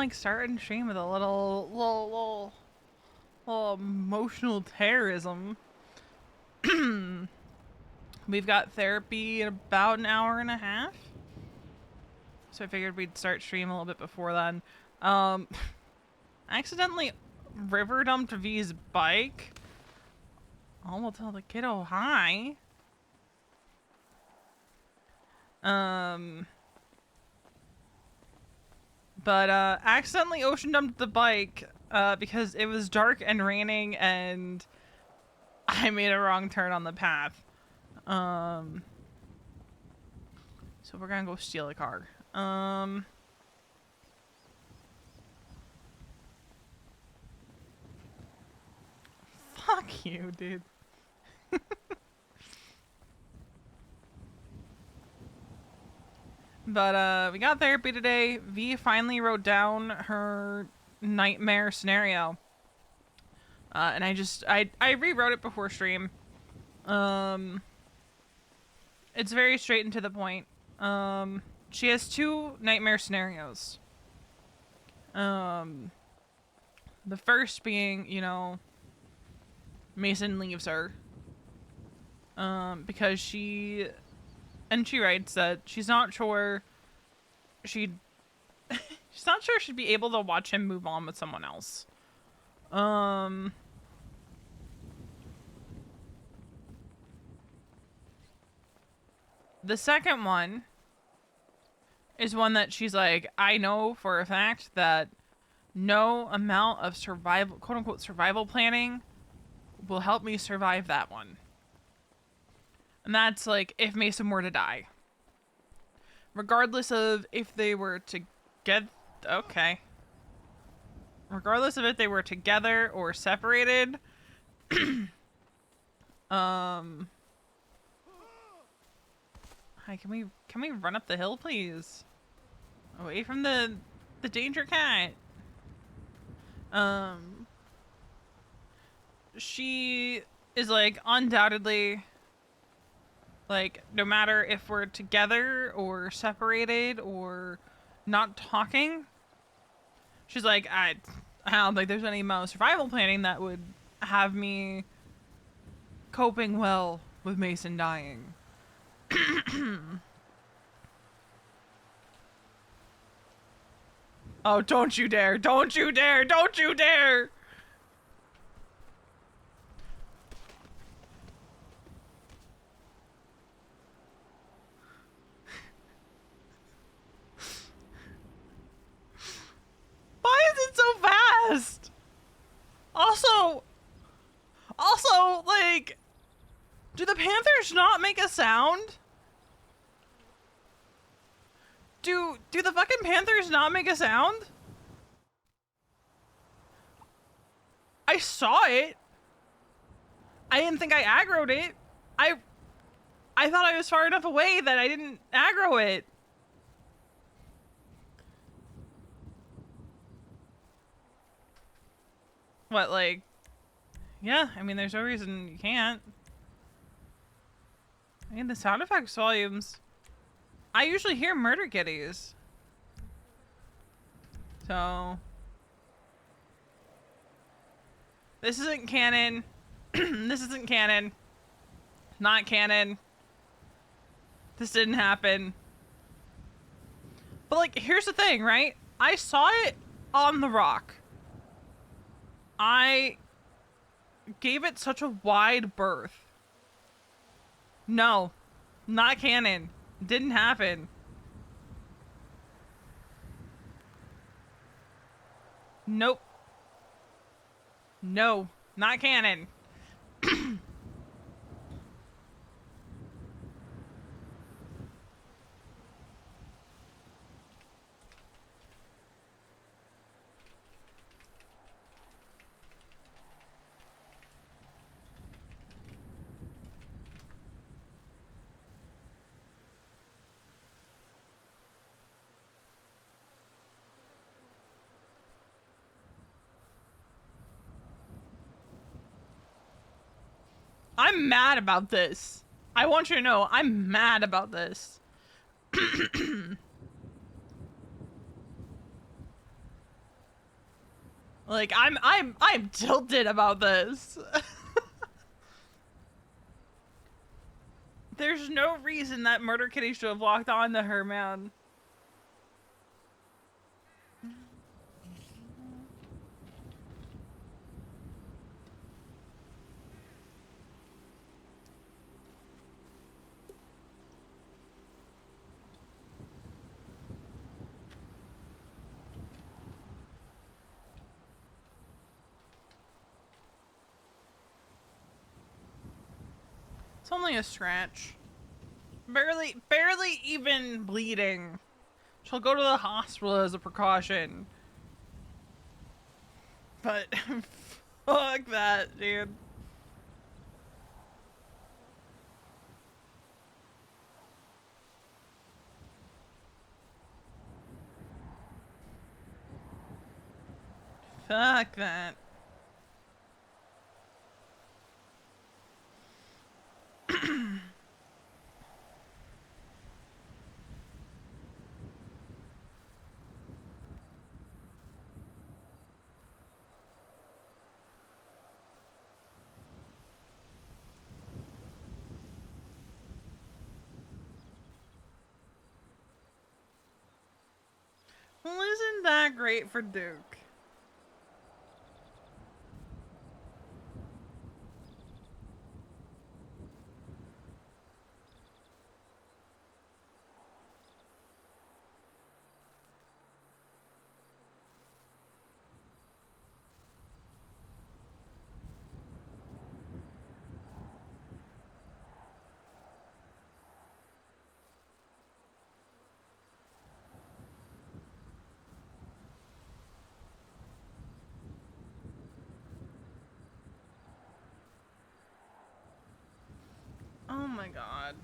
like start and stream with a little emotional terrorism. We've got therapy in about an hour and a half. So I figured we'd start stream a little bit before then. I accidentally river dumped V's bike. I'll tell the kiddo hi. But accidentally ocean dumped the bike because it was dark and raining and I made a wrong turn on the path. So we're gonna go steal a car. Fuck you, dude. But we got therapy today. V finally wrote down her nightmare scenario. And I rewrote it before stream. It's very straight and to the point. She has 2 nightmare scenarios. The first being, you know, Mason leaves her. Because she writes that she's not sure she's not sure she'd be able to watch him move on with someone else. The second one is one that she's like, I know for a fact that no amount of survival, quote unquote, survival planning will help me survive that one. And that's like if Mason were to die. Regardless of if they were to get... Okay. Regardless of if they were together or separated. Hi, can we run up the hill, please? Away from the danger cat. She is like undoubtedly like no matter if we're together or separated or not talking, she's like I don't think there's any amount of survival planning that would have me coping well with Mason dying. Oh, don't you dare! Don't you dare! Don't you dare! Why is it so fast? Also, like, do the Panthers not make a sound? Do the fucking Panthers not make a sound? I saw it. I didn't think I aggroed it. I thought I was far enough away that I didn't aggro it. What, like... Yeah, I mean, there's no reason you can't. I mean, the sound effects volumes... I usually hear murder kitties. So... This isn't canon. This isn't canon. Not canon. This didn't happen. But, like, here's the thing, right? I saw it on the rock. I gave it such a wide berth. No. Not canon. Didn't happen. Nope. No. Not canon. I'm mad about this. I want you to know, I'm mad about this. Like, I'm tilted about this. There's no reason that Murder Kitty should have locked on to her, man. It's only a scratch. Barely even bleeding. She'll go to the hospital as a precaution. But, fuck that, dude. Fuck that. Well, isn't that great for Duke? Oh my god.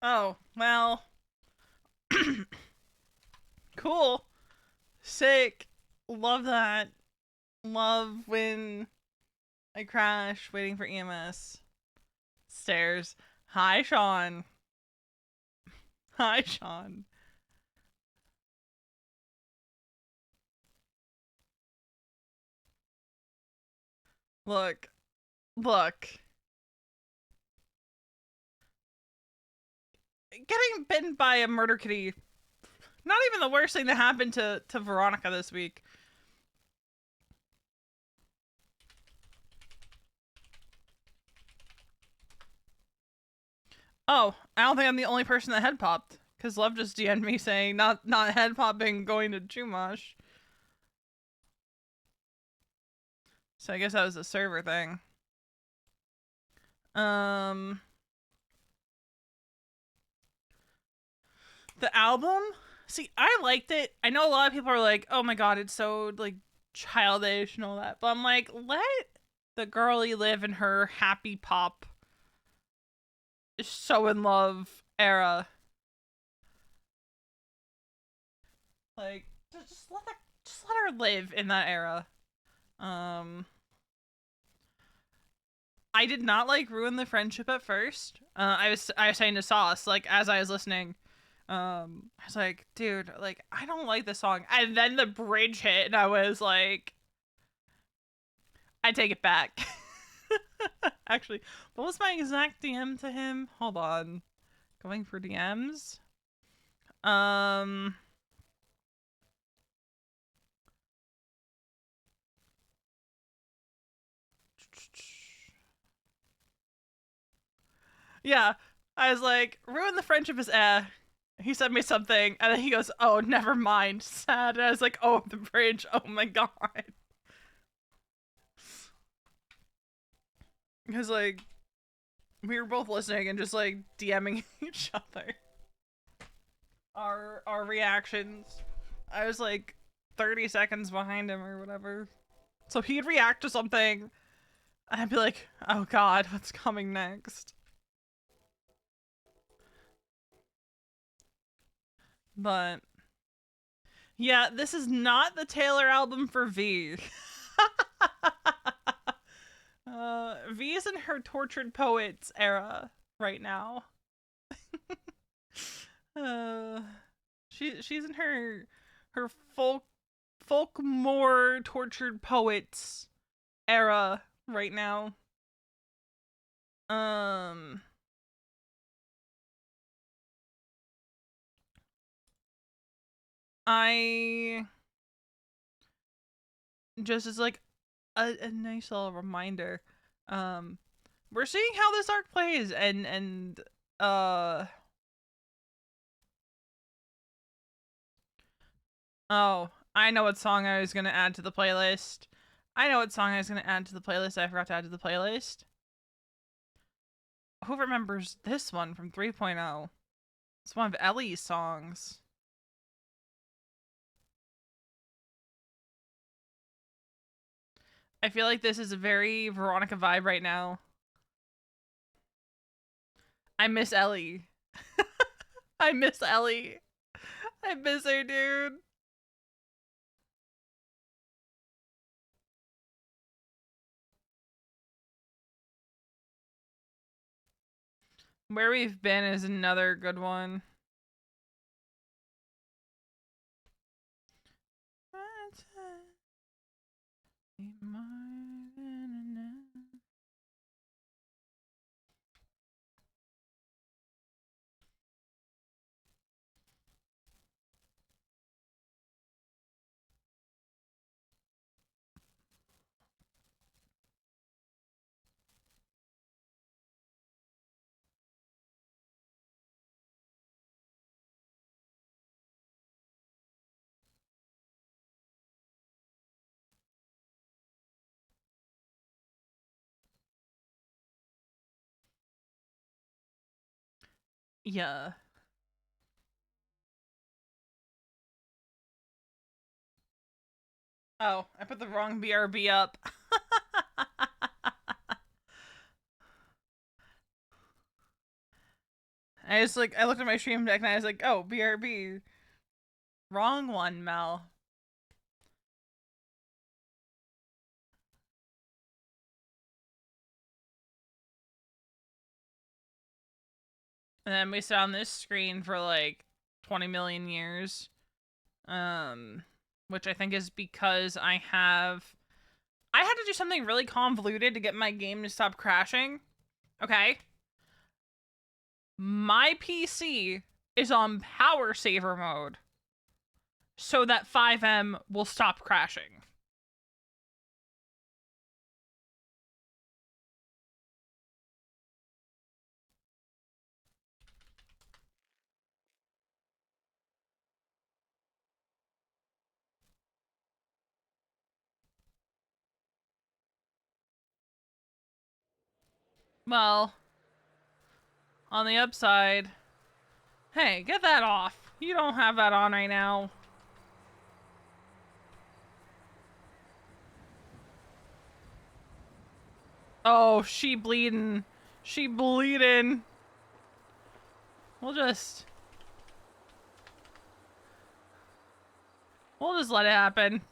Oh, well. Cool. Sick. Love that. Love when I crash waiting for EMS. Stairs. Hi, Sean. Hi, Sean. Look. Look. Getting bitten by a murder kitty. Not even the worst thing that happened to Veronica this week. Oh, I don't think I'm the only person that head popped. Because Love just DM'd me saying not head popping going to Chumash. So I guess that was a server thing. The album? See, I liked it. I know a lot of people are like, oh my god, it's so like childish and all that. But I'm like, let the girlie live in her happy pop, so in love era. Like, just let her live in that era. I did not like ruin the friendship at first. I was saying to Sauce, like, as I was listening, I was like, dude, like, I don't like this song. And then the bridge hit, and I was like, I take it back. Actually, what was my exact DM to him? Hold on. Going for DMs. Yeah, I was like, ruin the friendship is He sent me something, and then he goes, oh, never mind, sad. And I was like, oh, the bridge, oh my god. Because, like, we were both listening and just, like, DMing each other. Our reactions. I was, like, 30 seconds behind him or whatever. So he'd react to something, and I'd be like, oh god, what's coming next? But yeah, this is not the Taylor album for V. V is in her tortured poets era right now. She's in her folk more tortured poets era right now. I just as like a nice little reminder. We're seeing how this arc plays, and oh, I know what song I was gonna add to the playlist. I know what song I was gonna add to the playlist. I forgot to add to the playlist. Who remembers this one from 3.0? It's one of Ellie's songs. I feel like this is a very Veronica vibe right now. I miss Ellie. I miss Ellie. I miss her, dude. Where We've Been is another good one. Yeah. Oh, I put the wrong BRB up. I just like I looked at my stream deck and I was like, oh, BRB. Wrong one, Mel. And then we sat on this screen for like 20 million years. Which I think is because I had to do something really convoluted to get my game to stop crashing. Okay. My PC is on power saver mode so that 5M will stop crashing. Well, on the upside, hey, get that off. You don't have that on right now. Oh, she bleeding. She bleeding. We'll just let it happen.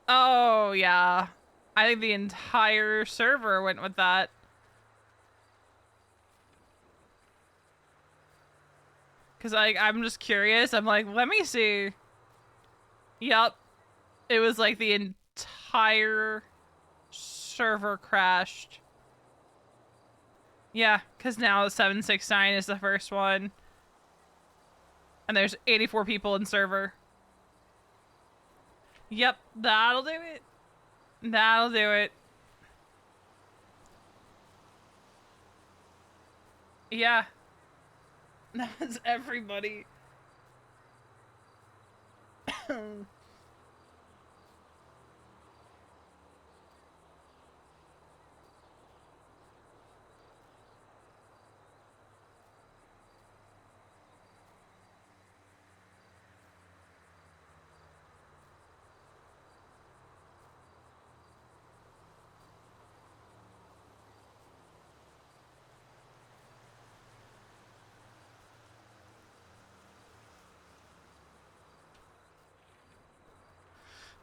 Oh, yeah. I think the entire server went with that. Because I'm just curious. I'm like, let me see. Yep. It was like the entire server crashed. Yeah, because now 769 is the first one. And there's 84 people in server. Yep, that'll do it. That'll do it. Yeah, that was everybody.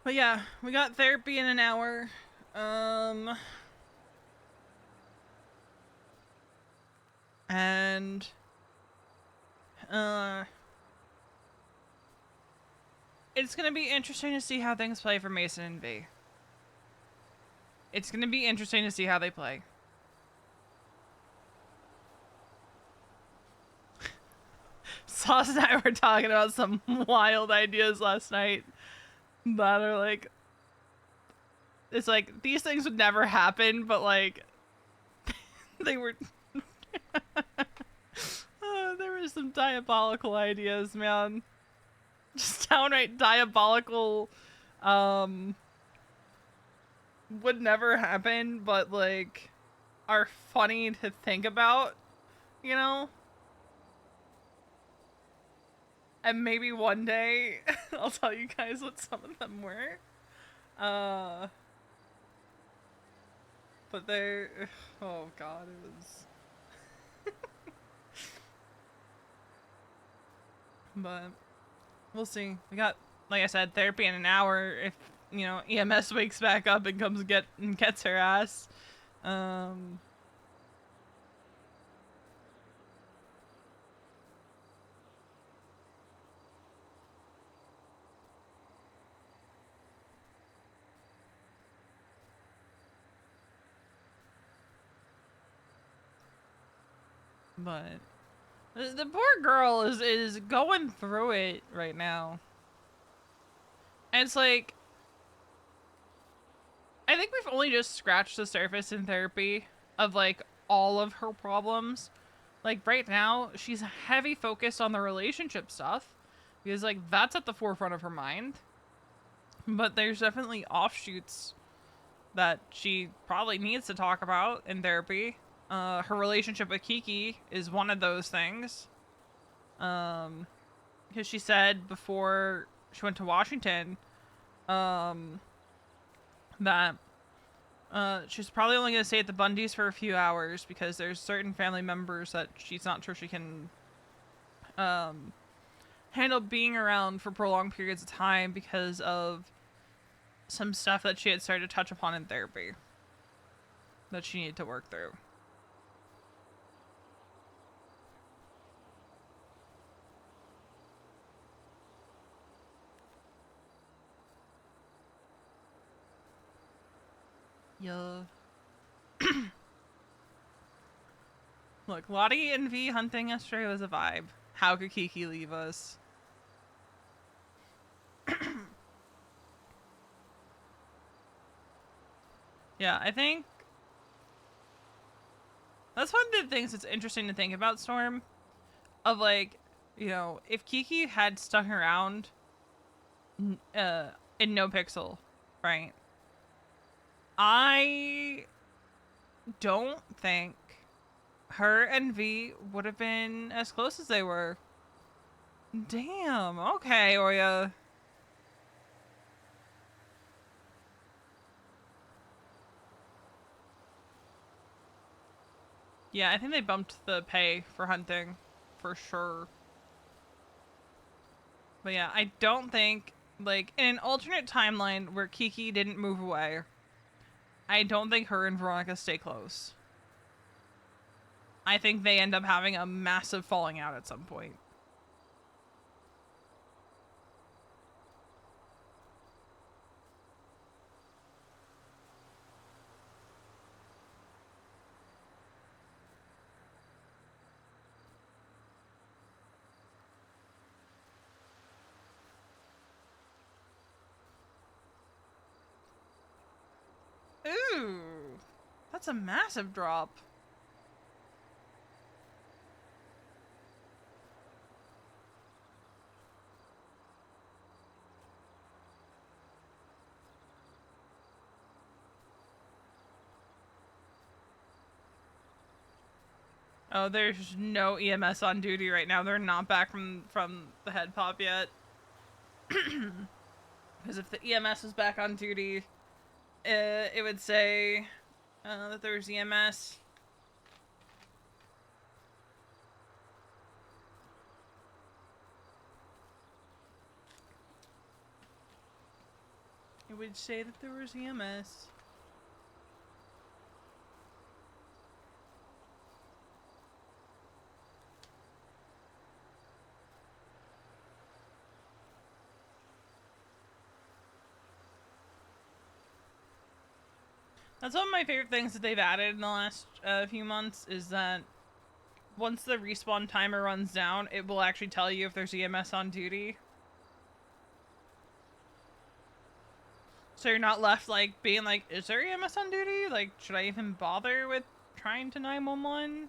But yeah, we got therapy in an hour. Um, and uh, it's gonna be interesting to see how things play for Mason and V. It's gonna be interesting to see how they play. Sauce and I were talking about some wild ideas last night that are like, it's like these things would never happen, but like they were. There were some diabolical ideas, man. Just downright diabolical. Um, would never happen, but like are funny to think about, you know? And maybe one day I'll tell you guys what some of them were. Uh, but they're, oh god, it was. But we'll see. We got, like I said, therapy in an hour. If you know EMS wakes back up and comes and gets her ass. Um, but the poor girl is going through it right now. And it's like, I think we've only just scratched the surface in therapy of like all of her problems. Like right now, she's heavy focused on the relationship stuff because like that's at the forefront of her mind. But there's definitely offshoots that she probably needs to talk about in therapy. Her relationship with Kiki is one of those things. Because she said before she went to Washington, that she's probably only going to stay at the Bundys for a few hours because there's certain family members that she's not sure she can handle being around for prolonged periods of time because of some stuff that she had started to touch upon in therapy that she needed to work through. Yeah. Look, Lottie and V hunting yesterday was a vibe. How could Kiki leave us? Yeah, I think that's one of the things that's interesting to think about Storm. Of like, you know, if Kiki had stuck around uh, in NoPixel, right? I don't think her and V would have been as close as they were. Damn. Okay, Oya. Yeah, I think they bumped the pay for hunting, for sure. But yeah, I don't think, like, in an alternate timeline where Kiki didn't move away, I don't think her and Veronica stay close. I think they end up having a massive falling out at some point. That's a massive drop. Oh, there's no EMS on duty right now. They're not back from the head pop yet. Because if the EMS was back on duty, it would say that there's EMS. It would say that there was EMS. That's one of my favorite things that they've added in the last few months is that once the respawn timer runs down, it will actually tell you if there's EMS on duty. So you're not left like being like, is there EMS on duty? Like, should I even bother with trying to 911?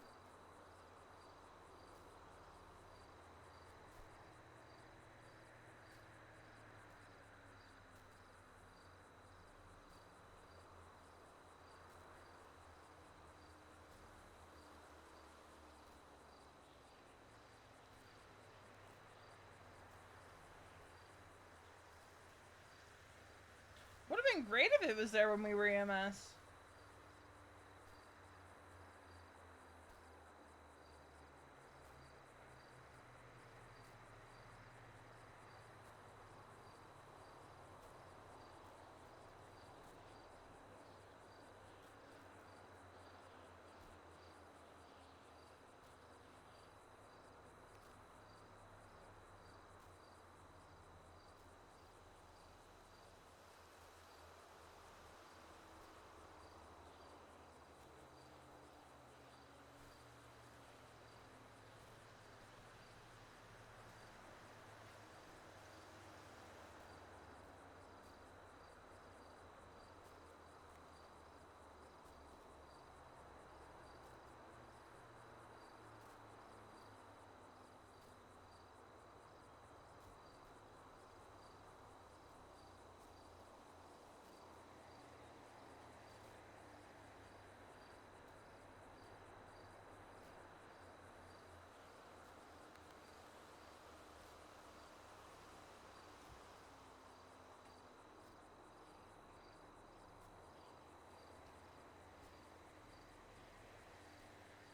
Would have been great if it was there when we were EMS.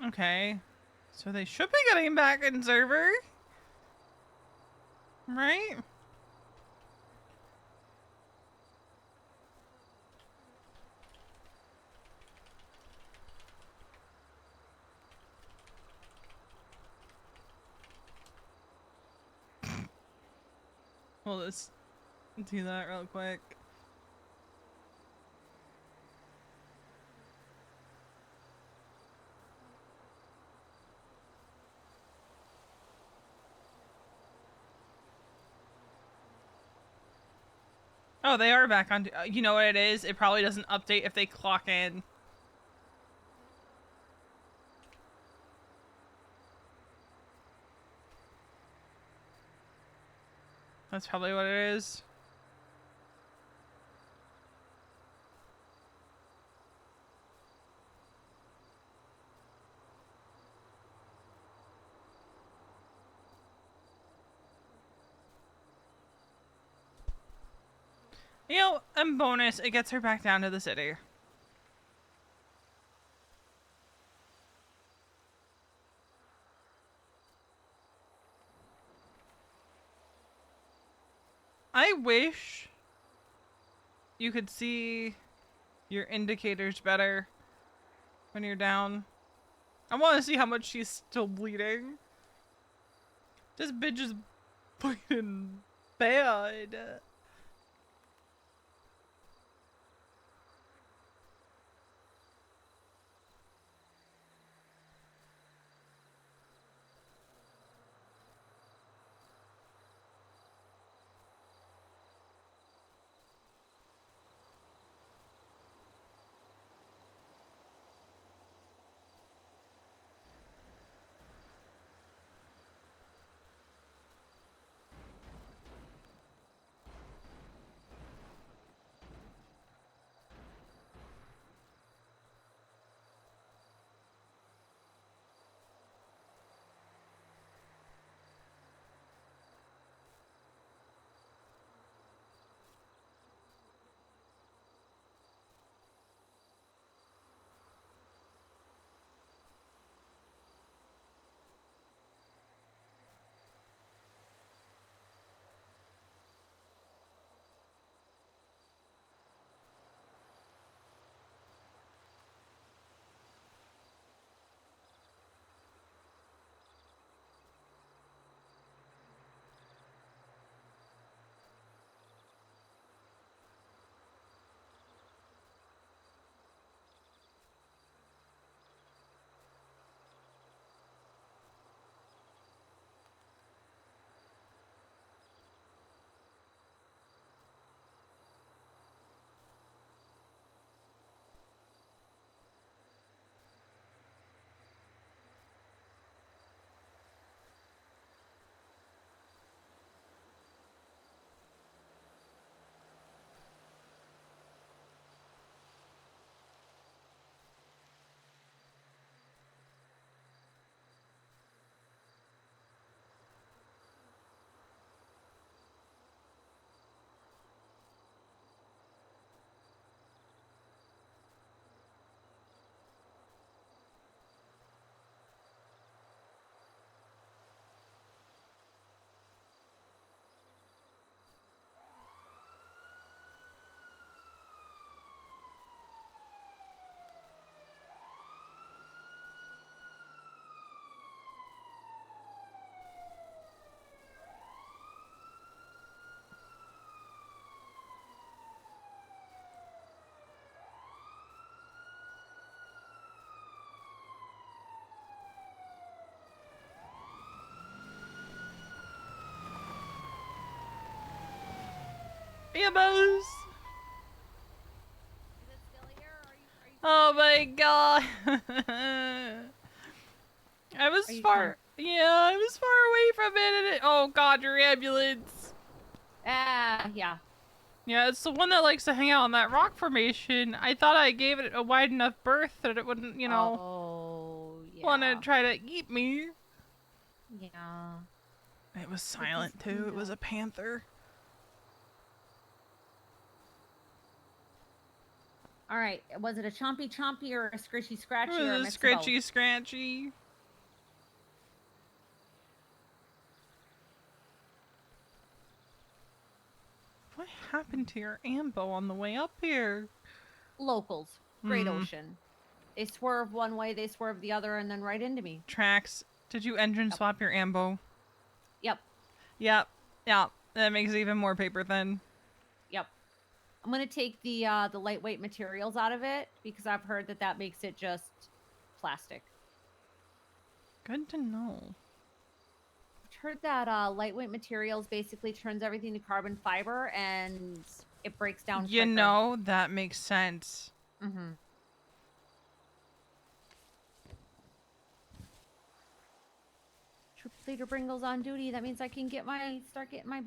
Okay. So they should be getting back in server. Right? We'll just do that real quick. Oh, they are back on. You know what it is? It probably doesn't update if they clock in. That's probably what it is. You know, and bonus, it gets her back down to the city. I wish you could see your indicators better when you're down. I want to see how much she's still bleeding. This bitch is bleeding bad. Ambos! Is it still here? Or are you Oh my god! I was Are you far. Yeah, I was far away from it. And oh god, your ambulance. yeah. Yeah, it's the one that likes to hang out on that rock formation. I thought I gave it a wide enough berth that it wouldn't, Oh, want to yeah. try to eat me. Yeah. It was It just silent too. It cleaned was a up. panther. All right. Was it a chompy chompy or a scritchy It scratchy or a was a mix of both? scratchy scratchy. What happened to your ambo on the way up here? Locals. Great Ocean. They swerve one way, they swerve the other, and then right into me. Tracks. Did you engine swap your ambo? Yep. Yep. Yep. That makes it even more paper thin. Yep. I'm gonna take the lightweight materials out of it because I've heard that makes it just plastic. Good to know. I've heard that lightweight materials basically turns everything to carbon fiber and it breaks down quicker. You know, that makes sense. Mm-hmm. Troop leader Bringle's on duty. That means I can start getting my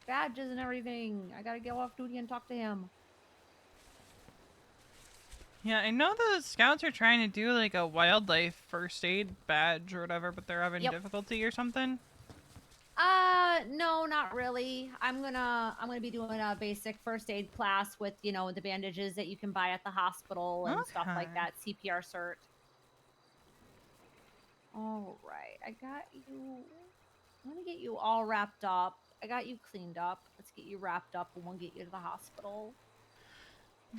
badges and everything. I gotta go off duty and talk to him. Yeah, I know the scouts are trying to do like a wildlife first aid badge or whatever, but they're having difficulty or something. No, not really. I'm gonna be doing a basic first aid class with, the bandages that you can buy at the hospital and stuff like that. CPR cert. All right, I got you. I'm gonna get you all wrapped up. I got you cleaned up. Let's get you wrapped up and we'll get you to the hospital.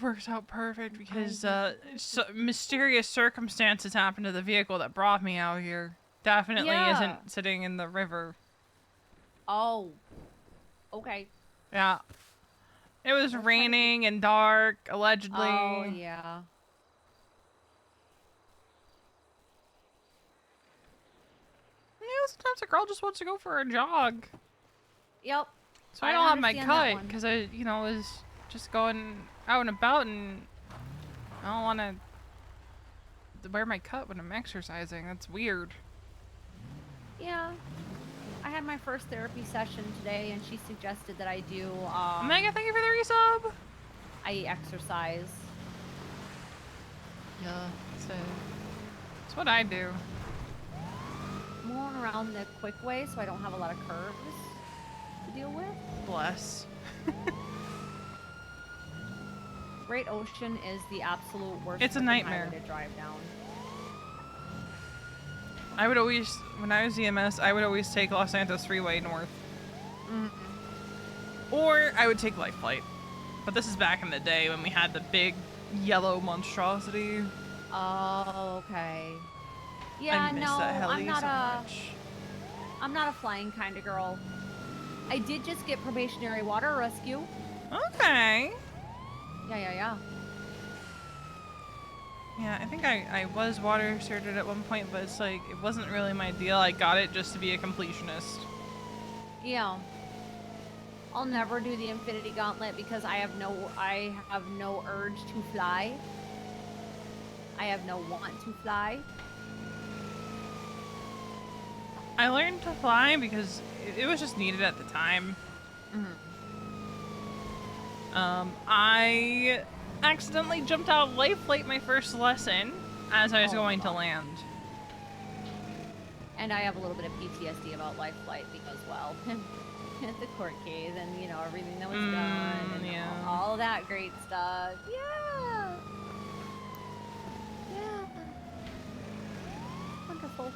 Works out perfect because mysterious circumstances happened to the vehicle that brought me out here. Definitely isn't sitting in the river. Oh. Okay. Yeah. It was raining and dark, allegedly. Oh, yeah. Sometimes a girl just wants to go for a jog. Yep. So I don't have my cut because I, was just going out and about and I don't want to wear my cut when I'm exercising. That's weird. Yeah. I had my first therapy session today and she suggested that I do, Omega, thank you for the resub. I exercise. Yeah. It's what I do. I'm going around the quick way so I don't have a lot of curves to deal with. Bless. Great Ocean is the absolute worst. It's a nightmare to drive down. I would always, when I was EMS, I would always take Los Santos Freeway north. Or I would take Life Flight. But this is back in the day when we had the big yellow monstrosity. Oh, okay. Yeah, I'm not a flying kind of girl. I did just get probationary water rescue. Okay. Yeah. Yeah, I think I was water certed at one point, but it's like, it wasn't really my deal. I got it just to be a completionist. Yeah. I'll never do the Infinity Gauntlet because I have no urge to fly. I have no want to fly. I learned to fly because it was just needed at the time. I accidentally jumped out of Life Flight my first lesson as I was going to land. And I have a little bit of PTSD about Life Flight because, well, the court case and, everything that was done and all that great stuff. Yeah. Wonderful.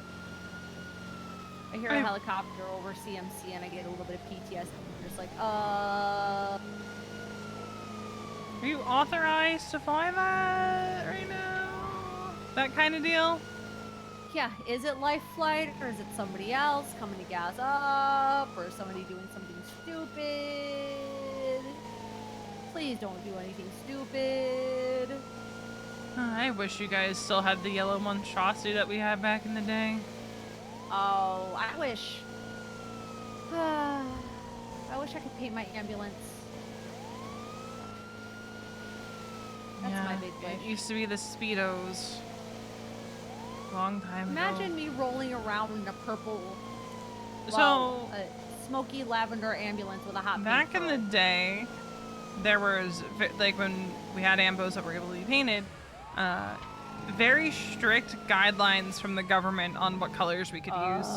I hear a helicopter over CMC and I get a little bit of PTSD. I'm just like, Are you authorized to fly that right now? That kind of deal? Yeah, is it Life Flight or is it somebody else coming to gas up or somebody doing something stupid? Please don't do anything stupid. I wish you guys still had the yellow monstrosity that we had back in the day. Oh, I wish. I wish I could paint my ambulance. That's my Yeah, big it wish. used to be the Speedos. Long time Imagine ago. me rolling around in a purple, So, a smoky lavender ambulance with a hot pink back in the pearl. day, there was, like, when we had ambos that were able to be painted, uh, very strict guidelines from the government on what colors we could use.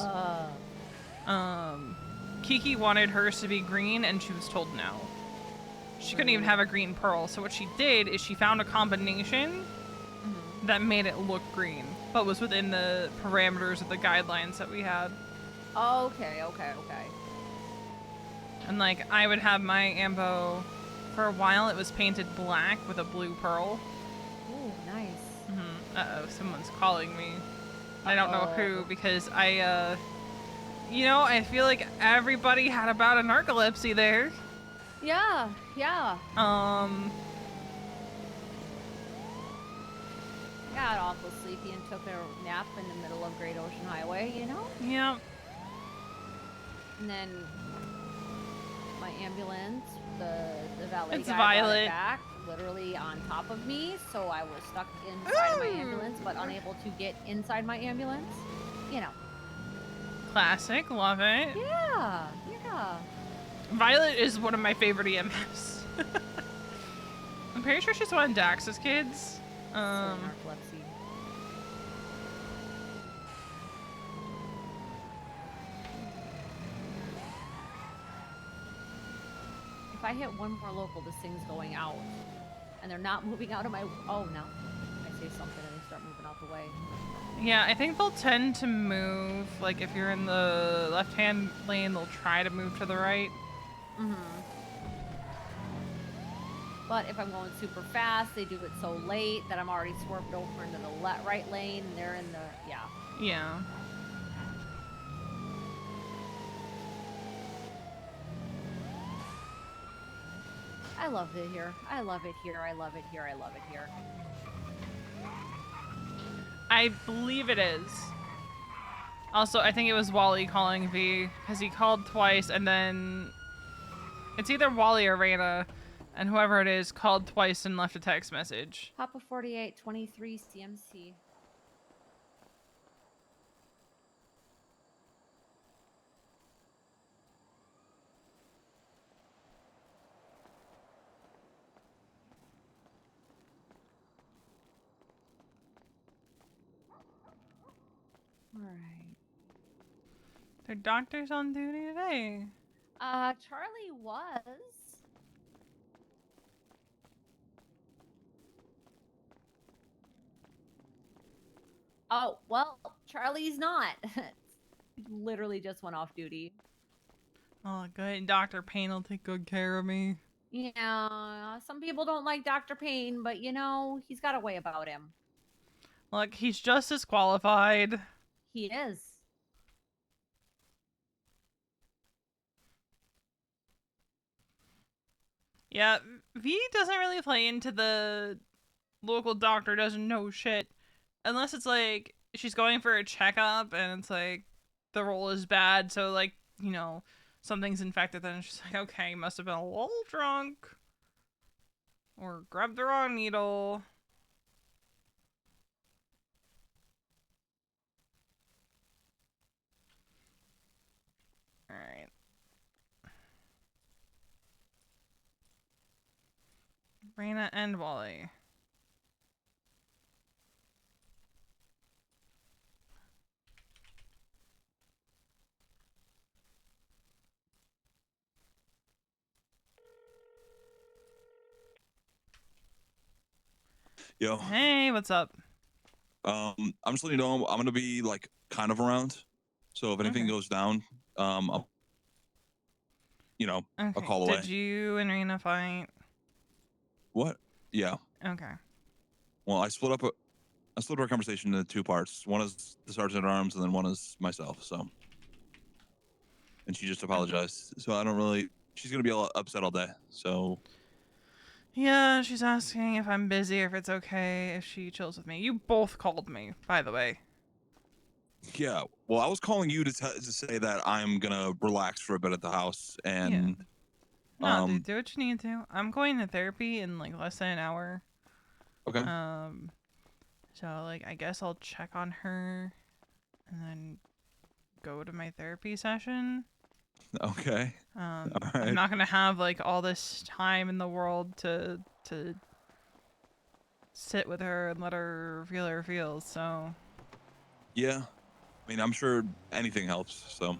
Um, Kiki wanted hers to be green, and she was told no. She couldn't even Rude. have a green pearl, so what she did is she found a combination that made it look green, but was within the parameters of the guidelines that we had. Okay. And like, I would have my ambo, for a while it was painted black with a blue pearl. Ooh, nice. Uh-oh, someone's calling me. I don't know who, Uh-oh. because I feel like everybody had about a narcolepsy there. Yeah. Got awful sleepy and took a nap in the middle of Great Ocean Highway, you know? Yeah. And then my ambulance, the valet It's guy brought Violet. it back literally on top of me, so I was stuck inside of my ambulance but unable to get inside my ambulance. You know. Classic, love it. Yeah. Violet is one of my favorite EMS. I'm pretty sure she's one of Dax's kids. Narcolepsy. If I hit one more local, this thing's going out. And they're not moving out of my... Oh, no. I say something and they start moving out the way. Yeah, I think they'll tend to move. Like, if you're in the left-hand lane, they'll try to move to the right. But if I'm going super fast, they do it so late that I'm already swerved over into the right lane, and they're in the... Yeah. Yeah. I love it here. I love it here. I love it here. I love it here. I believe it is. Also, I think it was Wally calling V, because he called twice, and then... It's either Wally or Raina, and whoever it is called twice and left a text message. Papa 4823 CMC. Alright. Their doctor's on duty today. Charlie was. Oh, well, Charlie's not. Literally just went off duty. Oh, good. Dr. Payne will take good care of me. Yeah, some people don't like Dr. Payne, but you know, he's got a way about him. Look, he's just as qualified. He is. Yeah, V doesn't really play into the local doctor doesn't know shit. Unless it's like she's going for a checkup and it's like the roll is bad, so like, something's infected, then she's like, okay, must have been a little drunk. Or grabbed the wrong needle. Alright. Raina and Wally. Yo. Hey, what's up? I'm just letting you know I'm gonna be like kind of around. So if anything Okay. goes down, I'll a Okay. call away. Did you and Raina fight? What? Yeah. Okay. Well, I split our conversation into two parts. One is the sergeant at arms, and then one is myself. So, and she just apologized. So I don't really. She's gonna be upset all day. So. Yeah, she's asking if I'm busy, if it's okay, if she chills with me. You both called me, by the way. Yeah. Well, I was calling you to say that I'm gonna relax for a bit at the house, and No, dude, do what you need to. I'm going to therapy in like less than an hour. Okay. So like I guess I'll check on her and then go to my therapy session. Okay. I'm right. not gonna have like all this time in the world to sit with her and let her feel her feels. So Yeah. I mean, I'm sure anything helps. So,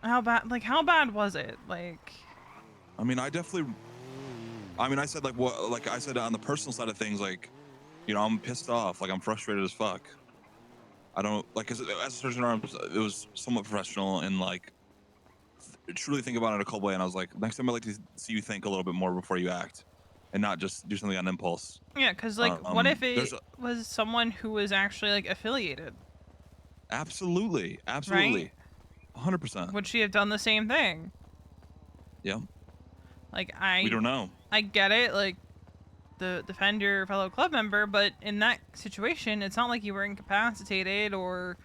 how bad was it? Like, I mean, I said like I said on the personal side of things, like, you know, I'm pissed off, like I'm frustrated as fuck. I don't like as a surgeon at arms, it was somewhat professional and like truly think about it a couple way. And I was like, next time I'd like to see you think a little bit more before you act, and not just do something on impulse. yeah, because like, what if There's it was someone who was actually like affiliated, absolutely, right? 100%. Would she have done the same thing? Yeah, Like, we don't know. I get it, like, defend your fellow club member, but in that situation, it's not like you were incapacitated or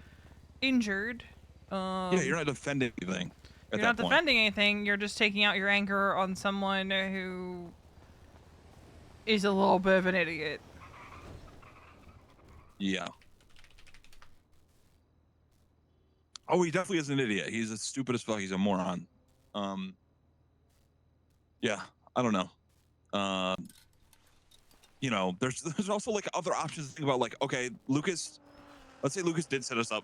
injured. Yeah, you're not defending anything at You're that not point. defending anything. You're just taking out your anger on someone who is a little bit of an idiot. Yeah. Oh, he definitely is an idiot. He's as stupid as fuck. He's a moron. Yeah, I don't know. You know, there's also like other options to think about. Like, okay, Lucas, let's say Lucas did set us up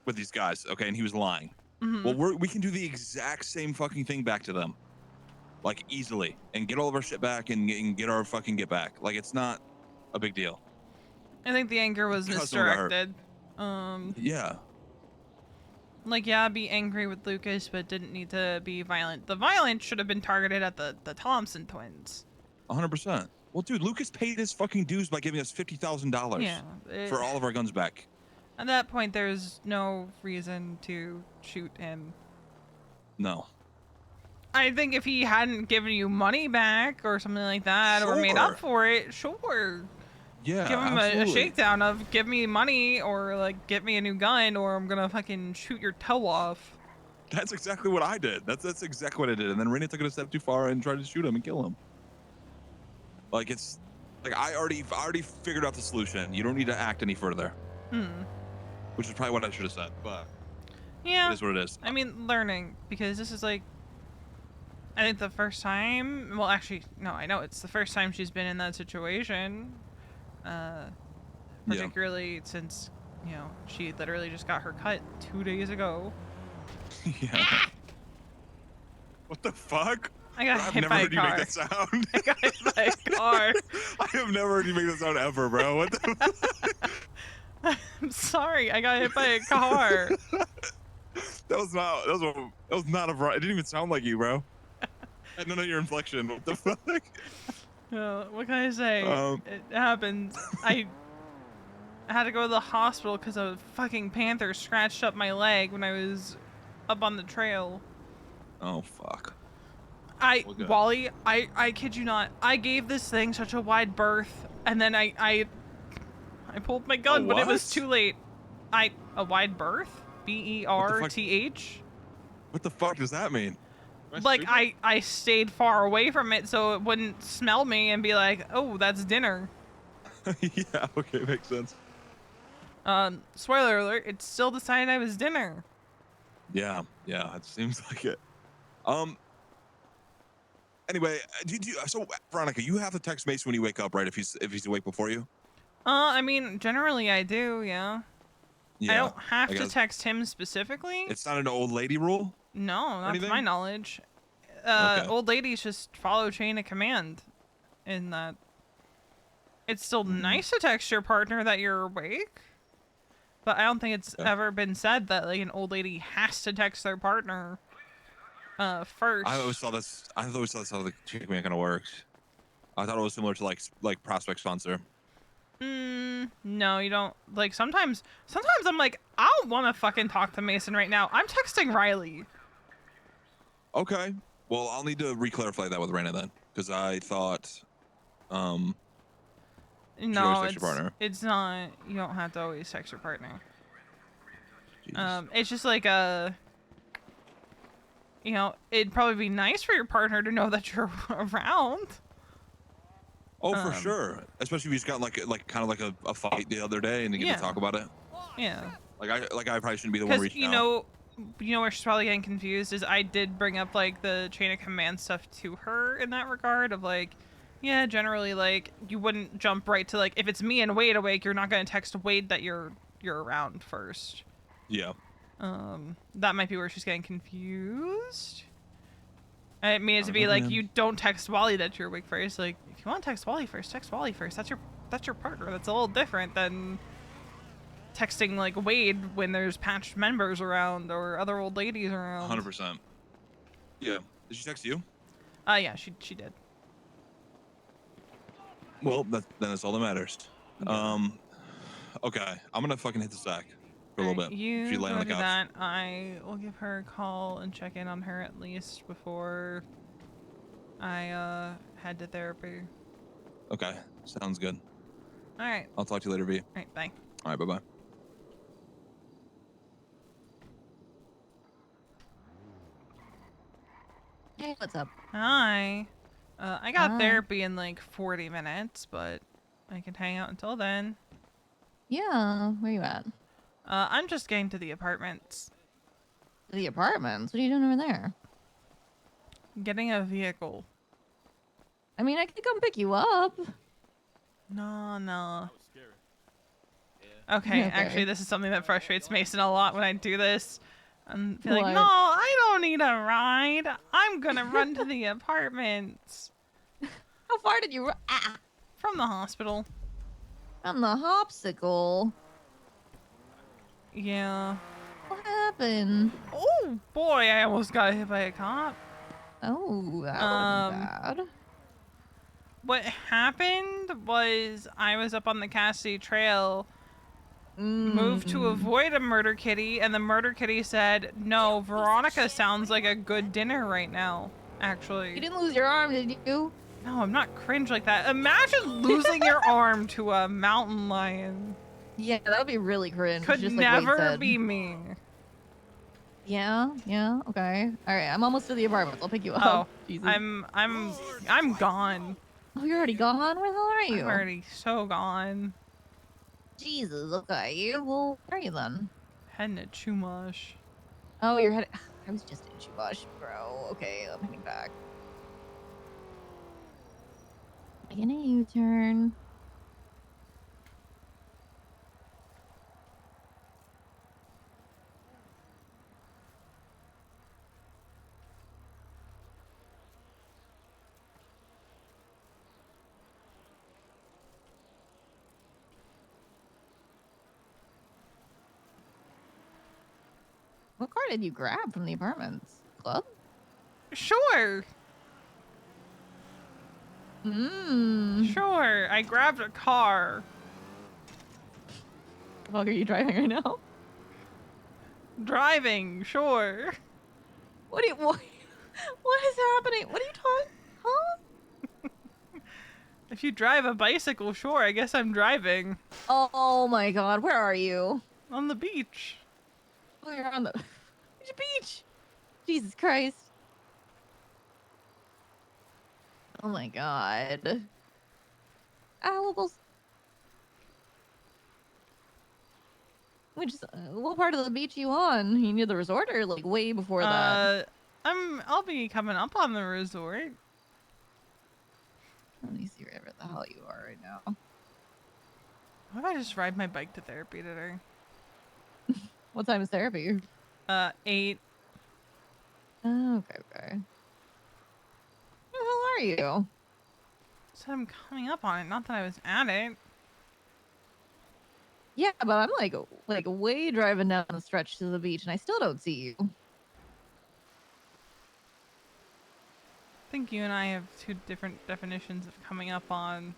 with these guys, okay, and he was lying. Mm-hmm. Well, we can do the exact same fucking thing back to them, like easily, and get all of our shit back and get our fucking get back. Like, it's not a big deal. I think the anger was Because someone got hurt. misdirected. Yeah. Like, yeah, be angry with Lucas, but didn't need to be violent. The violence should have been targeted at the Thompson twins. 100%. Well, dude, Lucas paid his fucking dues by giving us $50,000 Yeah. for all of our guns back. At that point, there's no reason to shoot him. No. I think if he hadn't given you money back or something like that, or made up Sure. for it, sure. Yeah, Give him a absolutely. shakedown of give me money or like get me a new gun or I'm gonna fucking shoot your toe off. That's exactly what I did. That's exactly what I did. And then Raina took it a step too far and tried to shoot him and kill him. Like, it's like I already figured out the solution. You don't need to act any further. Which is probably what I should have said, but yeah, it is what it is. I mean, learning, because this is like, I think the first time. Well, actually, no, I know it's the first time she's been in that situation. Particularly since, you know, she literally just got her cut 2 days ago. Yeah. What the fuck? I got I've hit never by a heard you car. make that sound. I got hit by a car. I have never heard you make that sound ever, bro. What the? I'm sorry, I got hit by a car. That was not a. It didn't even sound like you, bro. I had none of your inflection. What the fuck? What can I say? It happens. I had to go to the hospital because a fucking panther scratched up my leg when I was up on the trail. Oh fuck. Wally, I kid you not. I gave this thing such a wide berth, and then I pulled my gun, but it was too late. A wide berth? BERTH? What the fuck does that mean? Like, I stayed far away from it so it wouldn't smell me and be like, oh, that's dinner. Yeah, okay, makes sense. Spoiler alert, it still decided I was dinner. Yeah, it seems like it. Anyway, so Veronica, you have to text Mason when you wake up, right? If he's awake before you. I mean, generally I do, yeah. I don't have to guess text him specifically. It's not an old lady rule. No, not to anything? my knowledge. Okay. Old ladies just follow chain of command in that. It's still nice to text your partner that you're awake, but I don't think it's ever been said that like an old lady has to text their partner first. I always thought that's how the chain of command kind of works. I thought it was similar to like prospect sponsor. No, you don't. Like sometimes I'm like, I don't want to fucking talk to Mason right now. I'm texting Riley. Okay. Well, I'll need to re-clarify that with Raina then, because I thought, No, text your partner. it's not. You don't have to always text your partner. Jeez. It's just like it'd probably be nice for your partner to know that you're around. Oh, for sure. Especially if you just got like kind of like a fight the other day and you get Yeah. to talk about it. Yeah. Like I probably shouldn't be the one Because reaching you out. know where she's probably getting confused is I did bring up like the chain of command stuff to her in that regard of like, yeah, generally like you wouldn't jump right to like if it's me and Wade awake, you're not gonna text Wade that you're around first. Yeah. That might be where she's getting confused. I mean, it to I be don't know, like man. you don't text Wally that you're awake first. Like if you want to text Wally first, text Wally first. That's your partner. That's a little different than texting like Wade when there's patched members around or other old ladies around. 100%. Yeah. Did she text you? Yeah, she did. Well, then that's all that matters. Yeah. Okay. I'm gonna fucking hit the sack for a little Alright, bit. She you lay on go the do couch. that. I will give her a call and check in on her at least before I head to therapy. Okay. Sounds good. Alright. I'll talk to you later, V. Alright, bye. All right. Bye bye. Hey, what's up? Hi. I got Hi. therapy in like 40 minutes, but I can hang out until then. Yeah, where you at? I'm just getting to the apartments. The apartments. What are you doing over there? Getting a vehicle. I mean, I could come pick you up. No. Okay, actually, this is something that frustrates Mason a lot when I do this. I'm feeling like, What? no, I don't need a ride. I'm gonna run to the apartments How far did you run? Ah, from the hospital. from the hopsicle. Yeah. What happened? Oh boy, I almost got hit by a cop. Oh, that wasn't bad. What happened was I was up on the Cassidy Trail, moved to avoid a murder kitty, and the murder kitty said, "No, Veronica sounds like a good dinner right now." Actually, You didn't lose your arm, did you? no, I'm not cringe like that. Imagine losing your arm to a mountain lion. Yeah, that would be really cringe. Could just like Wade never said. be me. Yeah, okay. All right, I'm almost to the apartment. I'll pick you Oh, up. Jesus. I'm gone. Oh, you're already gone? Where the hell are you? I'm already so gone. Jesus, okay. Well, where are you then? Heading to Chumash. Oh, you're heading. I was just in Chumash, bro. Okay, I'm heading back. Making a U-turn. What car did you grab from the apartments? Club? Sure. Sure. I grabbed a car. The fuck are you driving right now? Driving, sure. What is happening? What are you talking? Huh? If you drive a bicycle, sure, I guess I'm driving. Oh my god, where are you? On the beach. Oh, you're on the which beach? Jesus Christ. Oh my god. Owls. What part of the beach you on? You near the resort or like way before that? I'll be coming up on the resort. Let me see wherever the hell you are right now. What if I just ride my bike to therapy today? What time is therapy? 8. Oh, okay. Where the hell are you? So I'm coming up on it, not that I was at it. Yeah, but I'm like way driving down the stretch to the beach and I still don't see you. I think you and I have 2 different definitions of coming up on.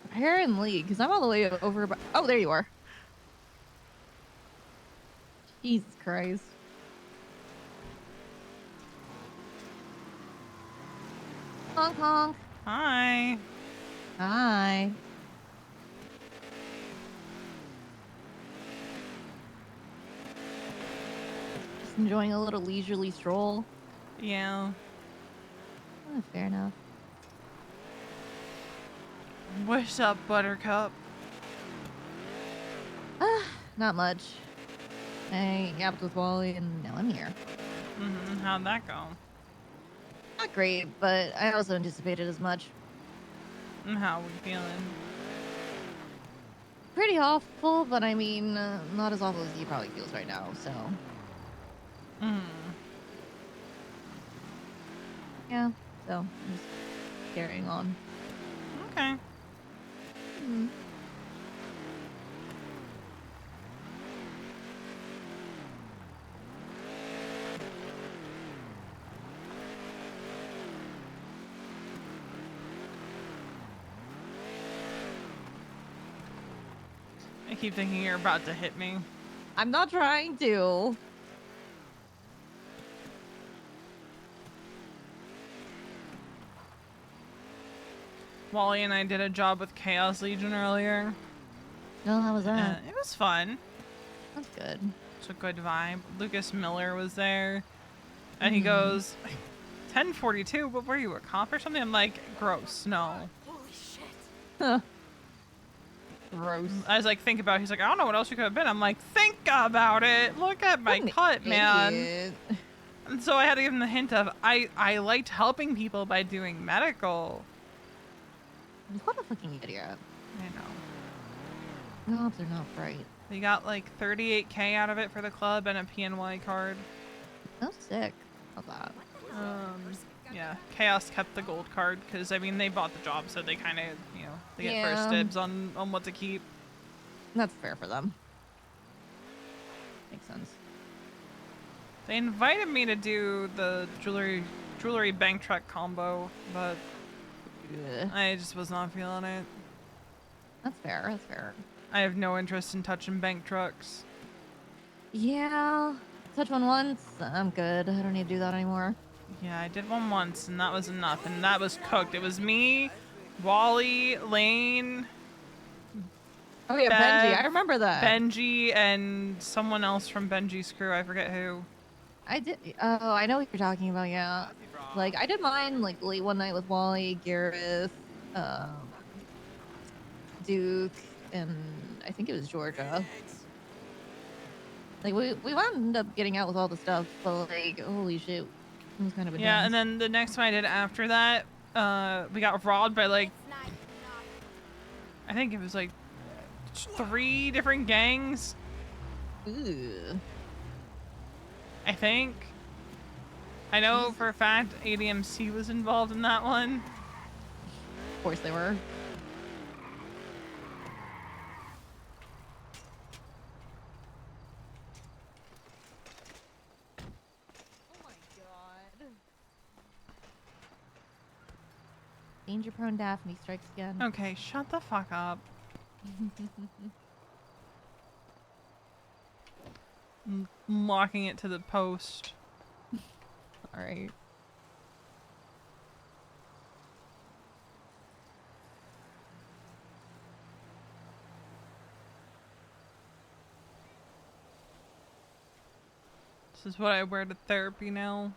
Apparently, because I'm all the way over by... Oh, there you are. Jesus Christ. Honk honk. Hi. Hi. Just enjoying a little leisurely stroll. Yeah. Oh, fair enough. What's up, Buttercup? Not much. I yapped with Wally and now I'm here. How'd that go? Not great, but I also anticipated as much. How we feeling? Pretty awful, but I mean, not as awful as he probably feels right now, so. Yeah, so I'm just carrying on. Okay. I keep thinking you're about to hit me. I'm not trying to. Wally and I did a job with Chaos Legion earlier. No, how was that? It was fun. That's good. It's a good vibe. Lucas Miller was there. And he goes, 1042, but were you a cop or something? I'm like, gross, no. Holy shit. Huh. Gross. I was like, think about it. He's like, I don't know what else you could have been. I'm like, think about it. Look at my What an cut, man. idiot. And so I had to give him the hint of, I liked helping people by doing medical. What a fucking idiot. I know. Knobs are not bright. We got like 38K out of it for the club and a PNY card. So sick of that. Yeah, Chaos kept the gold card because, I mean, they bought the job, so they kind of, they get first Yeah. dibs on what to keep. That's fair for them. Makes sense. They invited me to do the jewelry bank truck combo, but Ugh. I just was not feeling it. That's fair. That's fair. I have no interest in touching bank trucks. Yeah. Touch one once. I'm good. I don't need to do that anymore. Yeah, I did one once, and that was enough, and that was cooked. It was me, Wally, Lane, Oh yeah, Benji. I remember that. Benji, and someone else from Benji's crew. I forget who. I did. Oh, I know what you're talking about. Yeah. Like I did mine like late one night with Wally, Gareth, Duke, and I think it was Georgia. Like we wound up getting out with all the stuff, but like holy shit, it was kind of intense. Yeah, and then the next one I did after that, we got robbed by like, I think it was like 3 different gangs. Ooh. I think. I know for a fact ADMC was involved in that one. Of course they were. Oh my god. Danger prone Daphne strikes again. Okay, shut the fuck up. Locking it to the post. Alright. This is what I wear to therapy now.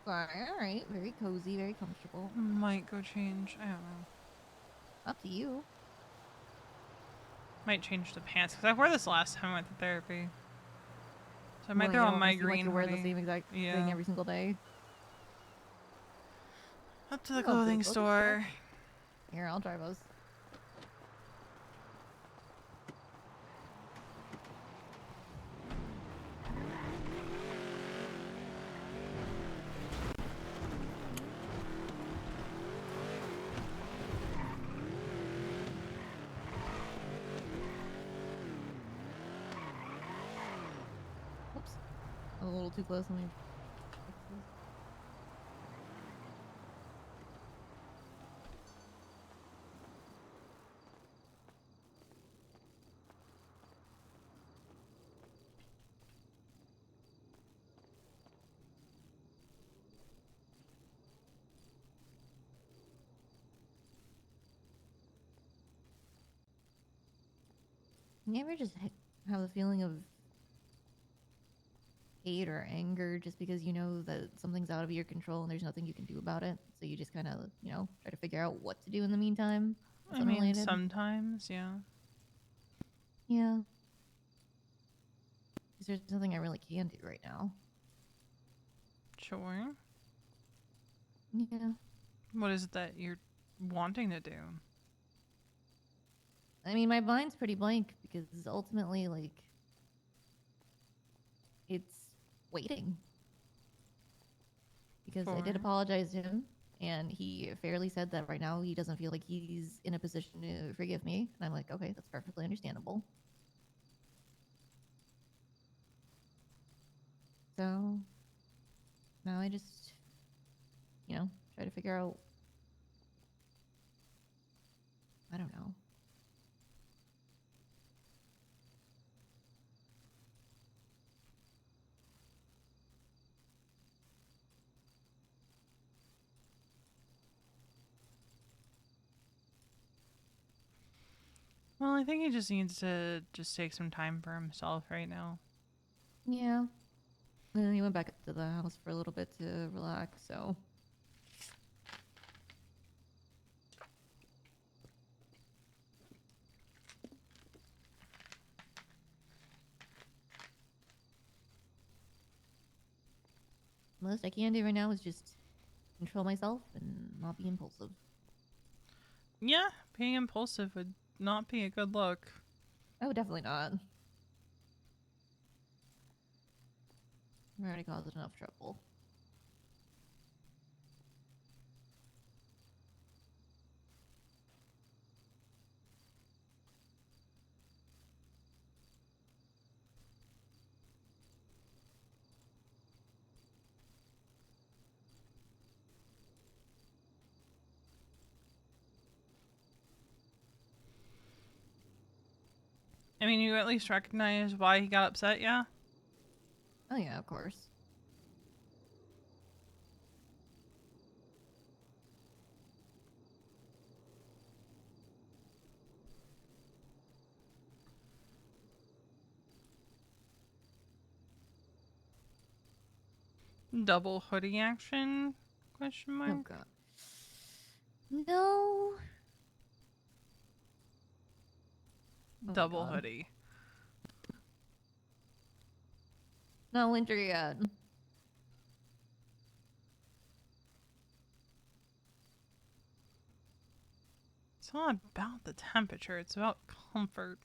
Alright. Very cozy, very comfortable. Might go change. I don't know. Up to you. Might change the pants because I wore this last time I went to therapy. So I might Well, throw you on don't my wanna seem like green you wear the hoodie. same exact thing Yeah. every single day. Up to the Oh, clothing the clothing store. Here, I'll drive us. Oops. A little too close. Let me fix this. You ever just have the feeling of hate or anger just because you know that something's out of your control and there's nothing you can do about it? So you just kind of, try to figure out what to do in the meantime? I mean, sometimes, yeah. Yeah. Because there's nothing I really can do right now. Sure. Yeah. What is it that you're wanting to do? I mean, my mind's pretty blank because ultimately, like, it's waiting. Because I did For? apologize to him, and he fairly said that right now he doesn't feel like he's in a position to forgive me. And I'm like, okay, that's perfectly understandable. So now I just, try to figure out. I don't know. Well, I think he just needs to just take some time for himself right now. Yeah. And then he went back to the house for a little bit to relax, so. The most I can do right now is just control myself and not be impulsive. Yeah, being impulsive would not be a good look. Oh, definitely not. I already caused enough trouble. I mean, you at least recognize why he got upset, yeah? Oh, yeah, of course. Double hoodie action? Question Oh, mark? God. No. Oh, my Double God. hoodie. Not winter yet. It's not about the temperature, it's about comfort.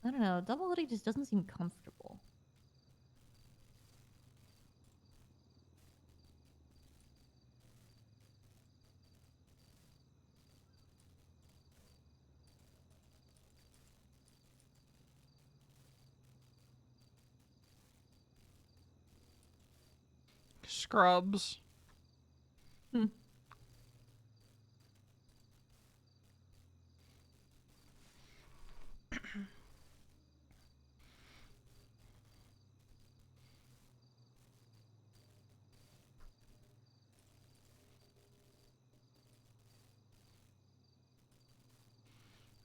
I don't know. Double hoodie just doesn't seem comfortable. Scrubs. Hmm.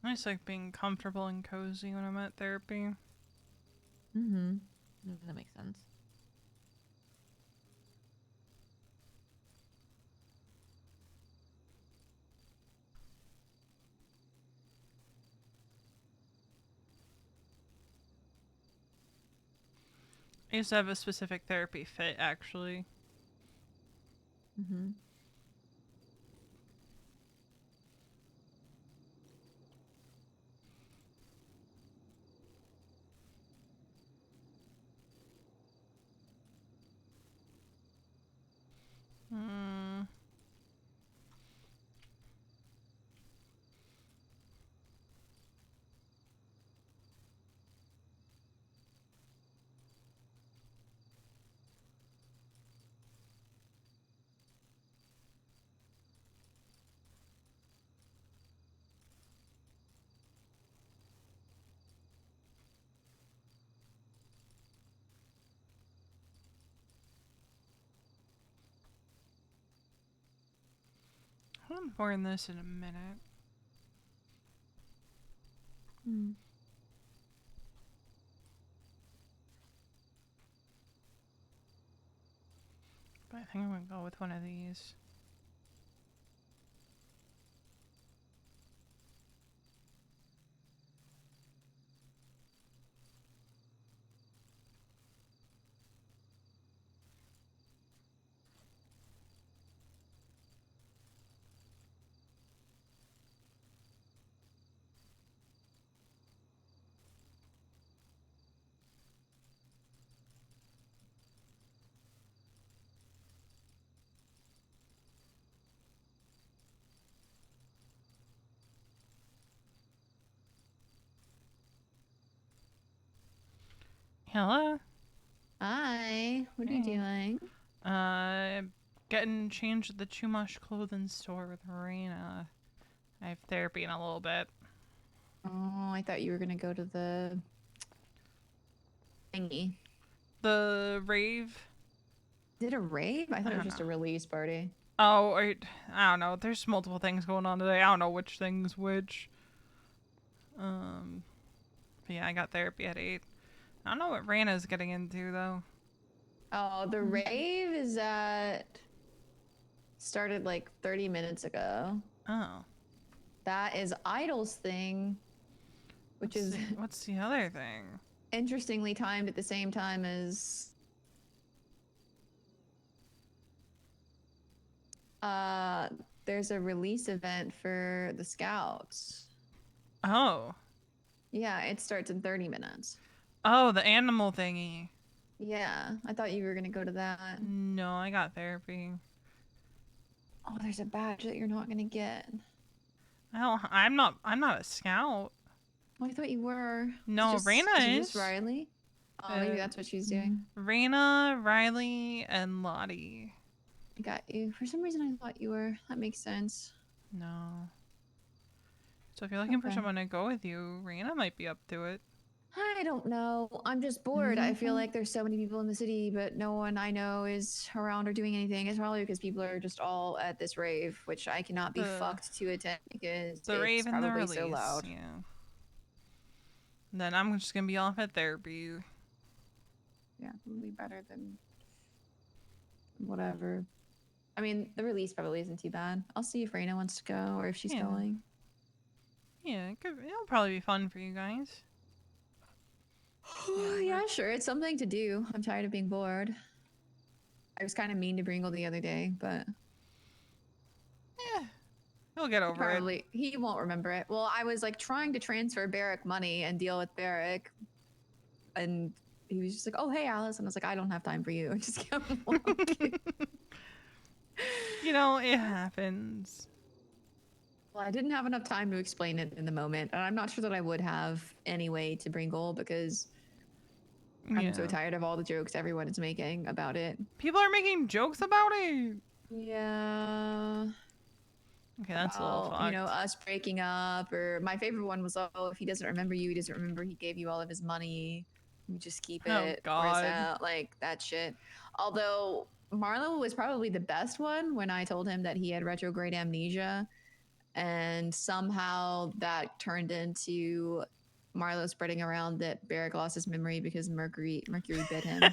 I just like being comfortable and cozy when I'm at therapy. Mm-hmm. That makes sense. I used to have a specific therapy fit, actually. Mm-hmm. Hmm. I'm wearing this in a minute. Mm. But I think I'm gonna go with one of these. Hello. Hi. What are you Hey. doing? Getting changed at the Chumash clothing store with Reina. I have therapy in a little bit. Oh, I thought you were gonna go to the thingy. The rave. Is it a rave? I thought I it was don't just know. a release party. Oh, I don't know. There's multiple things going on today. I don't know which thing's which. But yeah, I got therapy at 8. I don't know what Reina's getting into though. Oh, the rave is at started like 30 minutes ago. Oh. That is Idol's thing, which is What's the other thing? interestingly timed at the same time as there's a release event for the Scouts. Oh. Yeah, it starts in 30 minutes. Oh, the animal thingy. Yeah, I thought you were gonna go to that. No, I got therapy. Oh, there's a badge that you're not gonna get. I'm not a scout. Oh, I thought you were. No, Reina is it is. just Riley? Oh, maybe that's what she's doing. Reina, Riley, and Lottie. I got you. For some reason, I thought you were. That makes sense. No. So if you're looking for Okay. someone to go with you, Reina might be up to it. I don't know. I'm just bored. I feel like there's so many people in the city, but no one I know is around or doing anything. It's probably because people are just all at this rave, which I cannot be fucked to attend because The it's rave and the probably release. so loud. Yeah. Then I'm just gonna be off at therapy. Yeah, probably better than whatever. I mean, the release probably isn't too bad. I'll see if Reina wants to go or if she's Yeah. going. Yeah, it'll probably be fun for you guys. Yeah, sure. It's something to do. I'm tired of being bored. I was kind of mean to Bringle the other day, but Yeah. He'll get over it. probably he won't remember it. Well, I was like trying to transfer Barrick money and deal with Barrick, and he was just like, "Oh, hey, Alice," and I was like, "I don't have time for you." I just kept walking. You know, it happens. Well, I didn't have enough time to explain it in the moment, and I'm not sure that I would have anyway to Bringle because I'm so tired of all the jokes everyone is making about it. People are making jokes about it. Yeah. Okay, that's a little fucked. You know, us breaking up, or my favorite one was, oh, if he doesn't remember you, he doesn't remember he gave you all of his money. You just keep it. Oh, God. Out, like that shit. Although Marlo was probably the best one when I told him that he had retrograde amnesia, and somehow that turned into Marlo spreading around that Barrick lost his memory because Mercury bit him.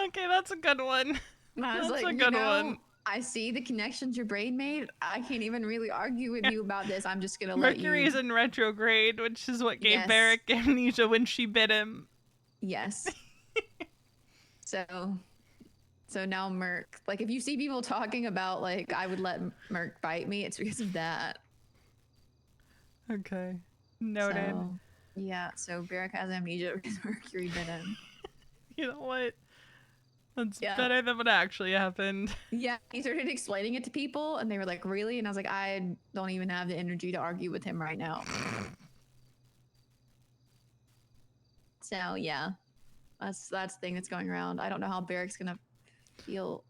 Okay, that's a good one. And I was That's like, a good one. I see the connections your brain made. I can't even really argue with you about this. I'm just gonna let you. Mercury's in retrograde, which is what gave Yes. Barrick amnesia when she bit him. Yes. So now Merc, like if you see people talking about like I would let Merc bite me, it's because of that. Okay. Noted. So, yeah, so Barrick has amnesia because Mercury bit him. You know what? That's Yeah. better than what actually happened. Yeah, he started explaining it to people and they were like, really? And I was like, I don't even have the energy to argue with him right now. So yeah, that's the thing that's going around. I don't know how Barrick's gonna feel.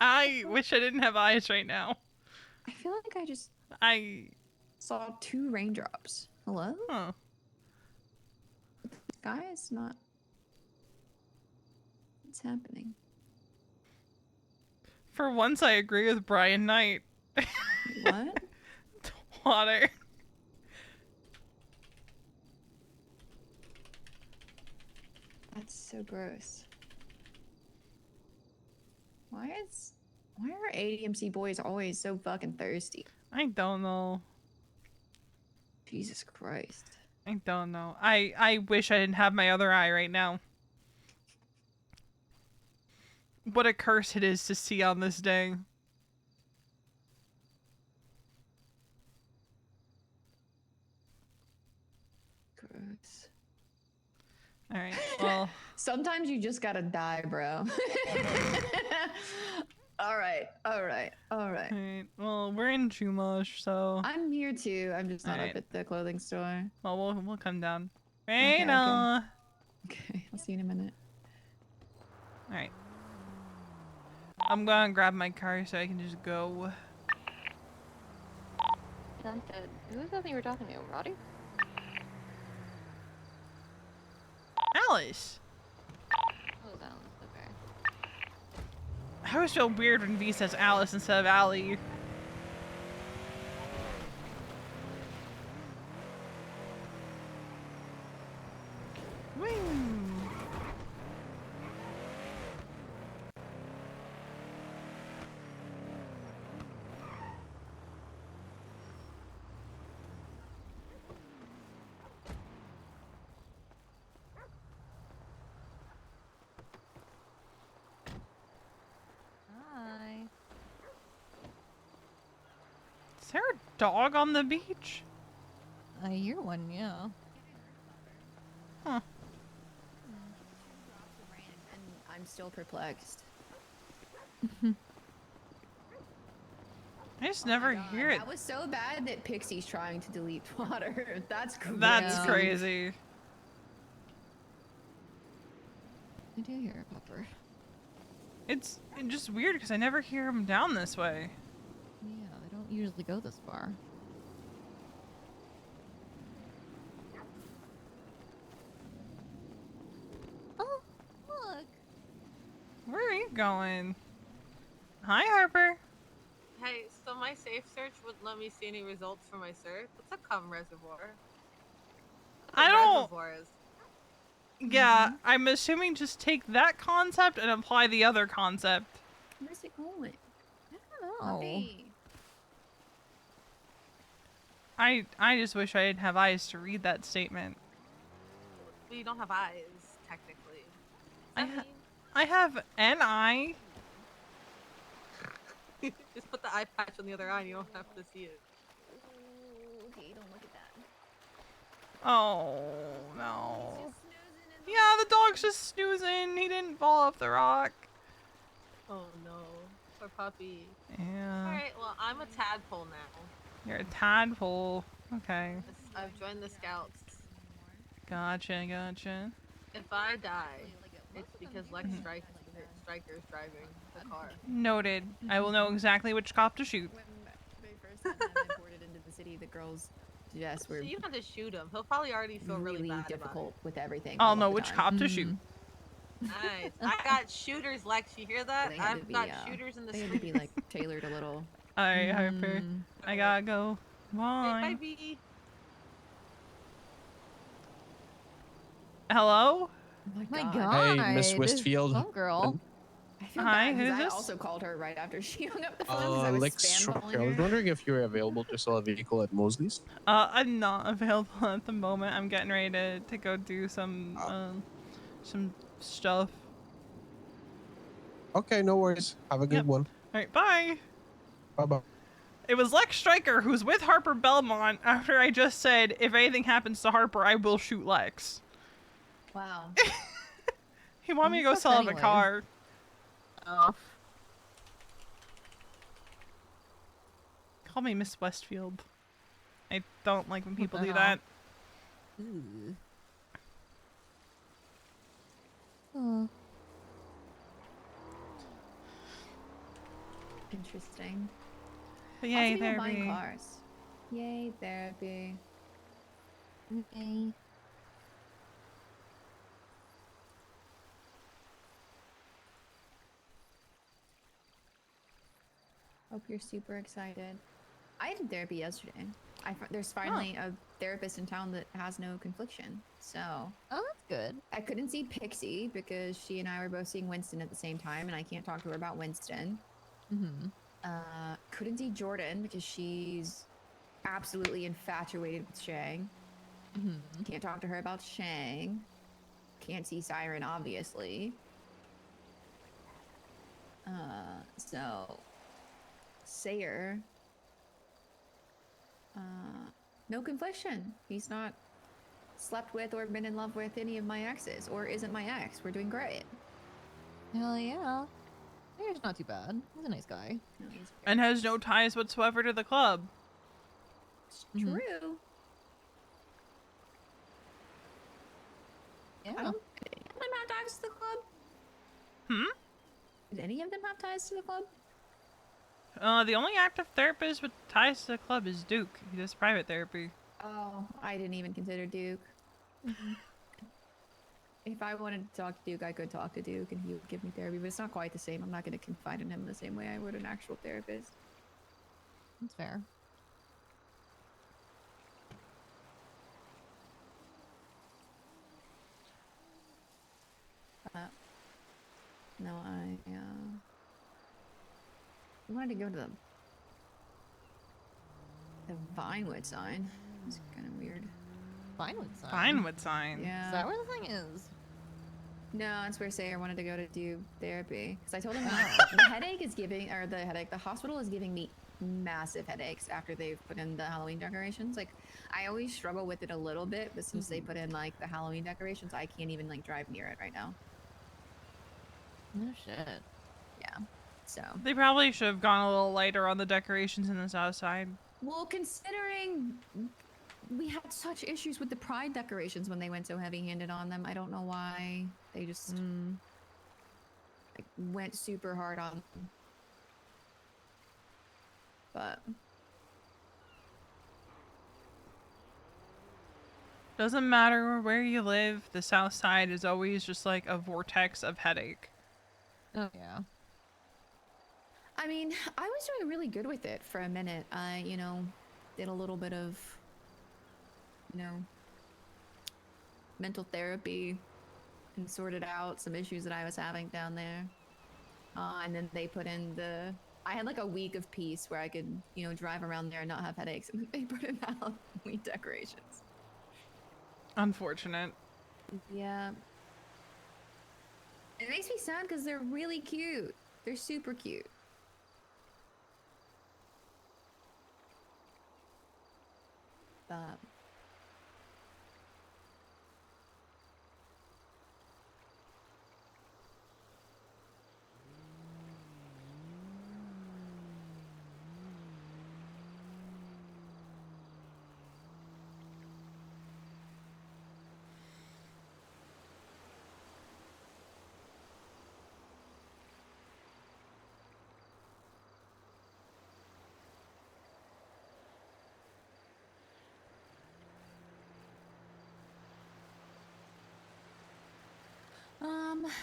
I wish I didn't have eyes right now. I feel like I just I saw 2 raindrops. Hello? huh. The sky is not. What's happening? For once I agree with Brian Knight. What? Water. That's so gross. Why are ADMC boys always so fucking thirsty? I don't know. Jesus Christ. I don't know. I wish I didn't have my other eye right now. What a curse it is to see on this day. Gross. Alright, well. Sometimes you just gotta die, bro. Alright. Alright, well, we're in Chumash, so. I'm here too. I'm just not Alright. up at the clothing store. Well, we'll come down. okay. Raina. Okay, I'll see you in a minute. All right. I'm gonna grab my car so I can just go. Who was that thing you were talking to? Roddy? Alice. Oh, that was okay. I always feel weird when V says Alice instead of Allie. Woo. Hi. Is there a dog on the beach? I hear one, yeah. Huh. And I'm still perplexed. I just Oh my never God, hear it. That was so bad that Pixie's trying to delete water. That's crazy. That's crazy. I do hear a pepper. It's just weird because I never hear him down this way. Yeah, they don't usually go this far. Oh, look. Where are you going? Hi, Harper. Hey, so my safe search wouldn't let me see any results for my search. What's a cum reservoir? What I a don't- reservoir is. Yeah, I'm assuming just take that concept and apply the other concept. Where's it going? I don't know. Puppy. I just wish I didn't have eyes to read that statement. Well, you don't have eyes, technically. I Does that I have an eye. mean? Just put the eye patch on the other eye and you don't have to see it. Okay, don't look at that. Oh no. Yeah, the dog's just snoozing. He didn't fall off the rock. Oh no. Poor puppy. Yeah. Alright, well, I'm a tadpole now. You're a tadpole. Okay. I've joined the scouts. Gotcha, gotcha. If I die, it's because Lex Striker's driving the car. Noted. I will know exactly which cop to shoot. When they first had them imported into the city, the girls just were So you don't have to shoot him. He'll probably already feel really bad difficult with everything. I'll all of know the which time. cop to shoot. about it. Nice. I got shooters, Lex. You hear that? They had to I've be, got shooters in the They had to street. be like tailored a little. Alright, Harper. I gotta go. Bye. Bye, B. Hello? Oh My God. God. Hey, Miss this Westfield. Some girl. I feel Hi, bad because who's I this? also called her right after she hung up the phone because I was Lex spam calling Striker. I was her. wondering if you were available to sell a vehicle at Mosley's. I'm not available at the moment. I'm getting ready to go do some stuff. Okay, no worries. Have a good Yep. one. Alright, bye. Bye bye. It was Lex Striker who's with Harper Belmont after I just said, if anything happens to Harper, I will shoot Lex. Wow. He wanted me to go Who's sell this him a anyway? car. Oh. Call me Miss Westfield. I don't like when people the do hell? that. Ooh. Oh. Interesting. But Lots yay, of people buying therapy. cars. Yay, therapy. Okay. Hope you're super excited. I did therapy yesterday. There's finally a therapist in town that has no confliction. So Oh, that's good. I couldn't see Pixie because she and I were both seeing Winston at the same time, and I can't talk to her about Winston. Mm-hmm. Couldn't see Jordan because she's absolutely infatuated with Shang. Mm-hmm. Can't talk to her about Shang. Can't see Siren, obviously. So Sayer. No confliction. He's not slept with or been in love with any of my exes, or isn't my ex. We're doing great. Hell yeah. He's not too bad. He's a nice guy. No, he's And has no ties whatsoever to the club. Mhm. true. I Yeah. don't. Did any of them have ties to the club? Hmm? Did any of them have ties to the club? The only active therapist with ties to the club is Duke. He does private therapy. Oh, I didn't even consider Duke. If I wanted to talk to Duke, I could talk to Duke and he would give me therapy, but it's not quite the same. I'm not going to confide in him the same way I would an actual therapist. That's fair. No, I wanted to go to the Vinewood sign. It's kind of weird. Vinewood sign. Vinewood sign. Yeah. Is that where the thing is? No, that's where Sayer wanted to go to do therapy. Because I told him like, the headache is giving, or the hospital is giving me massive headaches after they've put in the Halloween decorations. Like, I always struggle with it a little bit, but since they put in like the Halloween decorations, I can't even like drive near it right now. No shit. Yeah. So. They probably should have gone a little lighter on the decorations in the south side. Well, considering we had such issues with the Pride decorations when they went so heavy-handed on them, I don't know why they just like, went super hard on them. But Doesn't matter where you live, the south side is always just like a vortex of headache. Oh yeah. I mean, I was doing really good with it for a minute. I, did a little bit of, mental therapy and sorted out some issues that I was having down there. And then they put in I had like a week of peace where I could, drive around there and not have headaches. And they put in Halloween decorations. Unfortunate. Yeah. It makes me sad because they're really cute. They're super cute. But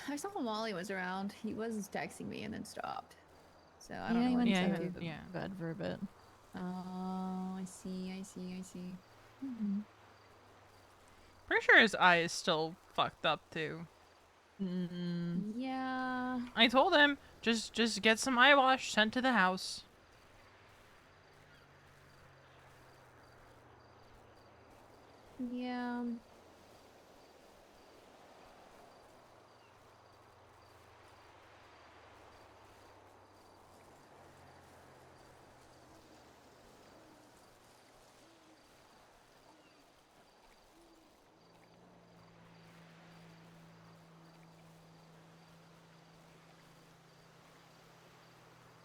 I saw Wally was around. He was texting me and then stopped. So I don't know what went he's to up to. bed. Yeah. Bed for a bit. Oh, I see. Pretty sure his eye is still fucked up too. Yeah. I told him just get some eye wash sent to the house. Yeah.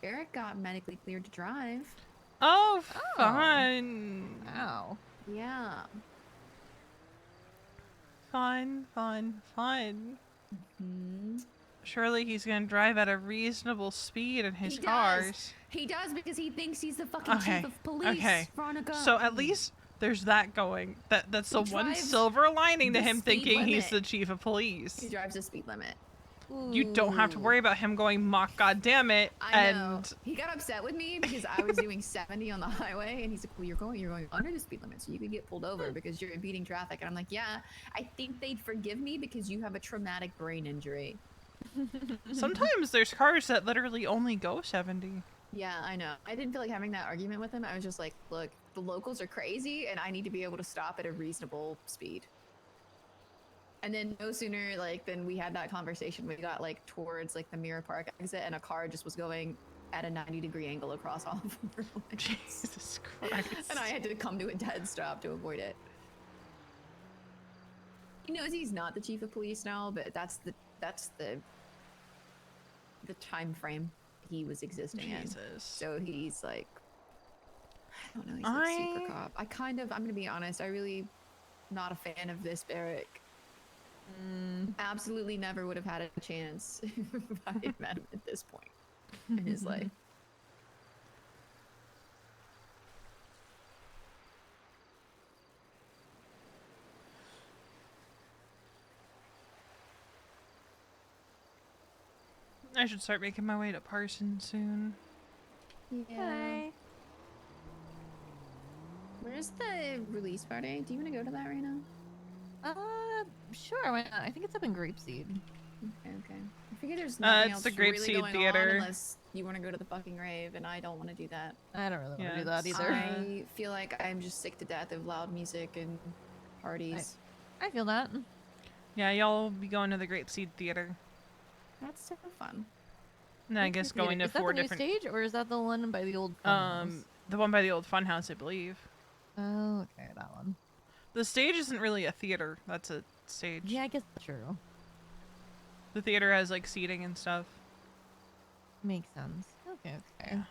Eric got medically cleared to drive. Oh, Oh. fun. Ow. Yeah. Fun. Hmm. Surely he's gonna drive at a reasonable speed in his He does. cars. He does because he thinks he's the fucking Okay, chief of police. okay. Veronica. So at least there's that going. That's the He one drives silver lining to the him speed thinking he's limit. the chief of police. He drives the speed limit. You don't have to worry about him going mock goddammit I know. and He got upset with me because I was doing 70 on the highway, and he's like, "Well, you're going under the speed limit, so you could get pulled over because you're impeding traffic." And I'm like, "Yeah, I think they'd forgive me because you have a traumatic brain injury." sometimes there's cars that literally only go 70. Yeah, I know. I didn't feel like having that argument with him. I was just like, "Look, the locals are crazy, and I need to be able to stop at a reasonable speed." And then no sooner than we had that conversation, we got towards the Mirror Park exit, and a car just was going at a 90-degree angle across all of our lanes. Jesus Christ. And I had to come to a dead stop to avoid it. He knows he's not the chief of police now, but that's the time frame he was existing in. Jesus. So he's I don't know, he's super cop. I'm gonna be honest, I really not a fan of this barrack. absolutely never would have had a chance if I had met him at this point in his life. I should start making my way to Parsons soon. Yeah. Where's the release party? Do you want to go to that right now? Sure. Why not? I think it's up in Grapeseed. Okay. I figure there's nothing it's else the really Grapeseed going Theater. on unless you want to go to the fucking rave, and I don't want to do that. I don't really want Yeah, to do that it's- either. I feel like I'm just sick to death of loud music and parties. I feel that. Yeah, y'all will be going to the Grapeseed Theater. That's so fun. And then I guess going to is that 4 the new different. stage, or is that the one by the old funhouse? The one by the old funhouse, I believe. Oh, okay, that one. The stage isn't really a theater. That's a stage. Yeah, I guess that's true. The theater has like seating and stuff. Makes sense. Okay, okay. Yeah.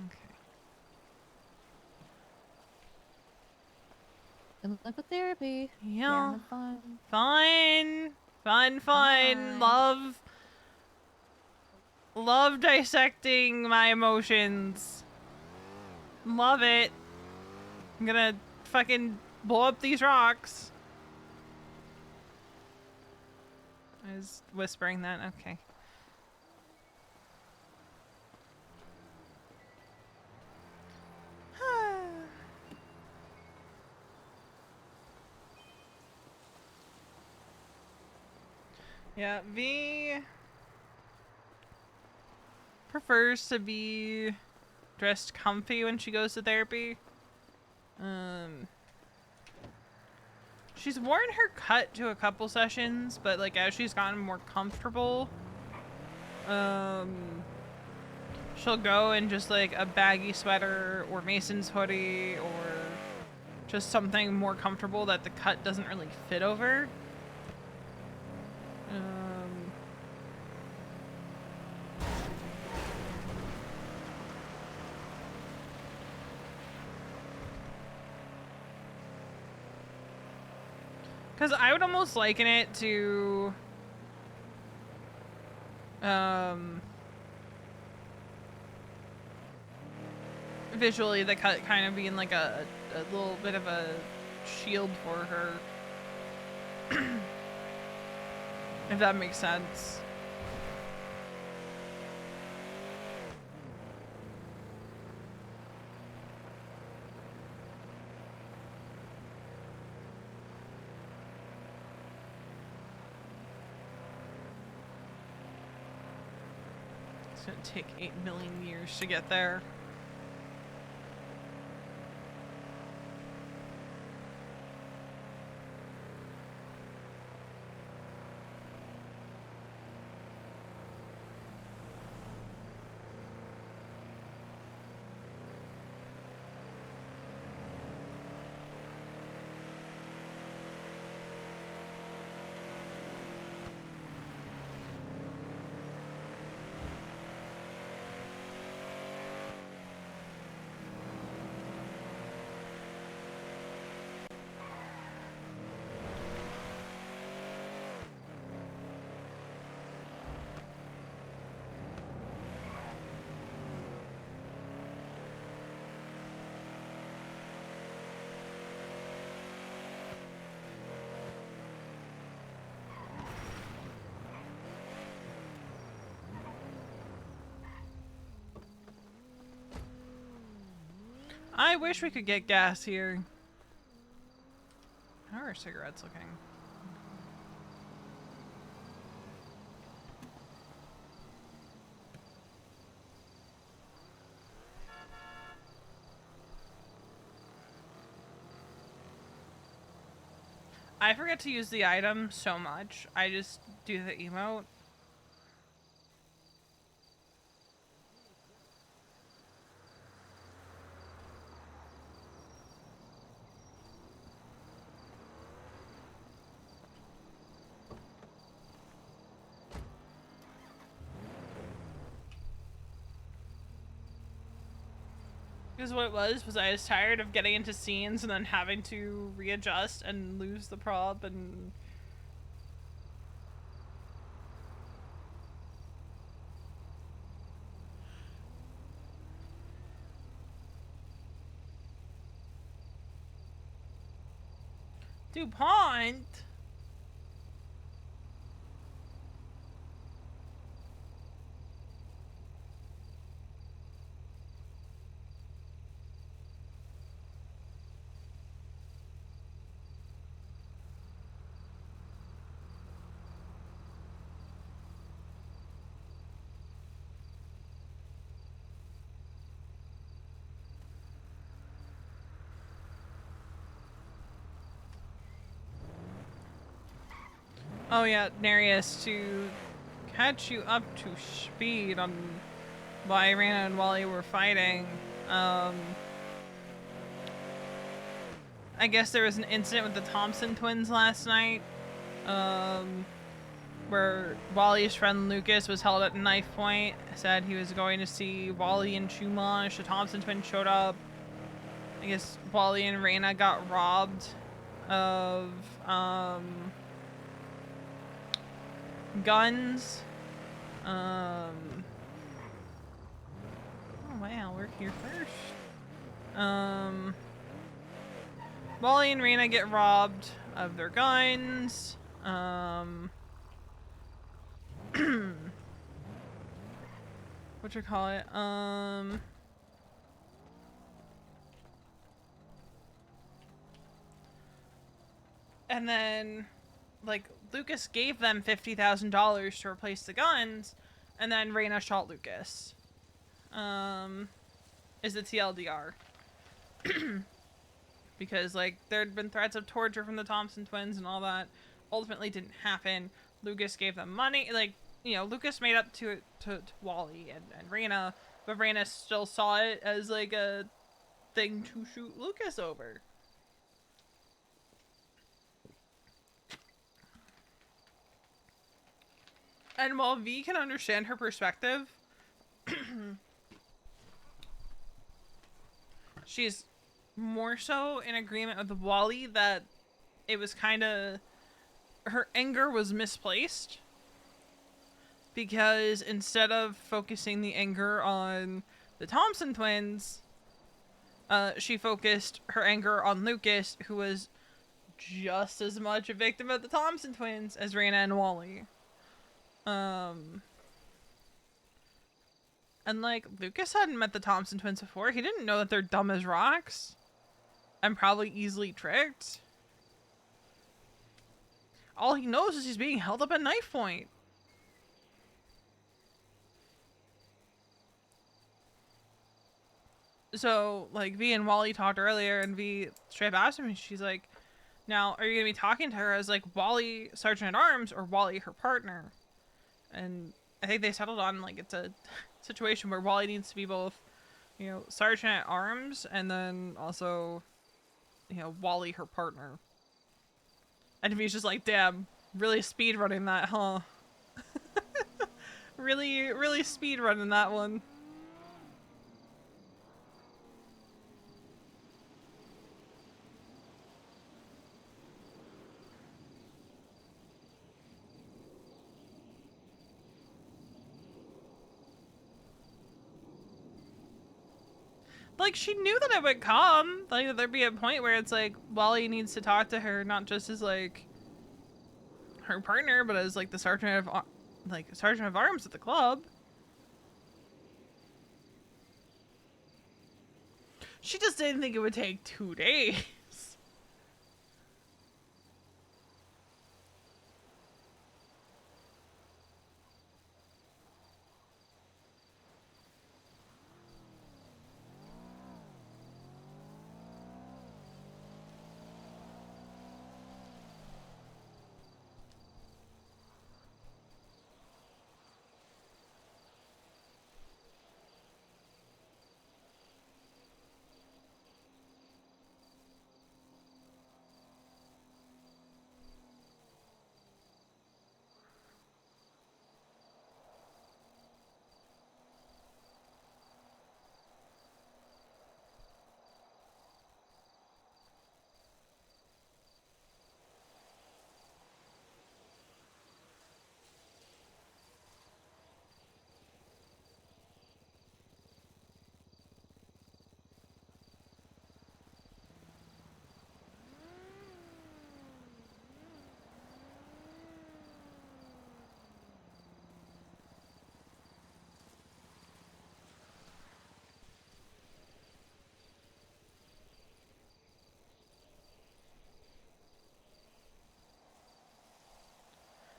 Okay. Good luck with therapy. Yeah. have fun. Fine. Fun. Fine. Love dissecting my emotions. Love it. I'm gonna fucking blow up these rocks. I was whispering that. Okay. Yeah, V prefers to be dressed comfy when she goes to therapy. She's worn her cut to a couple sessions, but like as she's gotten more comfortable, she'll go in just like a baggy sweater or Mason's hoodie or just something more comfortable that the cut doesn't really fit over. Because I would almost liken it to visually the cut kind of being like a little bit of a shield for her. If that makes sense. It's gonna take 8 million years to get there. I wish we could get gas here. How are cigarettes looking? I forget to use the item so much. I just do the emote. Because what it was I was tired of getting into scenes and then having to readjust and lose the prop and DuPont? Oh yeah, Nereus, to catch you up to speed on why Raina and Wally were fighting, I guess there was an incident with the Thompson twins last night, where Wally's friend Lucas was held at knife point, said he was going to see Wally and Chumash. The Thompson twins showed up. I guess Wally and Raina got robbed of, guns. Oh wow, we're here first. Wally and Raina get robbed of their guns. What you call it? And then, like, Lucas gave them $50,000 to replace the guns, and then Raina shot Lucas. Is the TLDR. Because, like, there had been threats of torture from the Thompson twins and all that. Ultimately didn't happen. Lucas gave them money. Like, you know, Lucas made up to Wally and Raina, but Raina still saw it as, like, a thing to shoot Lucas over. And while V can understand her perspective, she's more so in agreement with Wally that it was kind of, her anger was misplaced, because instead of focusing the anger on the Thompson twins, she focused her anger on Lucas, who was just as much a victim of the Thompson twins as Raina and Wally. And, like, Lucas hadn't met the Thompson twins before. He didn't know that they're dumb as rocks and probably easily tricked. All he knows is he's being held up at knife point. So, like, V and Wally talked earlier, and V straight up asked him, and she's like, now, are you going to be talking to her as, like, Wally Sergeant at Arms or Wally her partner? And I think they settled on, like, it's a situation where Wally needs to be both, you know, Sergeant at Arms and then also, you know, Wally her partner. And V's just like, damn, really speed running that, huh? really speed running that one. Like, she knew that it would come. Like, there'd be a point where it's like, Wally needs to talk to her, not just as, like, her partner, but as, like, the Sergeant of Arms at the club. She just didn't think it would take 2 days.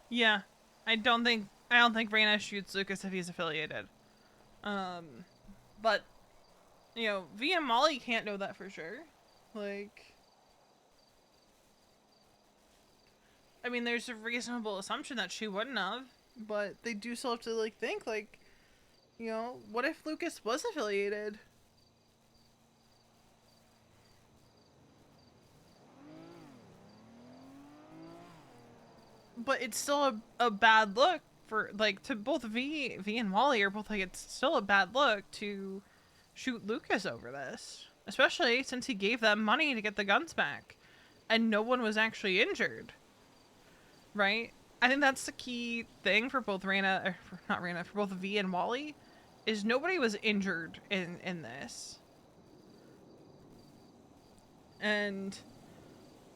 Yeah, I don't think Reyna shoots Lucas if he's affiliated. But you know, V and Molly can't know that for sure. Like, I mean, there's a reasonable assumption that she wouldn't have, but they do still have to like think like, you know, what if Lucas was affiliated? But it's still a bad look for like to both V and Wally are both like it's still a bad look to shoot Lucas over this, especially since he gave them money to get the guns back, and no one was actually injured. Right? I think that's the key thing for both Reyna, or for, not Reyna, for both V and Wally, is nobody was injured in this. And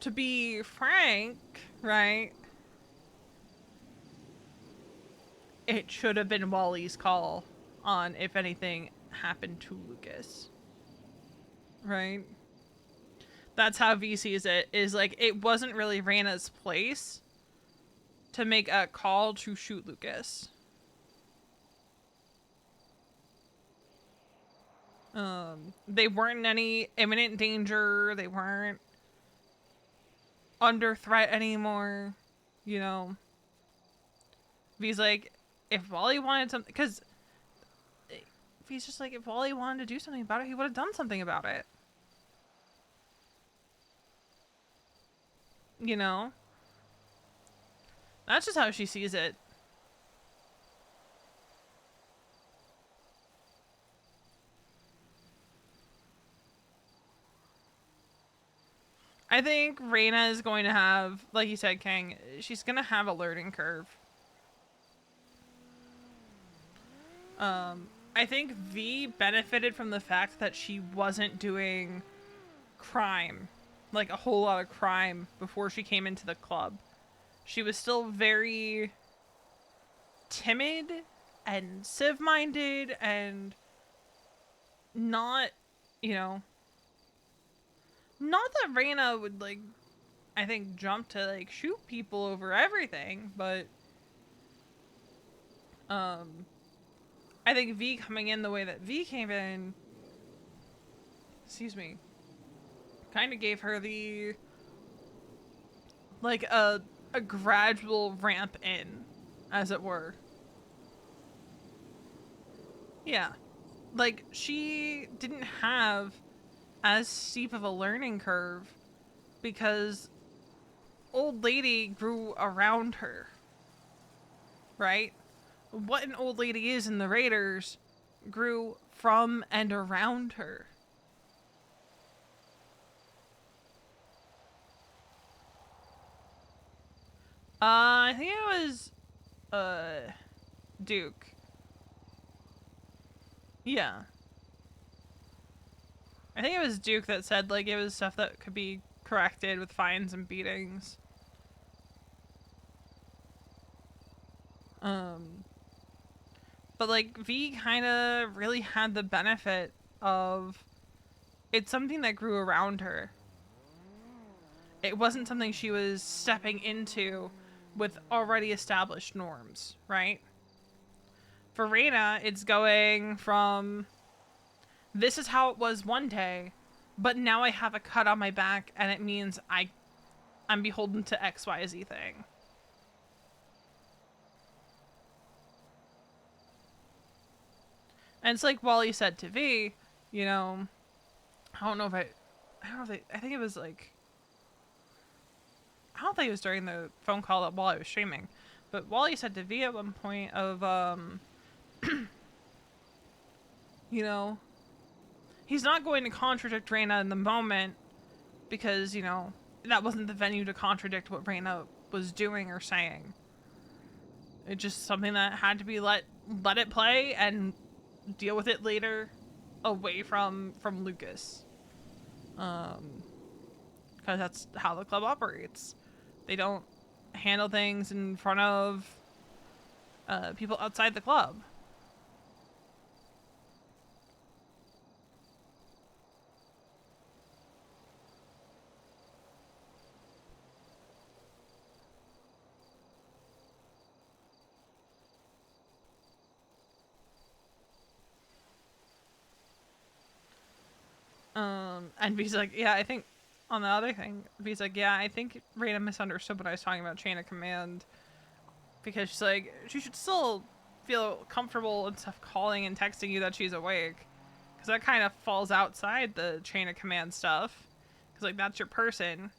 to be frank, right? It should have been Wally's call on if anything happened to Lucas. Right? That's how V sees it, is like it wasn't really Reyna's place to make a call to shoot Lucas. They weren't in any imminent danger. They weren't under threat anymore. You know, V's like, if Wally wanted something, because V's just like, if Wally wanted to do something about it, he would have done something about it. You know, that's just how she sees it. I think Reyna is going to have, like you said, Kang, she's going to have a learning curve. I think V benefited from the fact that she wasn't doing crime, like a whole lot of crime, before she came into the club. She was still very timid and civ-minded and not, you know, not that Reyna would, like, I think jump to, like, shoot people over everything, but, I think V coming in the way that V came in, excuse me, kind of gave her the, like, a gradual ramp in, as it were. Yeah. Like, she didn't have as steep of a learning curve because old lady grew around her. Right? What an old lady is in the Raiders grew from and around her. I think it was Duke. Yeah. I think it was Duke that said like it was stuff that could be corrected with fines and beatings. But like V kind of really had the benefit of it's something that grew around her. It wasn't something she was stepping into with already established norms, right? For Reyna, it's going from this is how it was one day, but now I have a cut on my back and it means I'm beholden to XYZ thing. And it's like Wally said to V, you know, I don't know if I think it was like, I don't think it was during the phone call that Wally was streaming, but Wally said to V at one point of, you know, he's not going to contradict Reyna in the moment because, you know, that wasn't the venue to contradict what Reyna was doing or saying. It's just something that had to be let it play and deal with it later away from Lucas. Because that's how the club operates. They don't handle things in front of people outside the club. And V's like, yeah, I think on the other thing, V's like, yeah, I think Raina misunderstood what I was talking about chain of command, because she's like, she should still feel comfortable and stuff calling and texting you that she's awake, because that kind of falls outside the chain of command stuff, because like that's your person.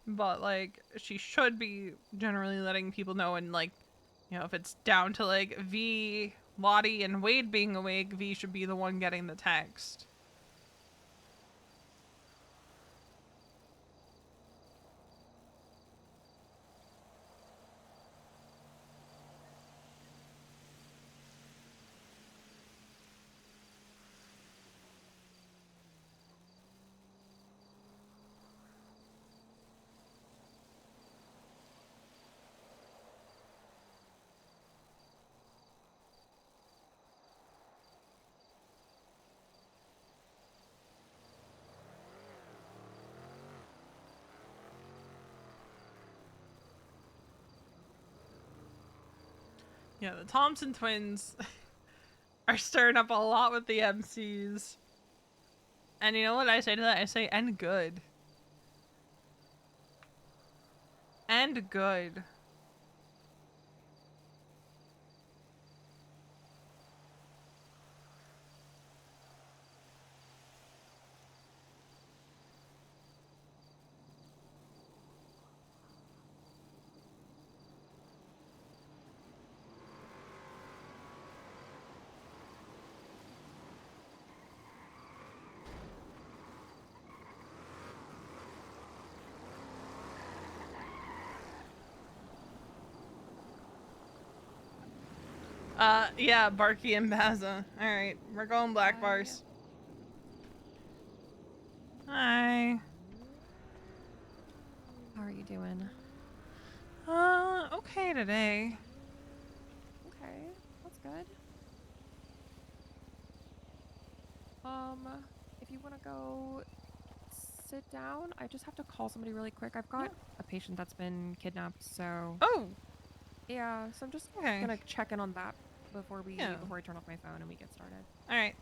But like she should be generally letting people know, and like, you know, if it's down to like V, Lottie, and Wade being awake, V should be the one getting the text. Yeah, the Thompson twins are stirring up a lot with the MCs. And you know what I say to that? I say, and good. And good. Yeah, Barky and Baza. Alright, we're going black bars. Hi. How are you doing? Okay today. Okay, that's good. If you want to go sit down, I just have to call somebody really quick. I've got a patient that's been kidnapped, so Oh, yeah, so I'm just okay. gonna check in on that before Yeah. before I turn off my phone and we get started. Alright.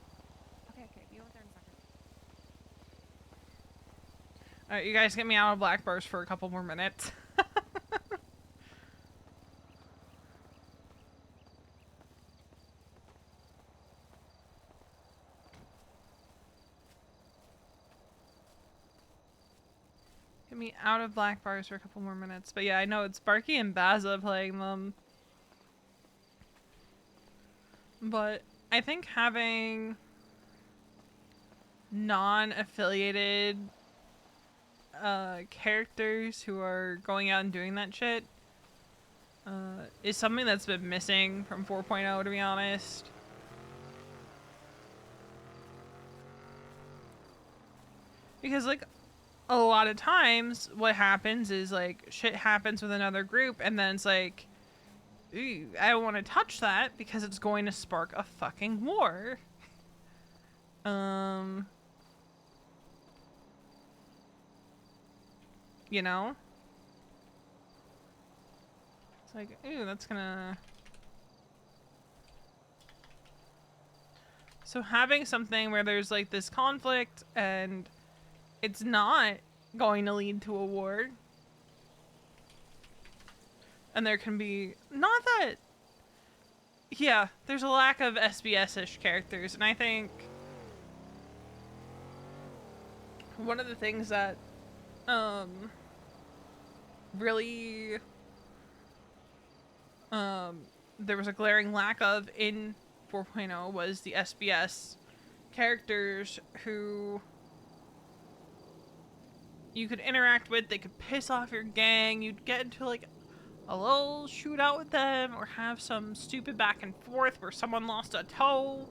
Okay, be over there in a second. Alright, you guys get me out of black bars for a couple more minutes. Get me out of black bars for a couple more minutes. But yeah, I know it's Barky and Baza playing them. But I think having non-affiliated characters who are going out and doing that shit is something that's been missing from 4.0, to be honest. Because, like, a lot of times what happens is, like, shit happens with another group, and then it's like, ooh, I don't want to touch that because it's going to spark a fucking war. You know? It's like, ooh, that's gonna... So having something where there's, like, this conflict and it's not going to lead to a war. And there can be... Not that... Yeah, there's a lack of SBS-ish characters, and I think... One of the things that, really, there was a glaring lack of in 4.0 was the SBS characters who you could interact with. They could piss off your gang. You'd get into, like, a little shootout with them, or have some stupid back and forth where someone lost a toe,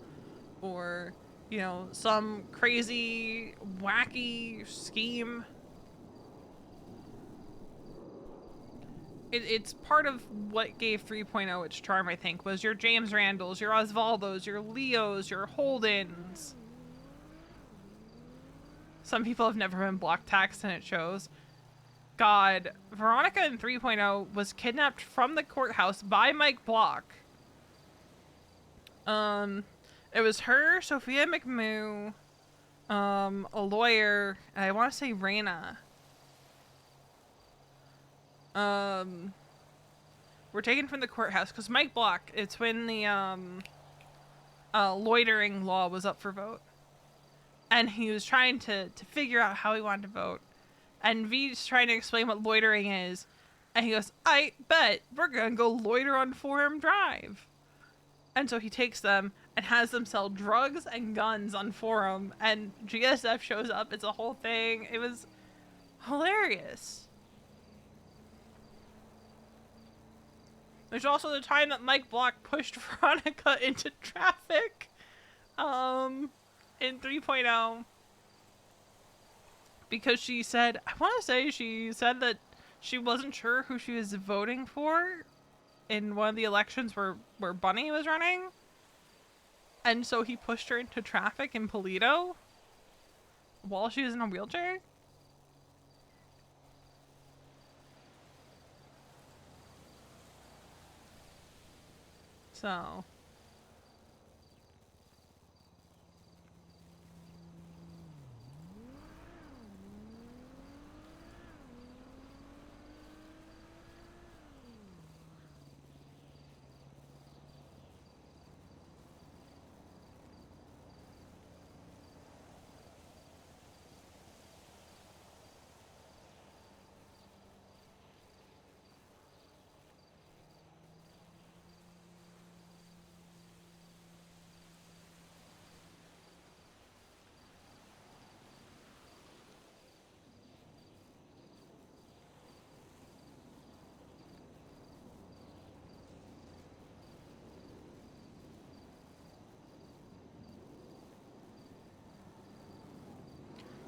or, you know, some crazy, wacky scheme. It's part of what gave 3.0 its charm, I think, was your James Randalls, your Osvaldos, your Leos, your Holdens. Some people have never been block taxed, and it shows. God, Veronica in 3.0 was kidnapped from the courthouse by Mike Block. It was her, Sophia McMoo, a lawyer, I want to say Raina, were taken from the courthouse because Mike Block, it's when the loitering law was up for vote, and he was trying to figure out how he wanted to vote, and V's trying to explain what loitering is, and he goes, I bet we're gonna go loiter on Forum Drive. And so he takes them and has them sell drugs and guns on Forum, and GSF shows up. It's a whole thing. It was hilarious. There's also the time that Mike Block pushed Veronica into traffic in 3.0 because she said, I want to say she said that she wasn't sure who she was voting for in one of the elections where Bunny was running. And so he pushed her into traffic in Polito while she was in a wheelchair. So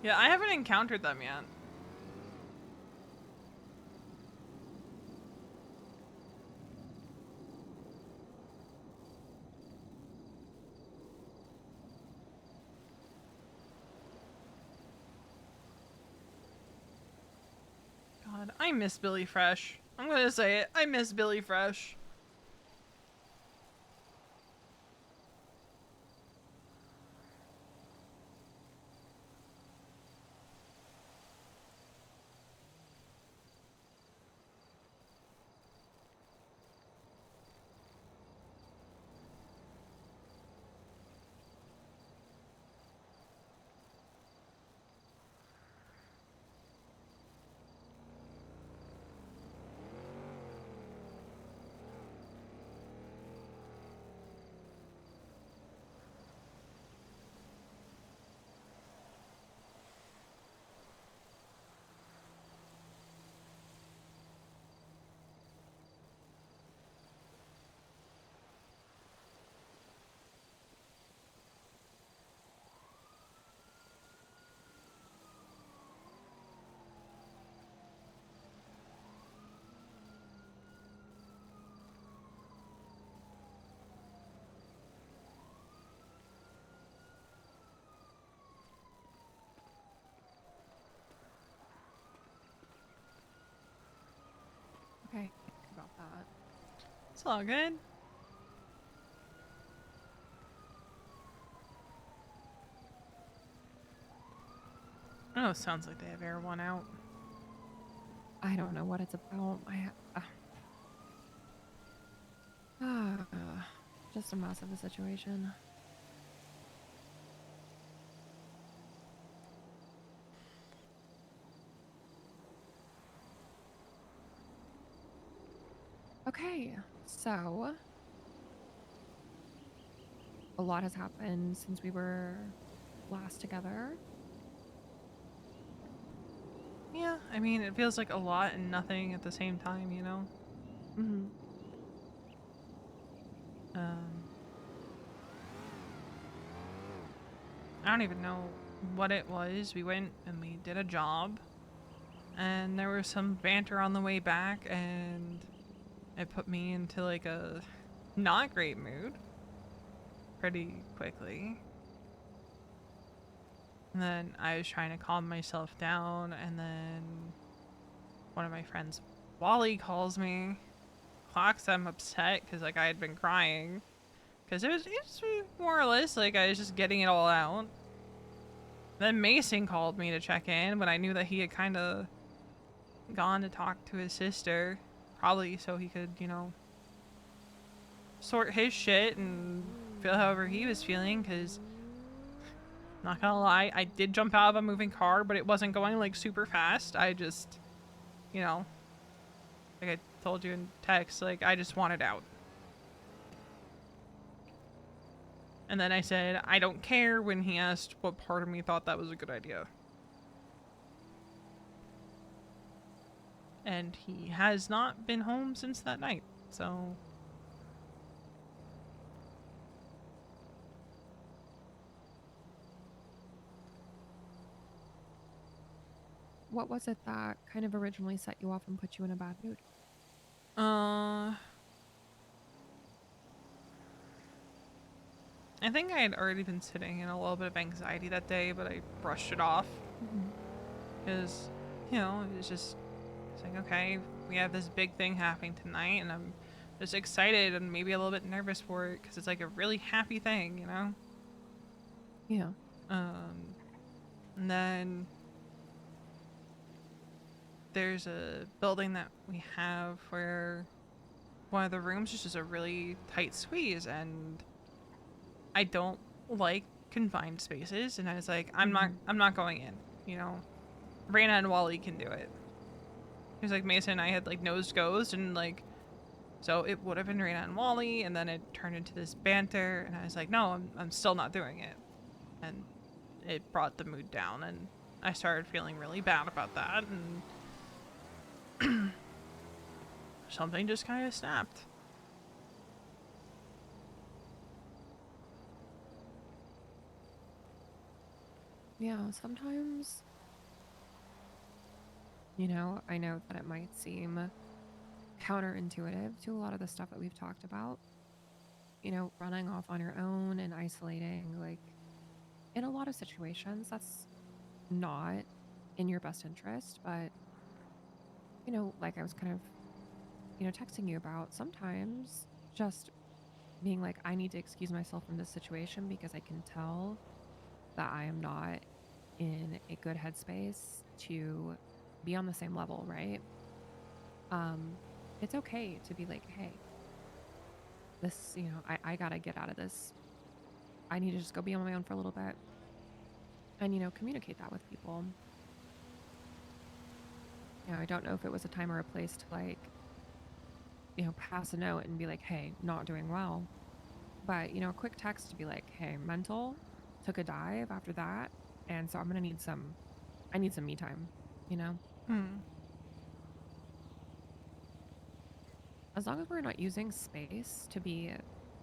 yeah, I haven't encountered them yet. God, I miss Billy Fresh. I'm gonna say it. I miss Billy Fresh. Okay, about that. It's all good. Oh, sounds like they have air one out. I don't know what it's about. Just a mess of a situation. Okay, so a lot has happened since we were last together. Yeah, I mean, it feels like a lot and nothing at the same time, you know? Mm-hmm. I don't even know what it was. We went and we did a job, and there was some banter on the way back, and it put me into like a not great mood pretty quickly. And then I was trying to calm myself down, and then one of my friends, Wally, calls me, clocks I'm upset because like I had been crying, because it was more or less like I was just getting it all out. Then Mason called me to check in when I knew that he had kind of gone to talk to his sister, probably so he could, you know, sort his shit and feel however he was feeling, because not gonna lie, I did jump out of a moving car, but it wasn't going like super fast. I just, you know, like I told you in text, like I just wanted out. And then I said, I don't care, when he asked what part of me thought that was a good idea. And he has not been home since that night, so... What was it that kind of originally set you off and put you in a bad mood? I think I had already been sitting in a little bit of anxiety that day, but I brushed it off. Because, you know, it's just, it's like, okay, we have this big thing happening tonight, and I'm just excited and maybe a little bit nervous for it, because it's like a really happy thing, you know? Yeah. And then there's a building that we have where one of the rooms is just a really tight squeeze, and I don't like confined spaces, and I was like, I'm not going in, you know. Raina and Wally can do it. He was like, Mason and I had like nose goes, and like, so it would have been Raina and Wally, and then it turned into this banter, and I was like, no, I'm still not doing it. And it brought the mood down, and I started feeling really bad about that, and something just kind of snapped. Yeah, sometimes, you know, I know that it might seem counterintuitive to a lot of the stuff that we've talked about. You know, running off on your own and isolating, like, in a lot of situations, that's not in your best interest. But, you know, like I was kind of, you know, texting you about, sometimes just being like, I need to excuse myself from this situation because I can tell that I am not in a good headspace to be on the same level, right? It's okay to be like, hey, this, you know, I gotta get out of this. I need to just go be on my own for a little bit. And, you know, communicate that with people. You know, I don't know if it was a time or a place to, like, you know, pass a note and be like, hey, not doing well. But, you know, a quick text to be like, hey, mental took a dive after that, and so I'm gonna need some, I need some me time, you know? As long as we're not using space to be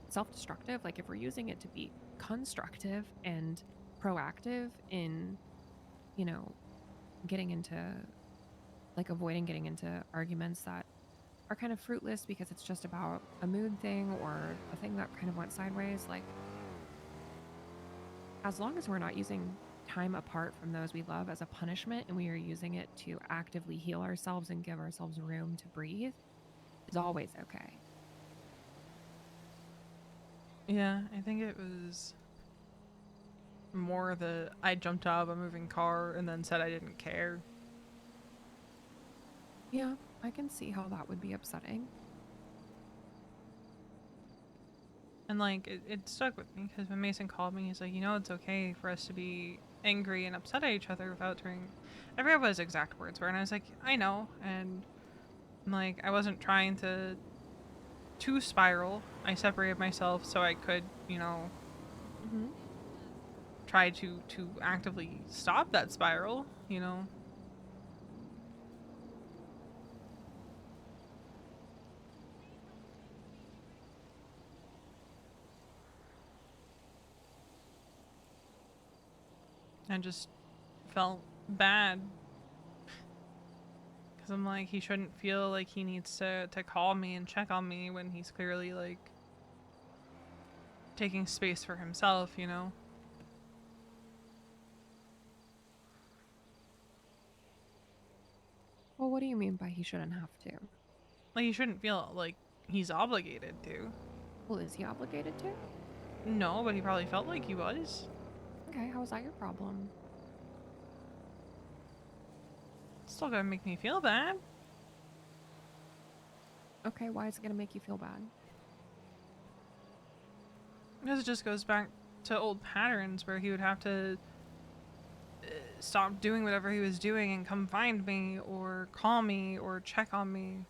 self-destructive, like if we're using it to be constructive and proactive in, you know, getting into, like, avoiding getting into arguments that are kind of fruitless because it's just about a mood thing or a thing that kind of went sideways, like, as long as we're not using time apart from those we love as a punishment and we are using it to actively heal ourselves and give ourselves room to breathe, it's always okay. Yeah, I think it was more the I jumped out of a moving car and then said I didn't care. Yeah, I can see how that would be upsetting. And like it stuck with me because when Mason called me, he's like, you know, it's okay for us to be angry and upset at each other without turning. I forget what his exact words were, and I was like, I know, and like I wasn't trying to spiral. I separated myself so I could, you know, try to actively stop that spiral, you know. I just felt bad because I'm like, he shouldn't feel like he needs to call me and check on me when he's clearly like taking space for himself, you know. Well, what do you mean by he shouldn't have to? Like, he shouldn't feel like he's obligated to. Well, is he obligated to? No, but he probably felt like he was. Okay, how is that your problem? still gonna make me feel bad. Okay, why is it gonna make you feel bad? Because it just goes back to old patterns where he would have to stop doing whatever he was doing and come find me or call me or check on me.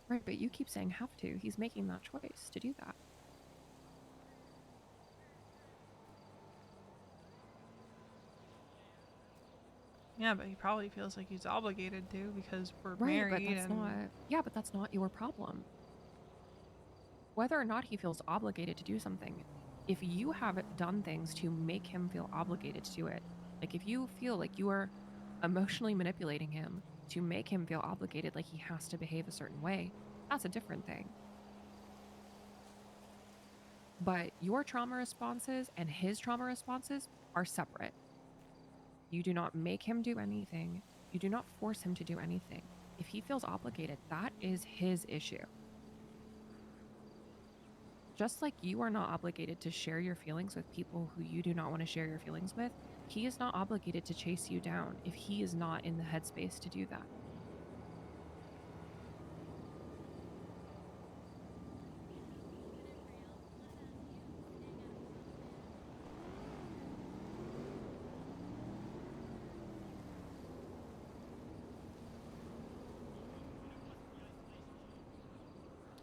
Right, but you keep saying have to. He's making that choice to do that. Yeah, but he probably feels like he's obligated to because we're Right, married but that's and not. Yeah, but that's not your problem. Whether or not he feels obligated to do something, if you have done things to make him feel obligated to do it, like if you feel like you are emotionally manipulating him to make him feel obligated, like he has to behave a certain way, that's a different thing. But your trauma responses and his trauma responses are separate. You do not make him do anything. You do not force him to do anything. If he feels obligated, that is his issue. Just like you are not obligated to share your feelings with people who you do not want to share your feelings with, he is not obligated to chase you down if he is not in the headspace to do that.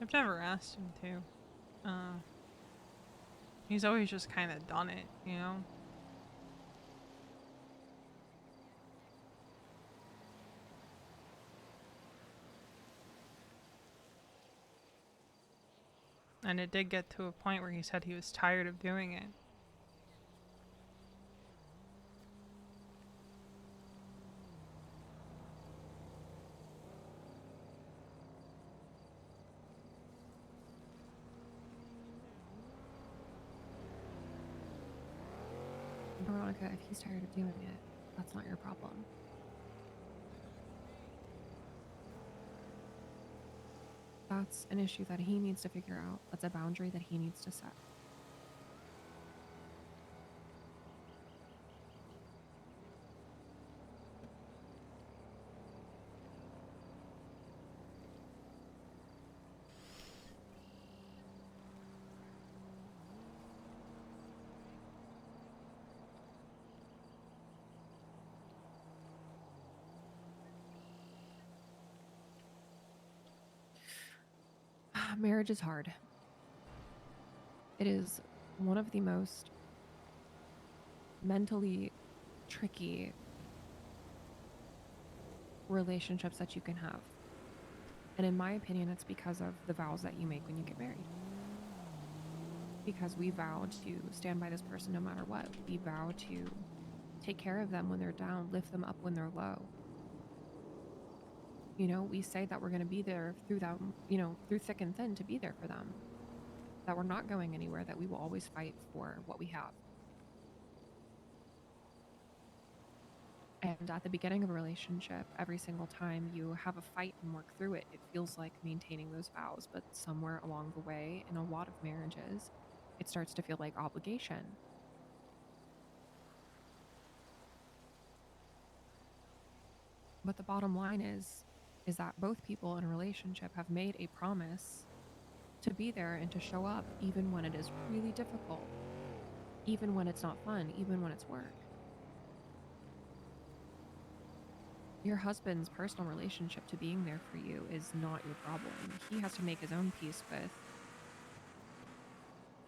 I've never asked him to. He's always just kind of done it, you know? And it did get to a point where he said he was tired of doing it. Veronica, if he's tired of doing it, that's not your problem. That's an issue that he needs to figure out. That's a boundary that he needs to set. Marriage is hard. It is one of the most mentally tricky relationships that you can have. And in my opinion, it's because of the vows that you make when you get married. Because we vow to stand by this person no matter what. We vow to take care of them when they're down, lift them up when they're low. You know, we say that we're going to be there through them, you know, through thick and thin to be there for them. That we're not going anywhere, that we will always fight for what we have. And at the beginning of a relationship, every single time you have a fight and work through it, it feels like maintaining those vows. But somewhere along the way, in a lot of marriages, it starts to feel like obligation. But the bottom line is that both people in a relationship have made a promise to be there and to show up even when it is really difficult, even when it's not fun, even when it's work. Your husband's personal relationship to being there for you is not your problem. He has to make his own peace with,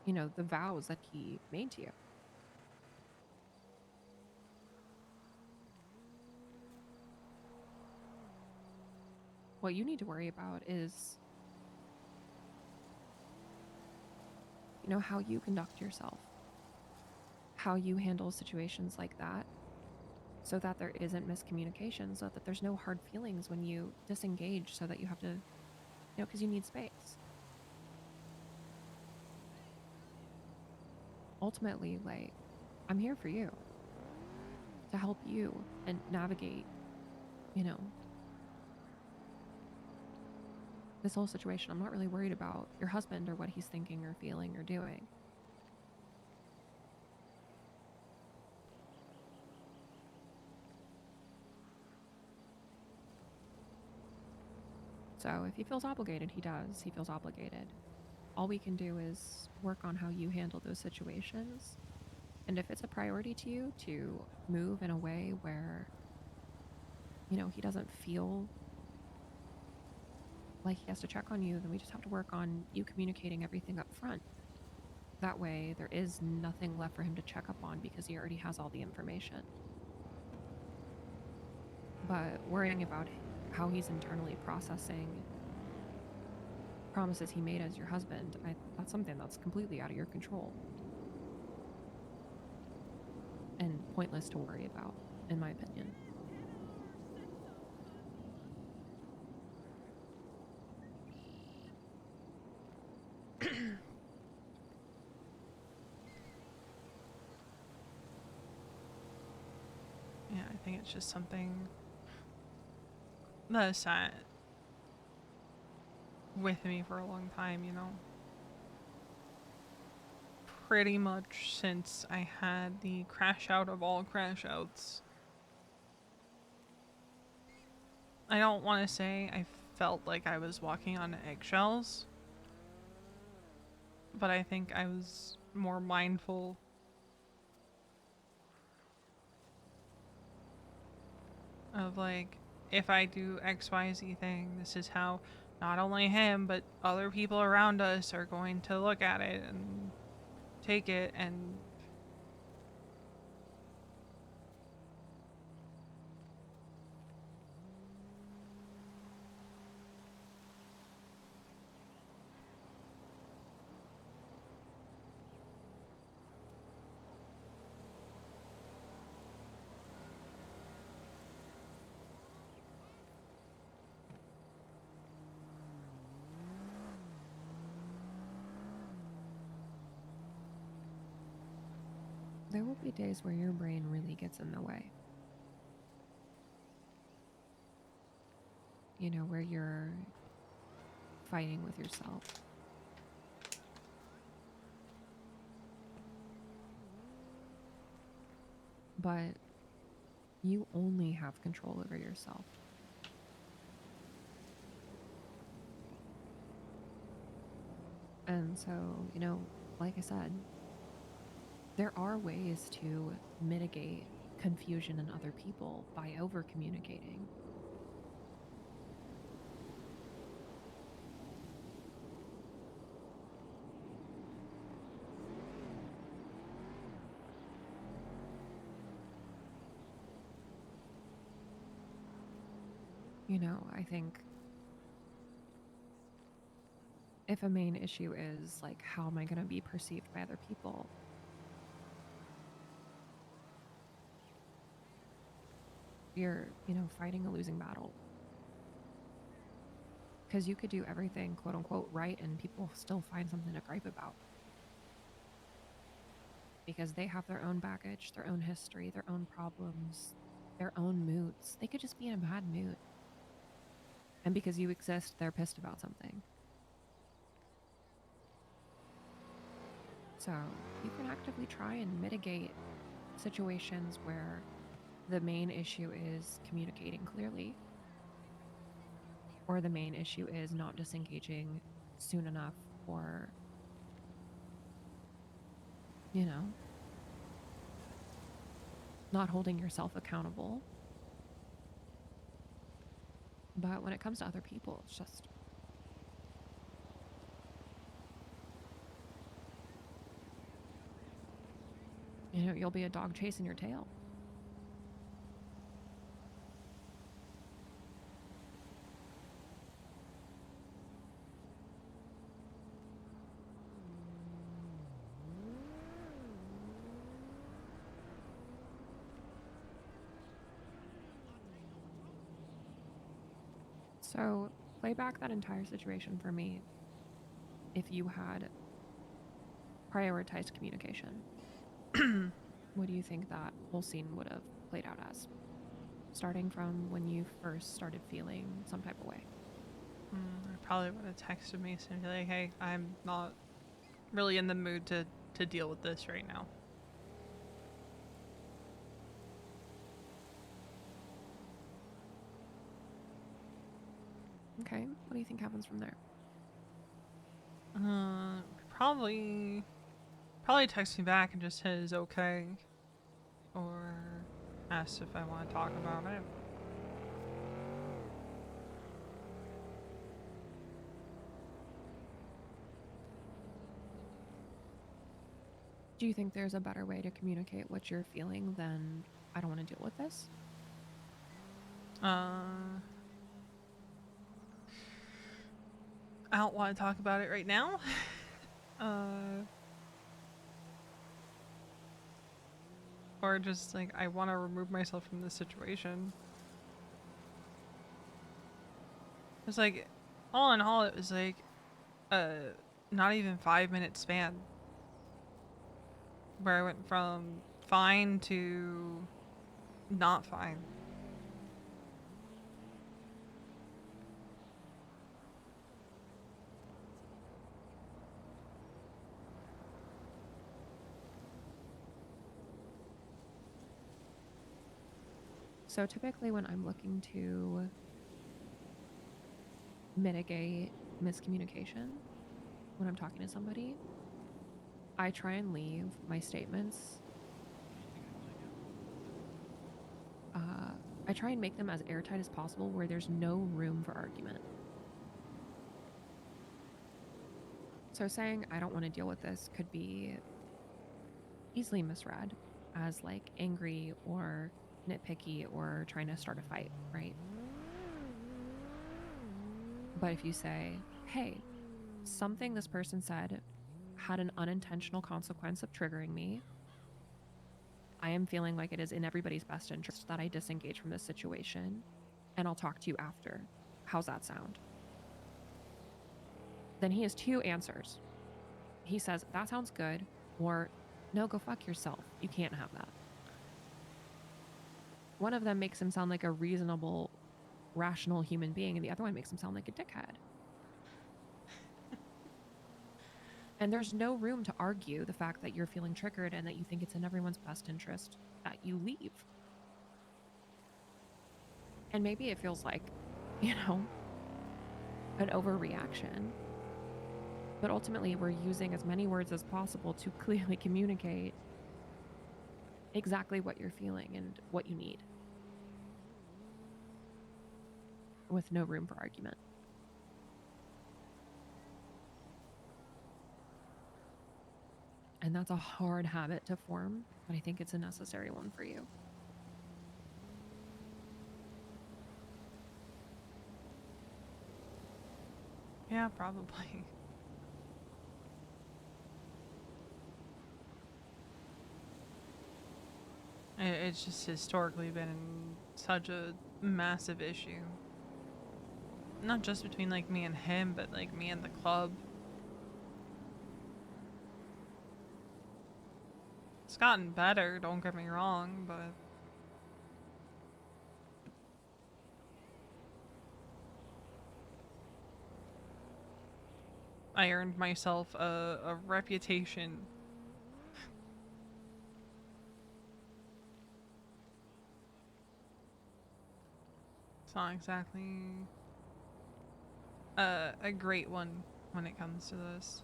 you know, the vows that he made to you. What you need to worry about is, you know, how you conduct yourself, how you handle situations like that, so that there isn't miscommunication, so that there's no hard feelings when you disengage, so that you have to, you know, because you need space. Ultimately, like, I'm here for you to help you and navigate, you know, this whole situation. I'm not really worried about your husband or what he's thinking or feeling or doing. So if he feels obligated, he does. He feels obligated. All we can do is work on how you handle those situations. And if it's a priority to you to move in a way where, you know, he doesn't feel like he has to check on you, then we just have to work on you communicating everything up front. That way, there is nothing left for him to check up on because he already has all the information. But worrying about how he's internally processing promises he made as your husband, that's something that's completely out of your control. And pointless to worry about, in my opinion. Yeah, I think it's just something that has sat with me for a long time, you know? Pretty much since I had the crash out of all crash outs. I don't want to say I felt like I was walking on eggshells, but I think I was more mindful of, like, if I do XYZ thing, this is how not only him, but other people around us are going to look at it and take it. And There will be days where your brain really gets in the way. You know, where you're fighting with yourself. But you only have control over yourself. And so, you know, like I said, there are ways to mitigate confusion in other people by over communicating. You know, I think if a main issue is like, how am I going to be perceived by other people? You're, you know, fighting a losing battle. Because you could do everything, quote unquote, right, and people still find something to gripe about. Because they have their own baggage, their own history, their own problems, their own moods. They could just be in a bad mood. And because you exist, they're pissed about something. So you can actively try and mitigate situations where the main issue is communicating clearly, or the main issue is not disengaging soon enough, or, you know, not holding yourself accountable. But when it comes to other people, it's just, you know, you'll be a dog chasing your tail. So play back that entire situation for me if you had prioritized communication. What do you think that whole scene would have played out as? Starting from when you first started feeling some type of way. I probably would have texted me and be like, hey, I'm not really in the mood to deal with this right now. Okay. What do you think happens from there? Probably text me back and just says okay, or asks if I want to talk about it. Do you think there's a better way to communicate what you're feeling than I don't want to deal with this? I don't want to talk about it right now. Or just like I want to remove myself from this situation. It's like, all in all, it was like not even 5 minute span where I went from fine to not fine. So typically when I'm looking to mitigate miscommunication when I'm talking to somebody, I try and leave my statements. I try and make them as airtight as possible where there's no room for argument. So saying I don't want to deal with this could be easily misread as like angry or nitpicky or trying to start a fight, right? But if you say, hey, something this person said had an unintentional consequence of triggering me, I am feeling like it is in everybody's best interest that I disengage from this situation, and I'll talk to you after. How's that sound? Then he has two answers. He says, that sounds good, or no, go fuck yourself. You can't have that. One of them makes him sound like a reasonable, rational human being, and the other one makes him sound like a dickhead. And there's no room to argue the fact that you're feeling triggered and that you think it's in everyone's best interest that you leave. And maybe it feels like, you know, an overreaction. But ultimately, we're using as many words as possible to clearly communicate exactly what you're feeling and what you need, with no room for argument. And that's a hard habit to form, but I think it's a necessary one for you. Yeah, probably. It's just historically been such a massive issue. Not just between like me and him, but like me and the club. It's gotten better, don't get me wrong, but I earned myself a reputation. It's not exactly a great one when it comes to this.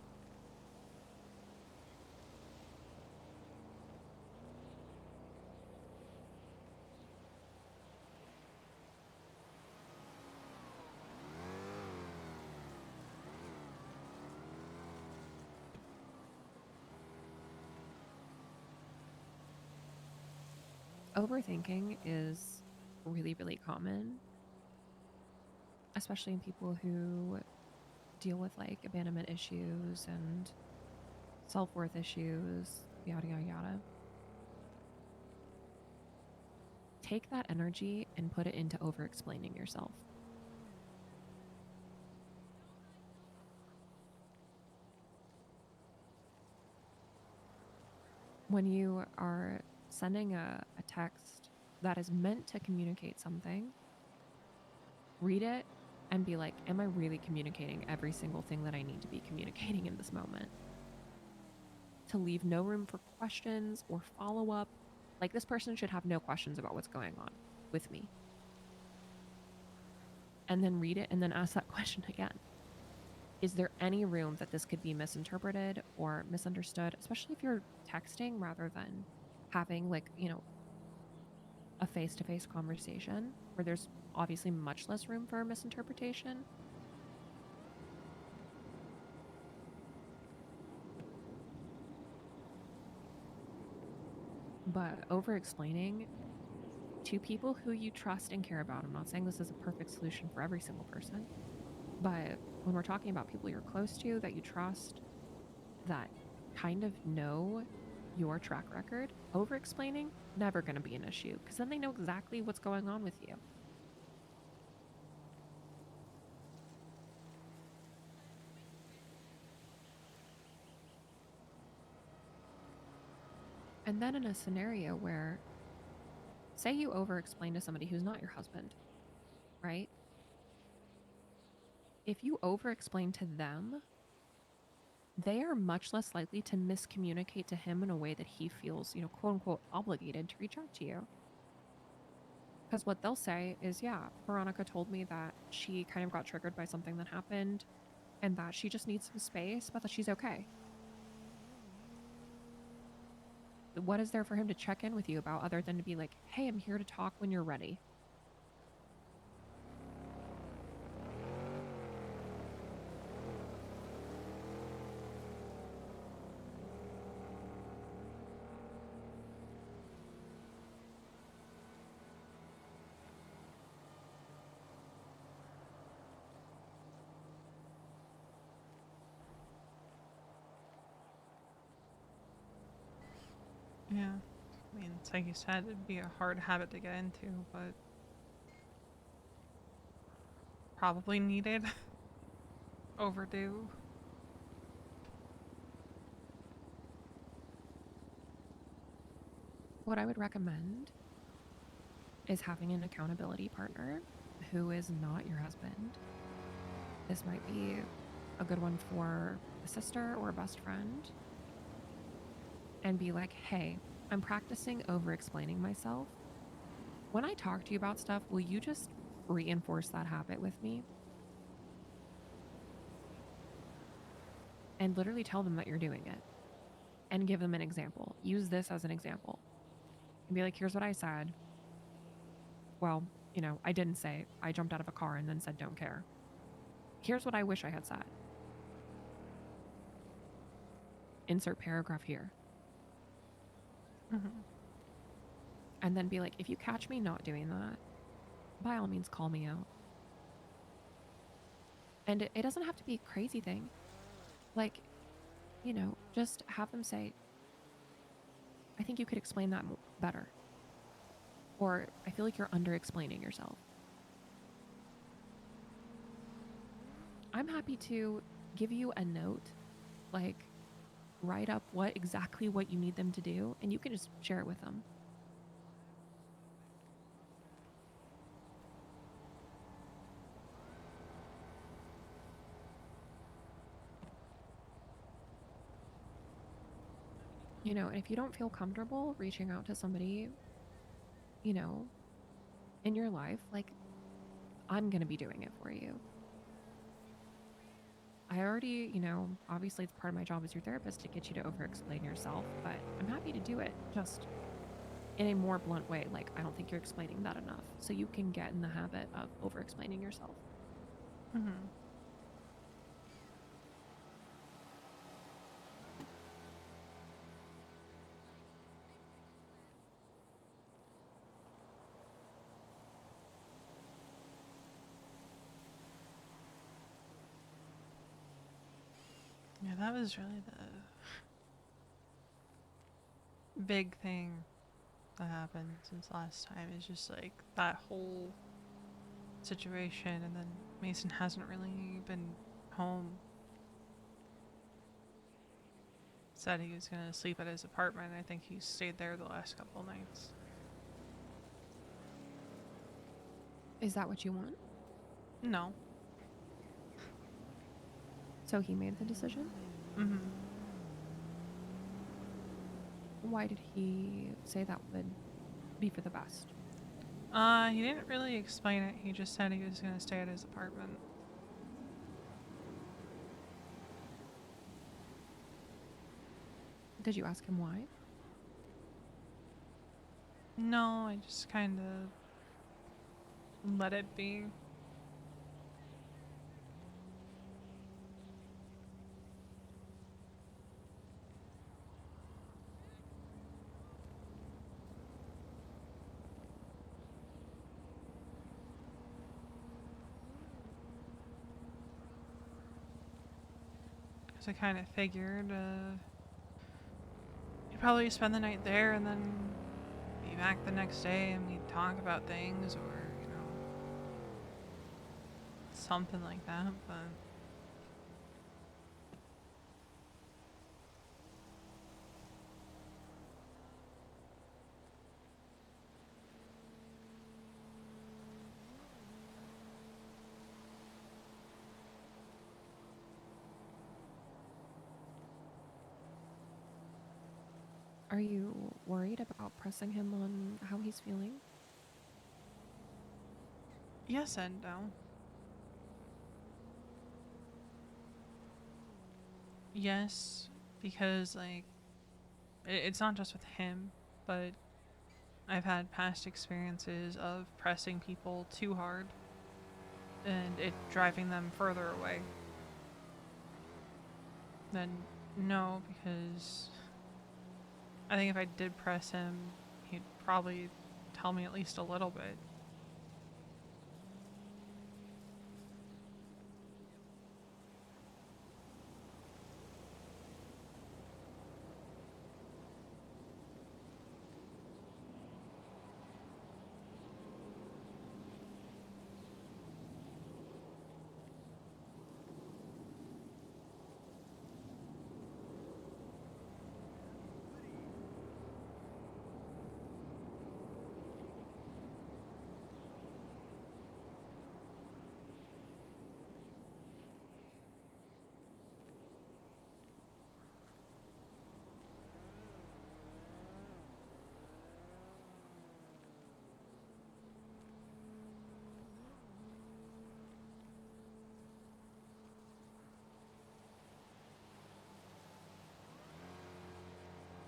Overthinking is really, really common, especially in people who deal with like abandonment issues and self-worth issues, yada, yada, yada. Take that energy and put it into over-explaining yourself. When you are sending a text that is meant to communicate something, read it and be like, am I really communicating every single thing that I need to be communicating in this moment? To leave no room for questions or follow-up. Like, this person should have no questions about what's going on with me. and then read it and then ask that question again. Is there any room that this could be misinterpreted or misunderstood, especially if you're texting rather than having, like, a face-to-face conversation where there's obviously much less room for misinterpretation? But over-explaining to people who you trust and care about, I'm not saying this is a perfect solution for every single person, but when we're talking about people you're close to, that you trust, that kind of know your track record, over-explaining, never going to be an issue, because then they know exactly what's going on with you. And then in a scenario where, say you over-explain to somebody who's not your husband, right? If you over-explain to them, they are much less likely to miscommunicate to him in a way that he feels, quote unquote, obligated to reach out to you. Because what they'll say is, yeah, Veronica told me that she kind of got triggered by something that happened and that she just needs some space, but that she's okay. What is there for him to check in with you about other than to be like, hey, I'm here to talk when you're ready? Yeah. I mean, it's like you said, it'd be a hard habit to get into, but probably needed. Overdue. What I would recommend is having an accountability partner who is not your husband. This might be a good one for a sister or a best friend. And be like, hey, I'm practicing over explaining myself. When I talk to you about stuff, will you just reinforce that habit with me? And literally tell them that you're doing it. And give them an example. Use this as an example. And be like, here's what I said. Well, I didn't say. I jumped out of a car and then said, don't care. Here's what I wish I had said. Insert paragraph here. Mm-hmm. And then be like, if you catch me not doing that, by all means, call me out. And it doesn't have to be a crazy thing. Like, just have them say, I think you could explain that better. Or I feel like you're under-explaining yourself. I'm happy to give you a note, like write up exactly what you need them to do, and you can just share it with them. And if you don't feel comfortable reaching out to somebody, in your life, like, I'm going to be doing it for you. I already, obviously it's part of my job as your therapist to get you to over-explain yourself, but I'm happy to do it just in a more blunt way. Like, I don't think you're explaining that enough. So you can get in the habit of over-explaining yourself. Mm-hmm. Yeah, that was really the big thing that happened since last time. Is just like that whole situation, and then Mason hasn't really been home. Said he was gonna sleep at his apartment. I think he stayed there the last couple nights. Is that what you want? No. So he made the decision? Mm-hmm. Why did he say that would be for the best? He didn't really explain it. He just said he was gonna stay at his apartment. Did you ask him why? No, I just kind of let it be. Because I kind of figured he'd probably spend the night there and then be back the next day and we'd talk about things or, you know, something like that, but... Are you worried about pressing him on how he's feeling? Yes and no. Yes, because, like, it's not just with him, but I've had past experiences of pressing people too hard and it driving them further away. Then no, because I think if I did press him, he'd probably tell me at least a little bit.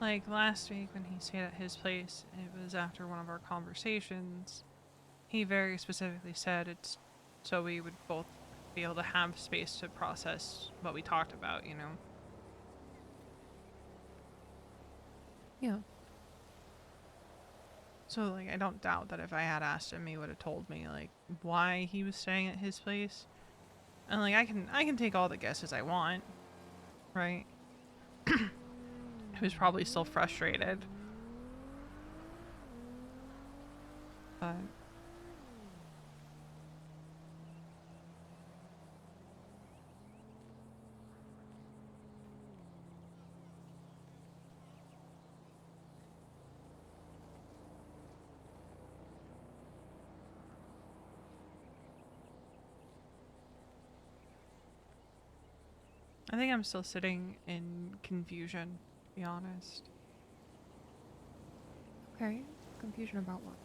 Like last week when he stayed at his place, it was after one of our conversations. He very specifically said it's so we would both be able to have space to process what we talked about, you know? Yeah. So, like, I don't doubt that if I had asked him, he would have told me, like, why he was staying at his place. And, like, I can take all the guesses I want, right? He was probably still frustrated. But... I think I'm still sitting in confusion, to be honest. Okay. Confusion about what?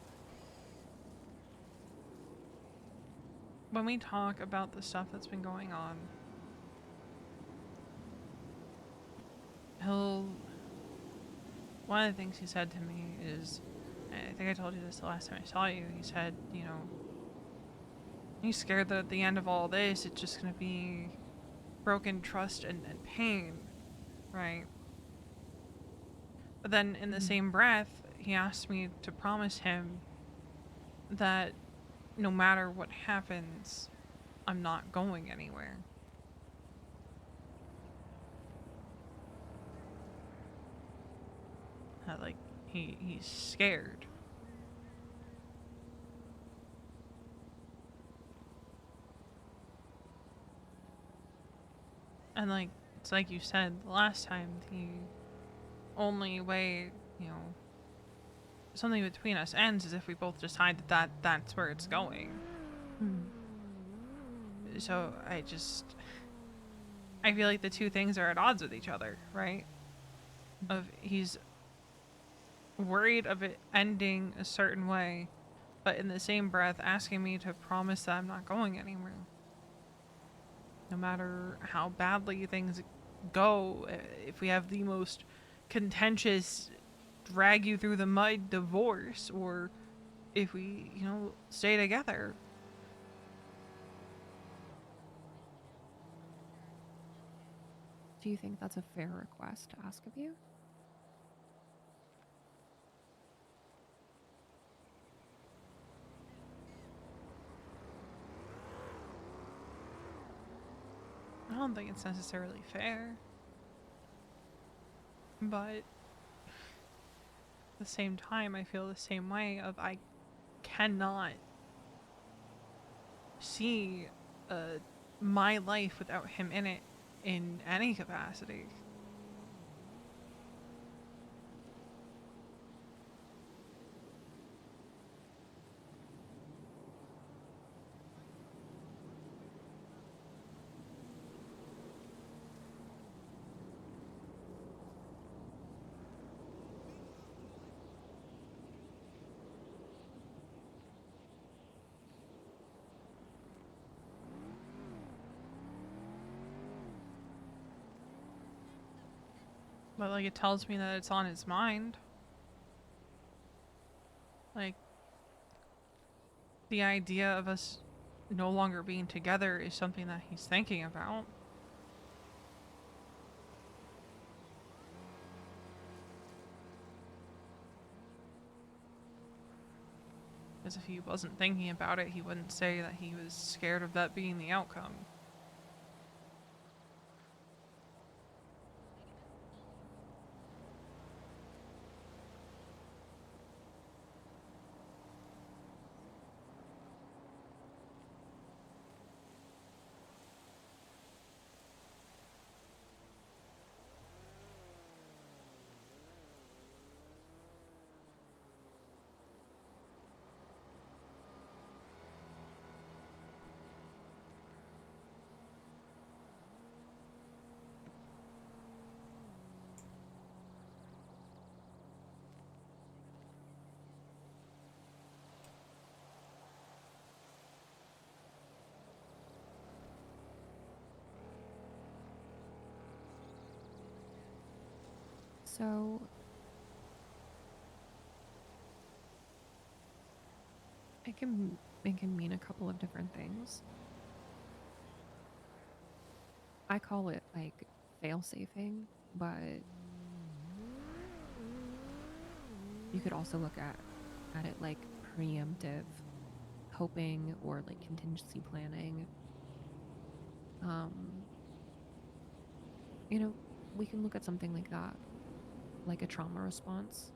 When we talk about the stuff that's been going on, one of the things he said to me is, I think I told you this the last time I saw you, he said, you know, he's scared that at the end of all this, it's just gonna be broken trust and pain, right? But then in the same breath, he asked me to promise him that no matter what happens, I'm not going anywhere. Like, he's scared. And, like, it's like you said the last time, the only way, you know, something between us ends is if we both decide that that's where it's going. So I feel like the two things are at odds with each other, right? Of he's worried of it ending a certain way, but in the same breath asking me to promise that I'm not going anywhere. No matter how badly things go, if we have the most contentious, drag you through the mud divorce, or if we, stay together. Do you think that's a fair request to ask of you? I don't think it's necessarily fair. But at the same time, I feel the same way of I cannot see my life without him in it in any capacity. But like it tells me that it's on his mind. Like the idea of us no longer being together is something that he's thinking about. Because if he wasn't thinking about it, he wouldn't say that he was scared of that being the outcome. So, it can mean a couple of different things. I call it like fail-safing, but you could also look at it like preemptive coping or like contingency planning. You know, we can look at something like that, like a trauma response.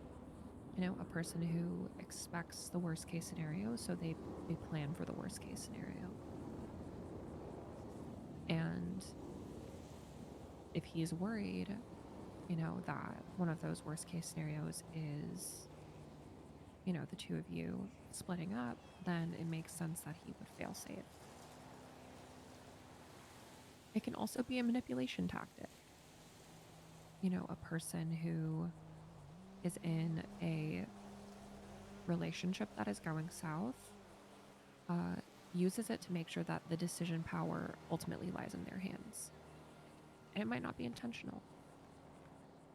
A person who expects the worst case scenario, so they plan for the worst case scenario. And if he's worried, that one of those worst case scenarios is, the two of you splitting up, then it makes sense that he would fail safe. It can also be a manipulation tactic. A person who is in a relationship that is going south uses it to make sure that the decision power ultimately lies in their hands. And it might not be intentional,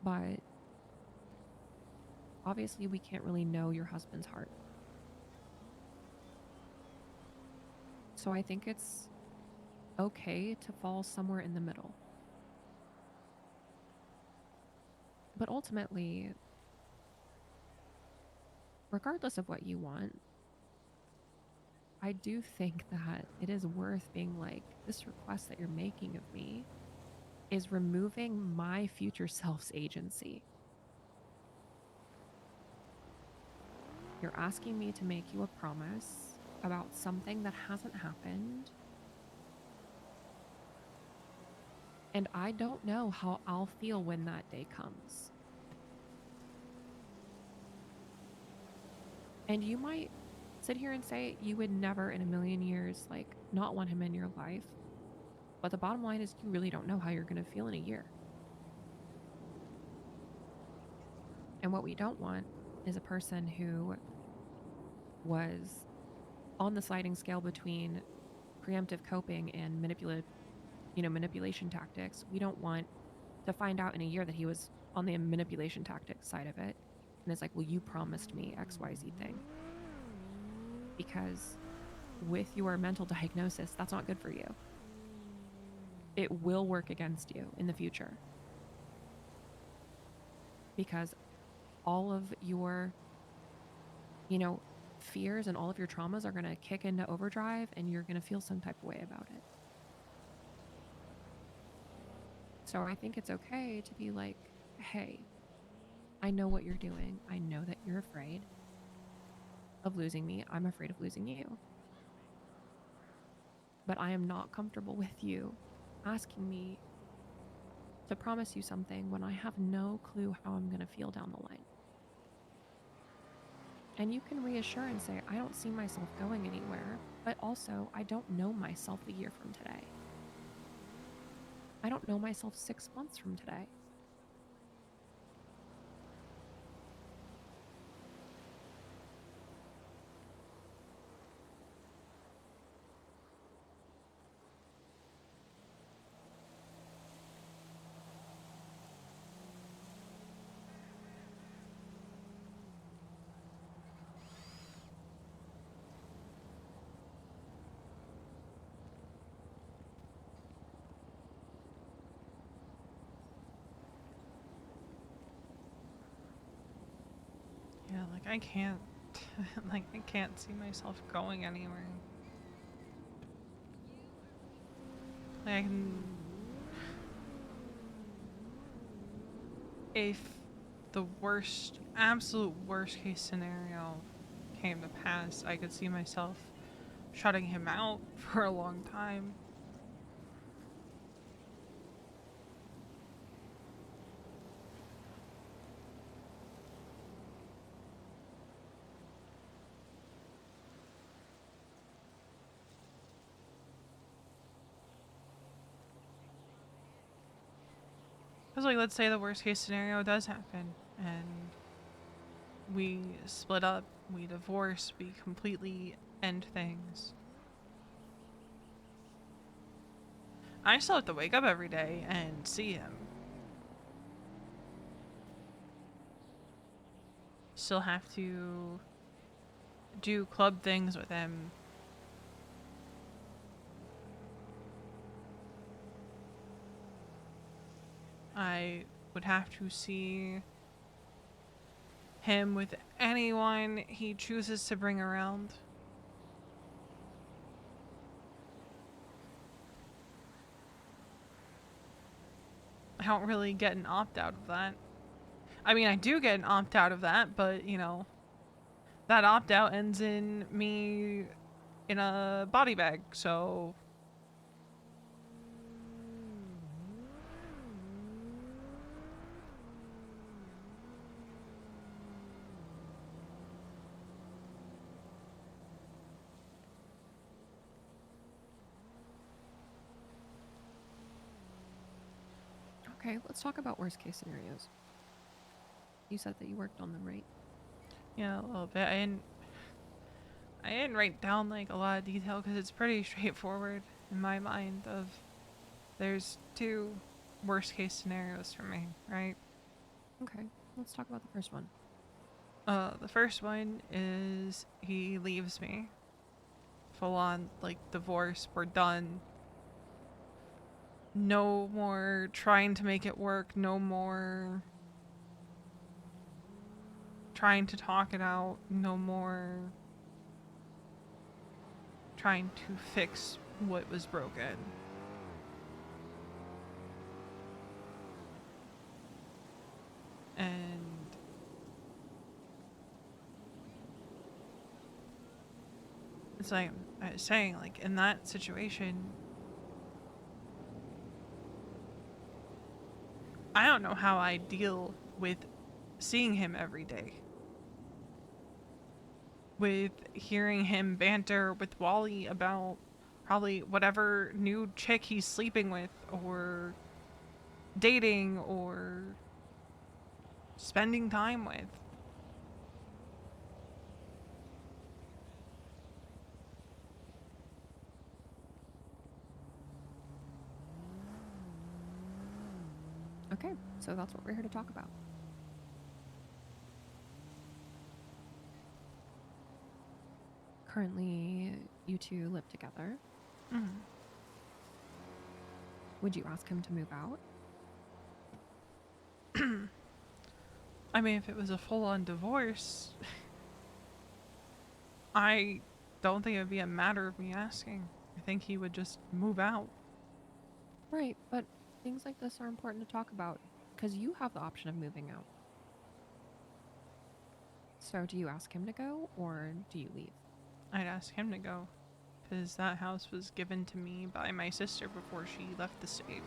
but obviously we can't really know your husband's heart. So I think it's okay to fall somewhere in the middle. But ultimately, regardless of what you want, I do think that it is worth being like, this request that you're making of me is removing my future self's agency. You're asking me to make you a promise about something that hasn't happened. And I don't know how I'll feel when that day comes. And you might sit here and say you would never in a million years, like, not want him in your life. But the bottom line is you really don't know how you're going to feel in a year. And what we don't want is a person who was on the sliding scale between preemptive coping and manipulation tactics. We don't want to find out in a year that he was on the manipulation tactics side of it. And it's like, well, you promised me XYZ thing. Because with your mental diagnosis, that's not good for you. It will work against you in the future. Because all of your, fears and all of your traumas are going to kick into overdrive and you're going to feel some type of way about it. So I think it's okay to be like, hey, I know what you're doing. I know that you're afraid of losing me. I'm afraid of losing you. But I am not comfortable with you asking me to promise you something when I have no clue how I'm going to feel down the line. And you can reassure and say, I don't see myself going anywhere, but also I don't know myself a year from today. I don't know myself 6 months from today. Yeah, like I can't, like I can't see myself going anywhere. Like I can, if the worst, absolute worst case scenario came to pass, I could see myself shutting him out for a long time. Because, like, let's say the worst case scenario does happen, and we split up, we divorce, we completely end things. I still have to wake up every day and see him. Still have to do club things with him. I would have to see him with anyone he chooses to bring around. I don't really get an opt-out of that. I mean, I do get an opt-out of that, but, you know, that opt-out ends in me in a body bag, so... Okay, let's talk about worst case scenarios. You said that you worked on them, right? Yeah, a little bit. I didn't write down, like, a lot of detail, because it's pretty straightforward in my mind of... There's two worst case scenarios for me, right? Okay, let's talk about the first one. The first one is he leaves me. Full on, like, divorce, we're done. No more trying to make it work, no more trying to talk it out, no more trying to fix what was broken. And it's like I was saying, like, in that situation, I don't know how I deal with seeing him every day. With hearing him banter with Wally about probably whatever new chick he's sleeping with, or dating, or spending time with. So that's what we're here to talk about. Currently, you two live together. Mhm. Would you ask him to move out? I mean, if it was a full-on divorce, I don't think it would be a matter of me asking. I think he would just move out. Right, but things like this are important to talk about because you have the option of moving out. So do you ask him to go or do you leave? I'd ask him to go, because that house was given to me by my sister before she left the state.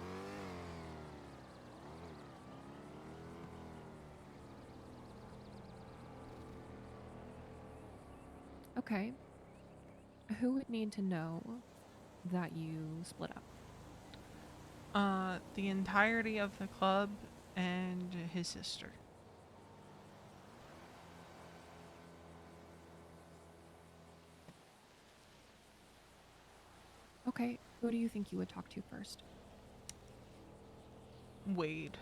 Okay. Who would need to know that you split up? The entirety of the club and his sister. Okay, who do you think you would talk to first? Wade.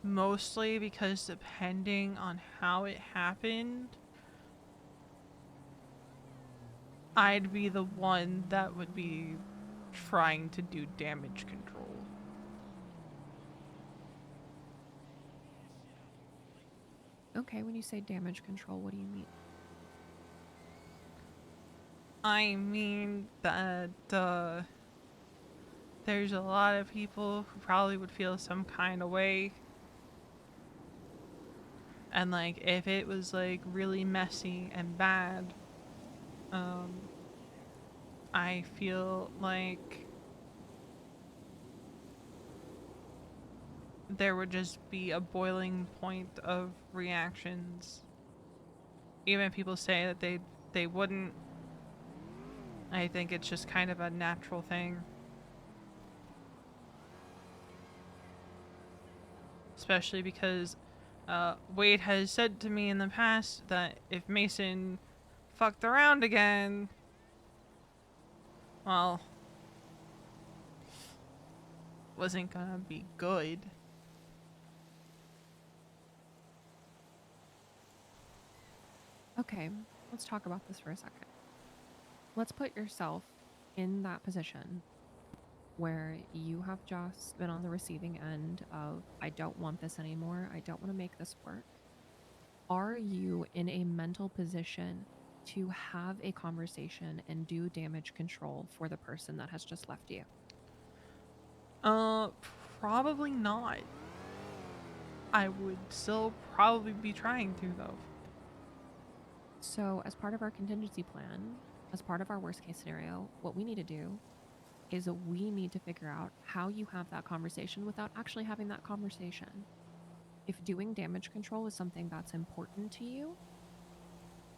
Mostly because depending on how it happened, I'd be the one that would be trying to do damage control. Okay, when you say damage control, what do you mean? I mean that there's a lot of people who probably would feel some kind of way. And like if it was like really messy and bad, I feel like there would just be a boiling point of reactions. Even if people say that they wouldn't, I think it's just kind of a natural thing. Especially because Wade has said to me in the past that if Mason fucked around again, well, wasn't gonna be good. Okay, let's talk about this for a second. Let's put yourself in that position where you have just been on the receiving end of, I don't want this anymore. I don't want to make this work. Are you in a mental position to have a conversation and do damage control for the person that has just left you? Uh, Probably not. I would still probably be trying to, though. So, as part of our contingency plan, as part of our worst case scenario, what we need to do is we need to figure out how you have that conversation without actually having that conversation. If doing damage control is something that's important to you,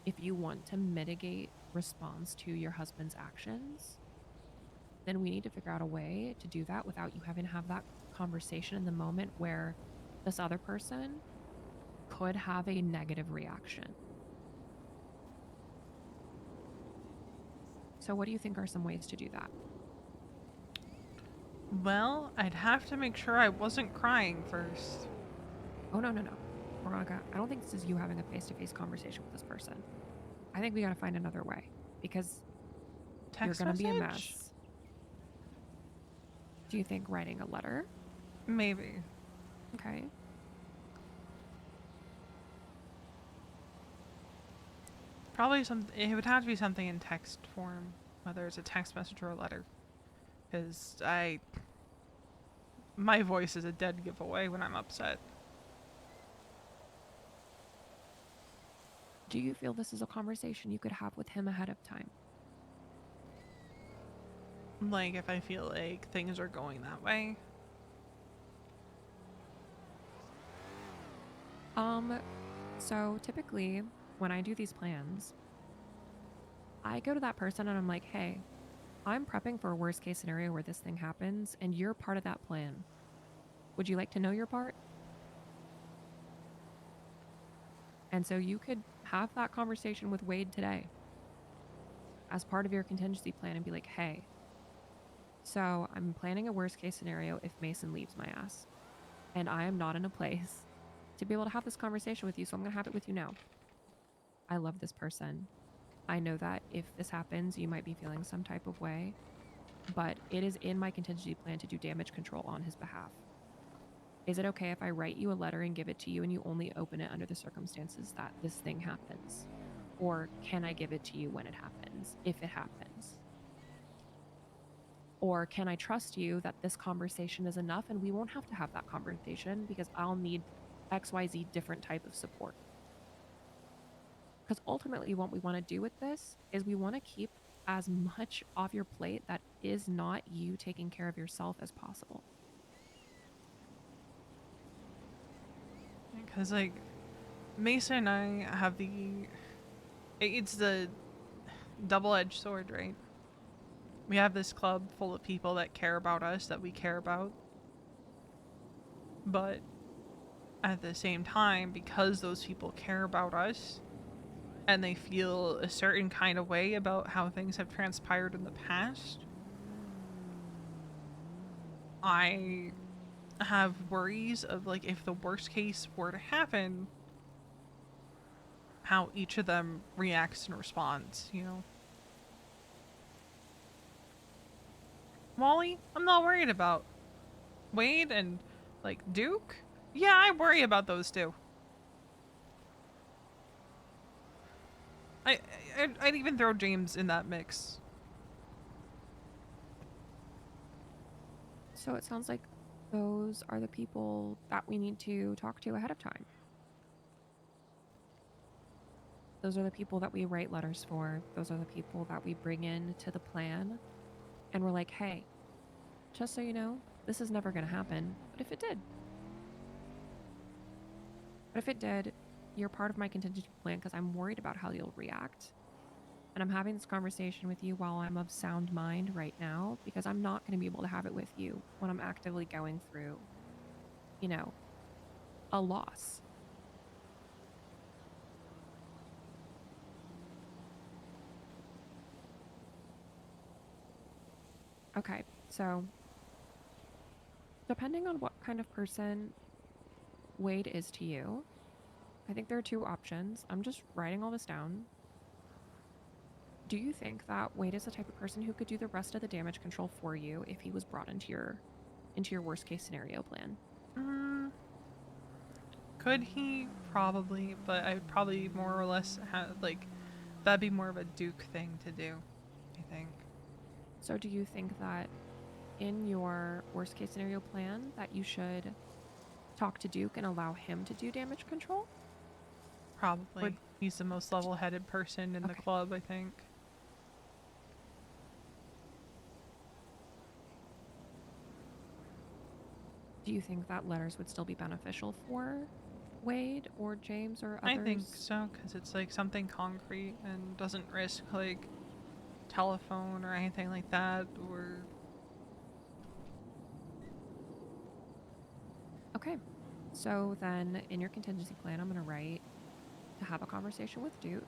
if you want to mitigate response to your husband's actions, then we need to figure out a way to do that without you having to have that conversation in the moment where this other person could have a negative reaction. So what do you think are some ways to do that? Well, I'd have to make sure I wasn't crying first. Oh, no. Veronica, I don't think this is you having a face-to-face conversation with this person. I think we got to find another way because Text you're going to be a message? mess. Do you think writing a letter? Maybe. Okay. Probably it would have to be something in text form, whether it's a text message or a letter. Because my voice is a dead giveaway when I'm upset. Do you feel this is a conversation you could have with him ahead of time? Like, if I feel like things are going that way. So typically when I do these plans, I go to that person and I'm like, hey, I'm prepping for a worst case scenario where this thing happens and you're part of that plan. Would you like to know your part? And so you could have that conversation with Wade today as part of your contingency plan and be like, hey, So I'm planning a worst case scenario if Mason leaves my ass. And I am not in a place to be able to have this conversation with you, so I'm going to have it with you now. I love this person. I know that if this happens, you might be feeling some type of way, but it is in my contingency plan to do damage control on his behalf. Is it okay if I write you a letter and give it to you and you only open it under the circumstances that this thing happens? Or can I give it to you when it happens, if it happens? Or can I trust you that this conversation is enough and we won't have to have that conversation because I'll need XYZ different type of support? Because ultimately what we want to do with this is we want to keep as much off your plate that is not you taking care of yourself as possible. Because, like, Mason and I have it's the double-edged sword, right? We have this club full of people that care about us, that we care about. But at the same time, because those people care about us, and they feel a certain kind of way about how things have transpired in the past, I have worries of, like, if the worst case were to happen, how each of them reacts and responds, you know? Molly, I'm not worried about. Wade and, like, Duke? Yeah, I worry about those two. I'd even throw James in that mix. So it sounds like those are the people that we need to talk to ahead of time. Those are the people that we write letters for. Those are the people that we bring in to the plan. And we're like, hey, just so you know, this is never going to happen. But if it did, you're part of my contingency plan because I'm worried about how you'll react. And I'm having this conversation with you while I'm of sound mind right now because I'm not going to be able to have it with you when I'm actively going through, you know, a loss. Okay, so depending on what kind of person Wade is to you, I think there are two options. I'm just writing all this down. Do you think that Wade is the type of person who could do the rest of the damage control for you if he was brought into your worst case scenario plan? Could he? Probably, but I'd probably more or less like, that'd be more of a Duke thing to do, I think. So do you think that in your worst case scenario plan that you should talk to Duke and allow him to do damage control? Probably. He's the most level-headed person in the Okay. club, I think. Do you think that letters would still be beneficial for Wade or James or others? I think so, because it's like something concrete and doesn't risk like telephone or anything like that, or Okay. So then in your contingency plan, I'm going to write to have a conversation with Duke,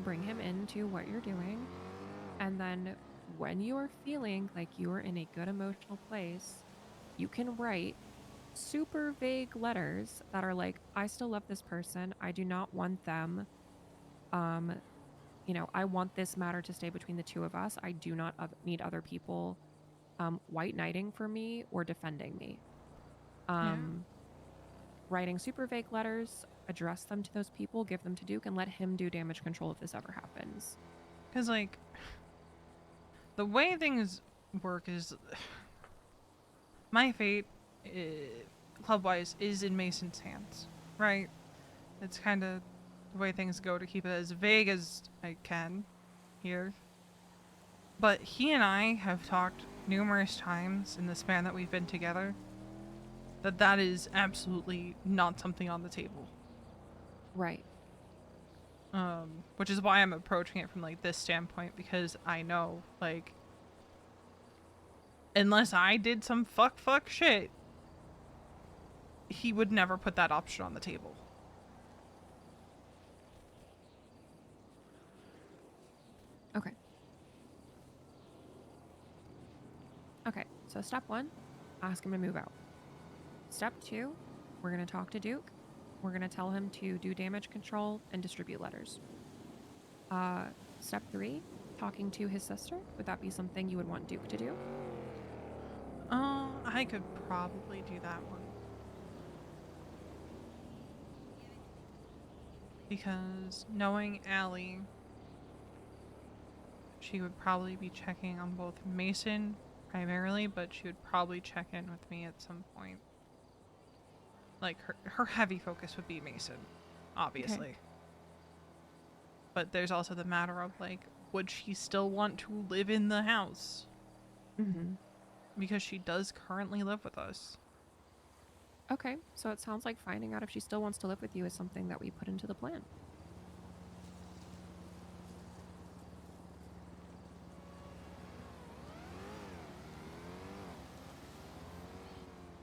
bring him into what you're doing, and then when you are feeling like you are in a good emotional place, you can write super vague letters that are like, I still love this person. I do not want them. I want this matter to stay between the two of us. I do not need other people white knighting for me or defending me. Writing super vague letters, address them to those people, give them to Duke, and let him do damage control if this ever happens. because like the way things work is my fate, club-wise, is in Mason's hands, right? It's kind of the way things go to keep it as vague as I can here. But he and I have talked numerous times in the span that we've been together that is absolutely not something on the table. Right. Which is why I'm approaching it from like this standpoint, because I know, like, unless I did some fuck shit, he would never put that option on the table. Okay. So step 1, ask him to move out. Step 2, we're going to talk to Duke. We're going to tell him to do damage control and distribute letters. Step 3, talking to his sister. Would that be something you would want Duke to do? I could probably do that one. Because knowing Allie, she would probably be checking on both Mason primarily, but she would probably check in with me at some point. Like, her heavy focus would be Mason, obviously. But there's also the matter of, like, would she still want to live in the house? Mm-hmm. Because she does currently live with us. Okay, so it sounds like finding out if she still wants to live with you is something that we put into the plan.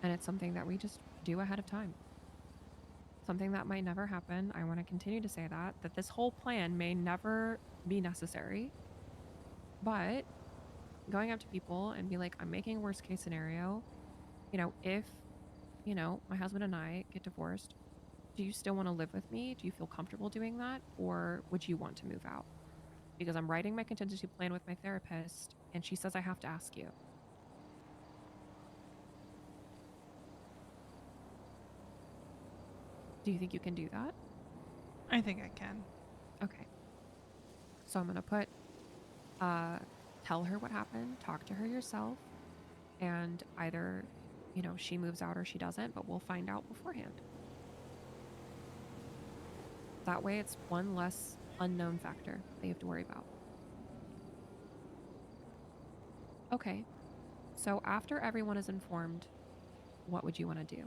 And it's something that we just do ahead of time. Something that might never happen. I want to continue to say that this whole plan may never be necessary. But going up to people and be like, I'm making a worst case scenario. You know, if, my husband and I get divorced, do you still want to live with me? Do you feel comfortable doing that? Or would you want to move out? Because I'm writing my contingency plan with my therapist, and she says I have to ask you. Do you think you can do that? I think I can. Okay. So I'm going to put, tell her what happened, talk to her yourself, and either, she moves out or she doesn't, but we'll find out beforehand. That way it's one less unknown factor that you have to worry about. Okay. So after everyone is informed, what would you want to do?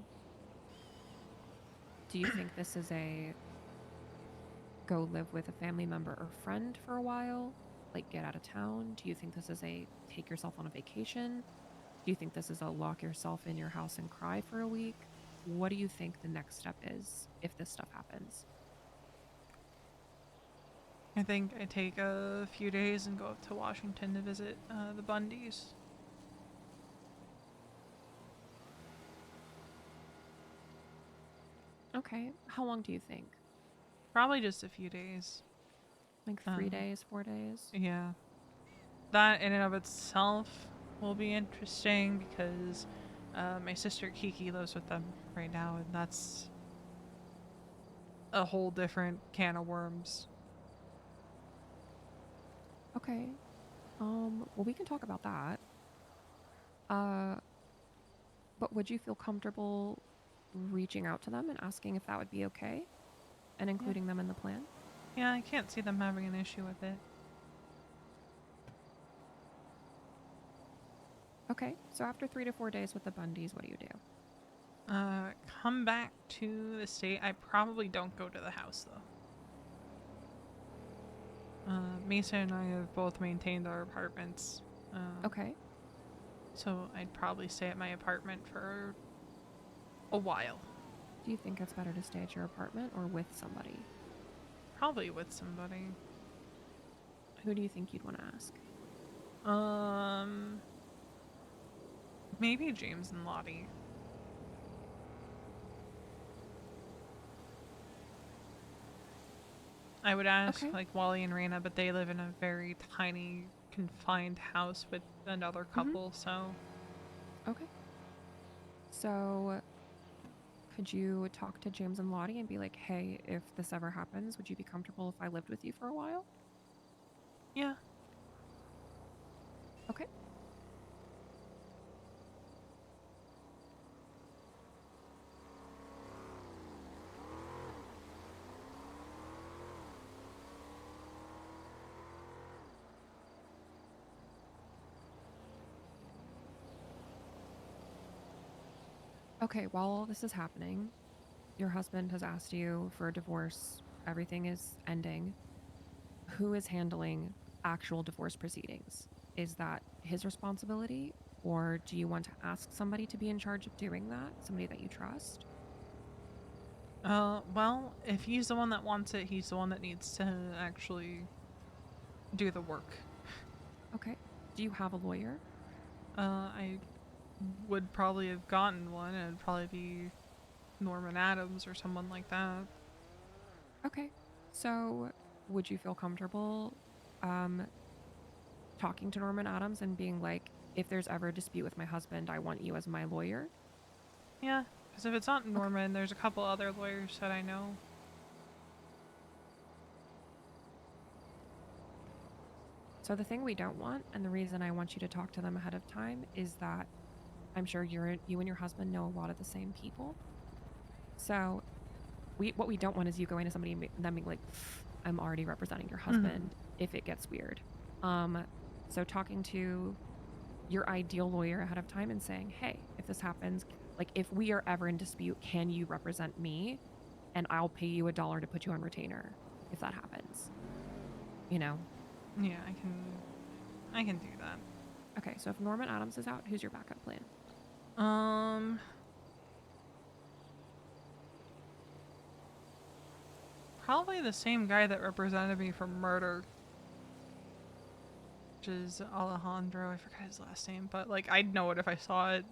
Do you think this is a go live with a family member or friend for a while? Like get out of town? Do you think this is a take yourself on a vacation? Do you think this is a lock yourself in your house and cry for a week? What do you think the next step is if this stuff happens? I think I take a few days and go up to Washington to visit the Bundys. Okay. How long do you think? Probably just a few days. Like 3 days, 4 days? Yeah. That in and of itself will be interesting because my sister Kiki lives with them right now, and that's a whole different can of worms. Okay. Well, we can talk about that. But would you feel comfortable reaching out to them and asking if that would be okay? And including them in the plan? Yeah, I can't see them having an issue with it. Okay, so after 3 to 4 days with the Bundys, what do you do? Come back to the state. I probably don't go to the house, though. Mesa and I have both maintained our apartments. Okay. So I'd probably stay at my apartment for a while. Do you think it's better to stay at your apartment or with somebody? Probably with somebody. Who do you think you'd want to ask? Maybe James and Lottie. I would ask Okay. like Wally and Raina, but they live in a very tiny, confined house with another couple, so Okay. So, could you talk to James and Lottie and be like, hey, if this ever happens, would you be comfortable if I lived with you for a while? yeah. Okay. Okay, while all this is happening, your husband has asked you for a divorce. Everything is ending. Who is handling actual divorce proceedings? Is that his responsibility? Or do you want to ask somebody to be in charge of doing that? Somebody that you trust? Well, if he's the one that wants it, he's the one that needs to actually do the work. Okay. Do you have a lawyer? I would probably have gotten one. It'd probably be Norman Adams or someone like that. Okay. So, would you feel comfortable um talking to Norman Adams and being like, if there's ever a dispute with my husband, I want you as my lawyer? Yeah, because if it's not Norman, there's a couple other lawyers that I know. So the thing we don't want, and the reason I want you to talk to them ahead of time, is that I'm sure you and your husband know a lot of the same people. So what we don't want is you going to somebody and them being like, I'm already representing your husband if it gets weird. So talking to your ideal lawyer ahead of time and saying, hey, if this happens, like if we are ever in dispute, can you represent me? And I'll pay you $1 to put you on retainer if that happens. You know? Yeah, I can do that. Okay, so if Norman Adams is out, who's your backup plan? Probably the same guy that represented me for murder. Which is Alejandro. I forgot his last name, but like I'd know it if I saw it.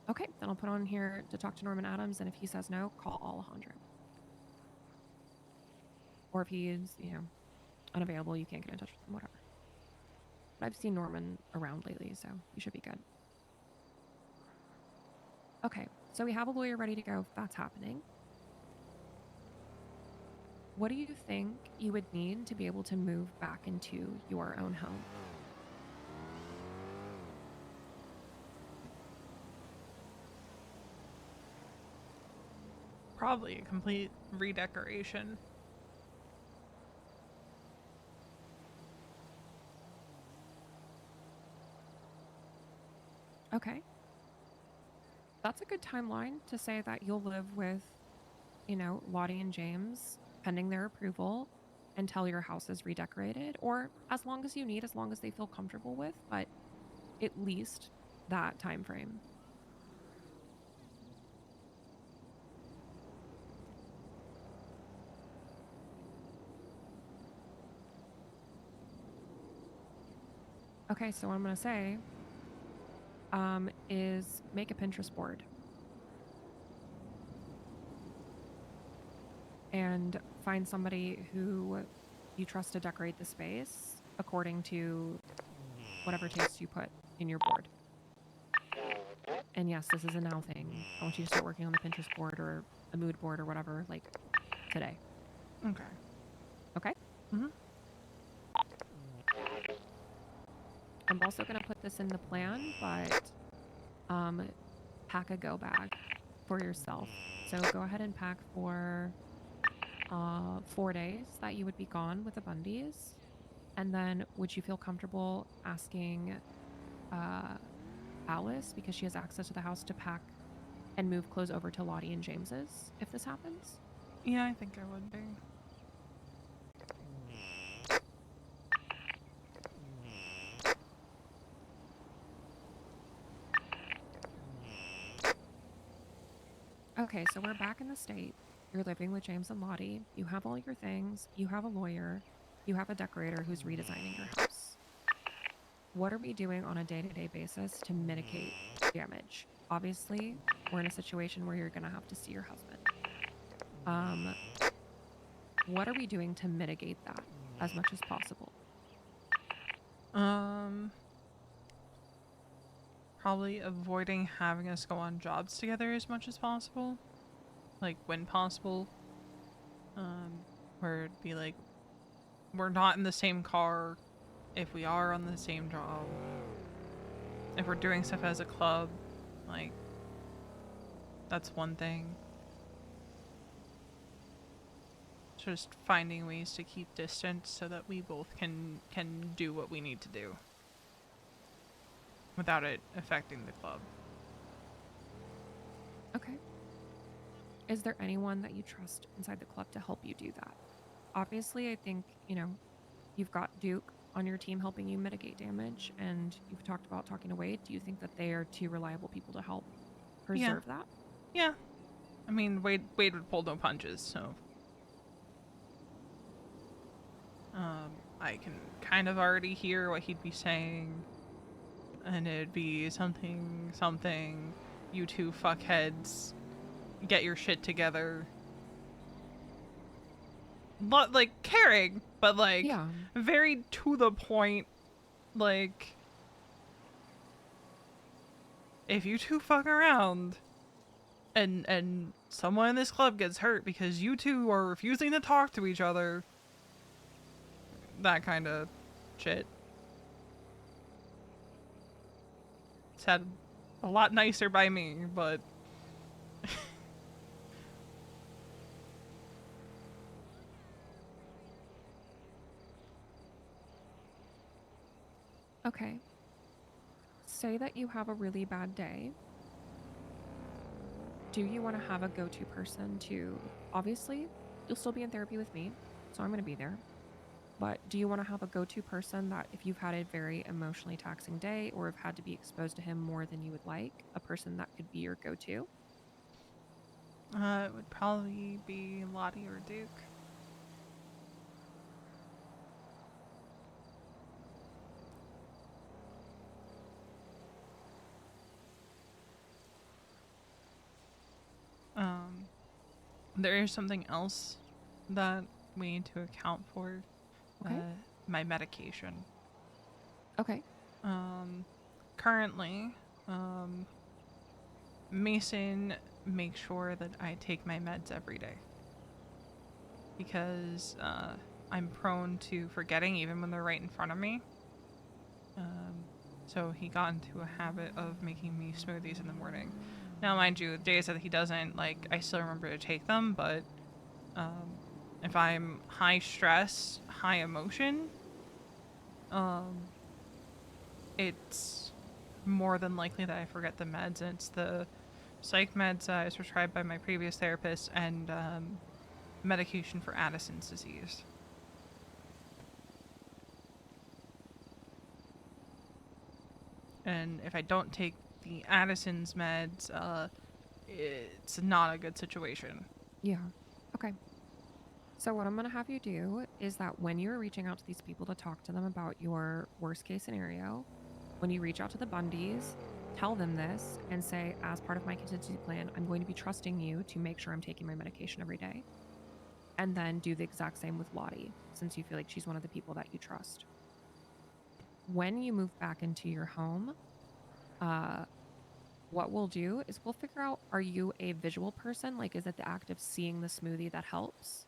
Okay, then I'll put on here to talk to Norman Adams, and if he says no, call Alejandro. Or if he is, unavailable, you can't get in touch with him, whatever. But I've seen Norman around lately, so you should be good. Okay, so we have a lawyer ready to go if that's happening. What do you think you would need to be able to move back into your own home? Probably a complete redecoration. Okay. That's a good timeline to say that you'll live with, Lottie and James pending their approval until your house is redecorated, or as long as you need, as long as they feel comfortable with, but at least that time frame. Okay, so what I'm going to say is make a Pinterest board. And find somebody who you trust to decorate the space according to whatever tastes you put in your board. And yes, this is a now thing. I want you to start working on the Pinterest board or a mood board or whatever, like today. Okay. Okay? Mm-hmm. I'm also going to put this in the plan, but pack a go bag for yourself. So go ahead and pack for 4 days that you would be gone with the Bundys. And then would you feel comfortable asking Alice, because she has access to the house, to pack and move clothes over to Lottie and James's if this happens? Yeah, I think I would be. Okay, so we're back in the state. You're living with James and Lottie. You have all your things. You have a lawyer. You have a decorator who's redesigning your house. What are we doing on a day-to-day basis to mitigate damage? Obviously, we're in a situation where you're going to have to see your husband. What are we doing to mitigate that as much as possible? Probably avoiding having us go on jobs together as much as possible. Like, when possible. Where it'd be like, we're not in the same car if we are on the same job. If we're doing stuff as a club, like, that's one thing. Just finding ways to keep distance so that we both can do what we need to do without it affecting the club. Okay. Is there anyone that you trust inside the club to help you do that? Obviously, I think, you've got Duke on your team helping you mitigate damage, and you've talked about talking to Wade. Do you think that they are two reliable people to help preserve that? Yeah. I mean, Wade would pull no punches, so. I can kind of already hear what he'd be saying. And it'd be something, you two fuckheads, get your shit together. Like, caring, but like, Yeah. very to the point, like, if you two fuck around and someone in this club gets hurt because you two are refusing to talk to each other, that kind of shit. Said a lot nicer by me, but Okay. Say that you have a really bad day. Do you want to have a go-to person to, obviously, you'll still be in therapy with me, so I'm going to be there. But do you want to have a go-to person that if you've had a very emotionally taxing day or have had to be exposed to him more than you would like, a person that could be your go-to? it would probably be Lottie or Duke. There is something else that we need to account for. Okay. My medication. Okay. Currently, Mason makes sure that I take my meds every day. Because, I'm prone to forgetting even when they're right in front of me. So he got into a habit of making me smoothies in the morning. Now, mind you, days that he doesn't, like, I still remember to take them, but, if I'm high stress, high emotion, it's more than likely that I forget the meds, and it's the psych meds I was prescribed by my previous therapist and medication for Addison's disease. And if I don't take the Addison's meds, it's not a good situation. Yeah. Okay. So what I'm going to have you do is that when you're reaching out to these people to talk to them about your worst case scenario, when you reach out to the Bundys, tell them this and say, as part of my contingency plan, I'm going to be trusting you to make sure I'm taking my medication every day. And then do the exact same with Lottie, since you feel like she's one of the people that you trust. When you move back into your home, what we'll do is we'll figure out, are you a visual person? Like, is it the act of seeing the smoothie that helps?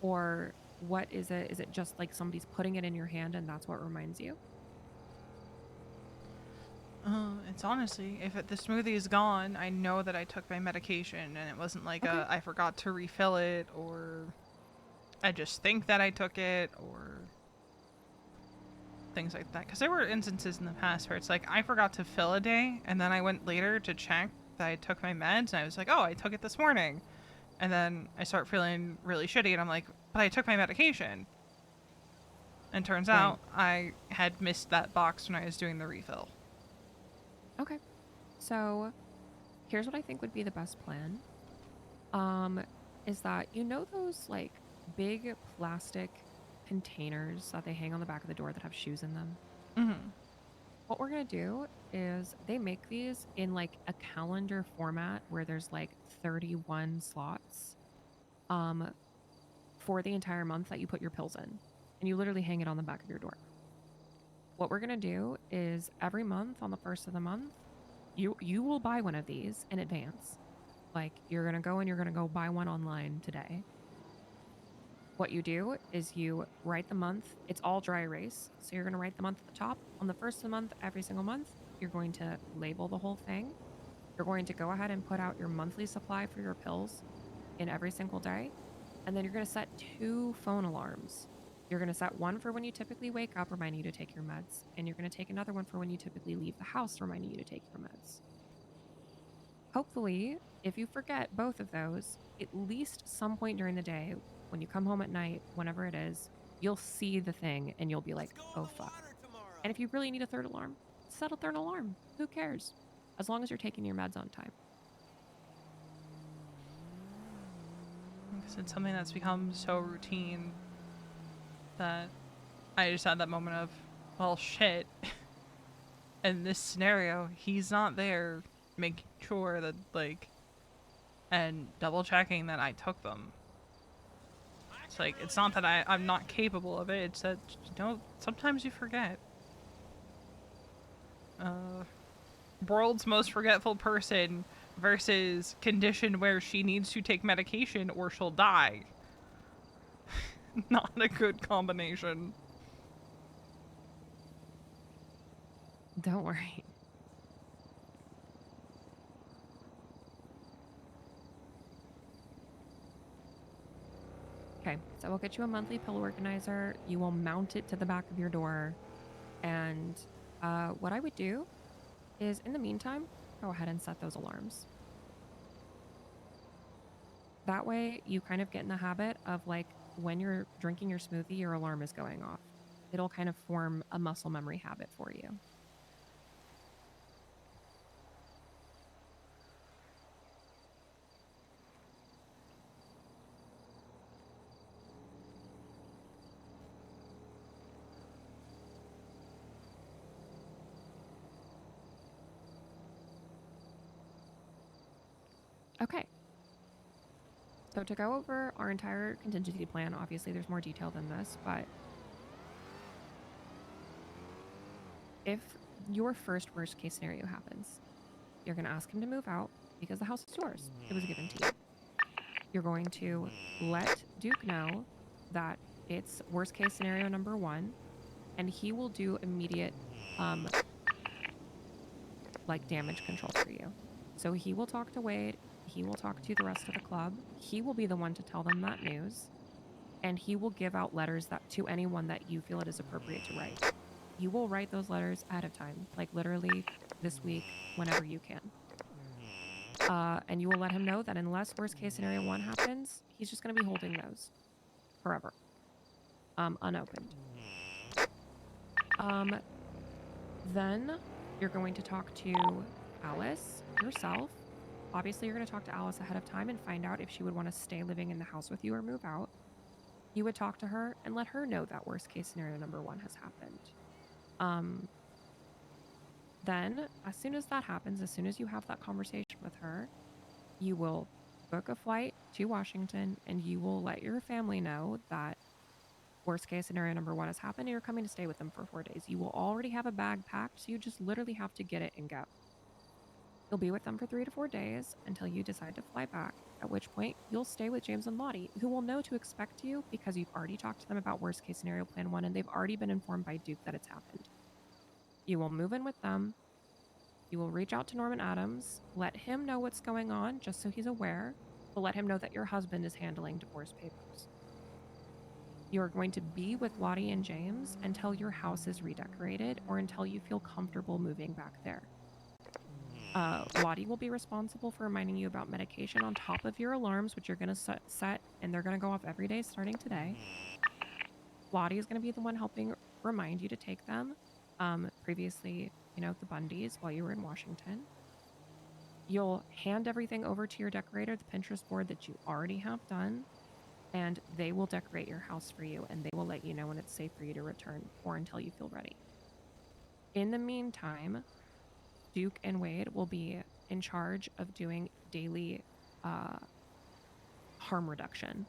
Or what is it? Is it just like somebody's putting it in your hand and that's what reminds you? It's honestly, if the smoothie is gone, I know that I took my medication, and it wasn't like Okay. I forgot to refill it, or I just think that I took it, or things like that. Because there were instances in the past where it's like I forgot to fill a day, and then I went later to check that I took my meds, and I was like, oh, I took it this morning. And then I start feeling really shitty, and I'm like, but I took my medication. And turns Right. out I had missed that box when I was doing the refill. Okay. So here's what I think would be the best plan. Is that, you know, those like big plastic containers that they hang on the back of the door that have shoes in them? Mm-hmm. What we're going to do is they make these in like a calendar format where there's like 31 slots for the entire month that you put your pills in. And you literally hang it on the back of your door. What we're going to do is every month on the first of the month, you will buy one of these in advance. Like, you're going to go and you're going to go buy one online today. What you do is you write the month. It's all dry erase. So you're going to write the month at the top. On the first of the month, every single month, you're going to label the whole thing. You're going to go ahead and put out your monthly supply for your pills in every single day. And then you're going to set 2 phone alarms. You're going to set one for when you typically wake up, reminding you to take your meds. And you're going to take another one for when you typically leave the house, reminding you to take your meds. Hopefully, if you forget both of those, at least some point during the day, when you come home at night, whenever it is, you'll see the thing and you'll be like, oh fuck. And if you really need a third alarm, set a third alarm. Who cares? As long as you're taking your meds on time. Because it's something that's become so routine that I just had that moment of, well, shit. In this scenario, he's not there making sure that, like, and double checking that I took them. It's like, it's not that I'm not capable of it, it's that, you know, sometimes you forget. World's most forgetful person versus condition where she needs to take medication or she'll die. Not a good combination. Don't worry. Okay, so we'll get you a monthly pill organizer. You will mount it to the back of your door. And what I would do is, in the meantime, go ahead and set those alarms. That way, you kind of get in the habit of, like, when you're drinking your smoothie, your alarm is going off. It'll kind of form a muscle memory habit for you. Okay. So to go over our entire contingency plan, obviously there's more detail than this, but if your first worst case scenario happens, you're going to ask him to move out because the house is yours. It was given to you. You're going to let Duke know that it's worst case scenario number 1, and he will do immediate like damage control for you. So he will talk to Wade, he will talk to the rest of the club, he will be the one to tell them that news, and he will give out letters that to anyone that you feel it is appropriate to write. You will write those letters ahead of time, like literally this week, whenever you can. And you will let him know that unless worst case scenario 1 happens, he's just going to be holding those forever, unopened. Then you're going to talk to Alice yourself. Obviously, you're going to talk to Alice ahead of time and find out if she would want to stay living in the house with you or move out. You would talk to her and let her know that worst case scenario number 1 has happened. Then, as soon as that happens, as soon as you have that conversation with her, you will book a flight to Washington and you will let your family know that worst case scenario number 1 has happened and you're coming to stay with them for 4 days. You will already have a bag packed, so you just literally have to get it and go. You'll be with them for 3 to 4 days until you decide to fly back, at which point you'll stay with James and Lottie, who will know to expect you because you've already talked to them about worst case scenario plan 1 and they've already been informed by Duke that it's happened. You will move in with them. You will reach out to Norman Adams, let him know what's going on just so he's aware, but let him know that your husband is handling divorce papers. You're going to be with Lottie and James until your house is redecorated or until you feel comfortable moving back there. Lottie will be responsible for reminding you about medication on top of your alarms, which you're going to set, and they're going to go off every day starting today. Lottie is going to be the one helping remind you to take them. Previously, you know, the Bundys while you were in Washington. You'll hand everything over to your decorator, the Pinterest board that you already have done, and they will decorate your house for you, and they will let you know when it's safe for you to return or until you feel ready. In the meantime, Duke and Wade will be in charge of doing daily harm reduction.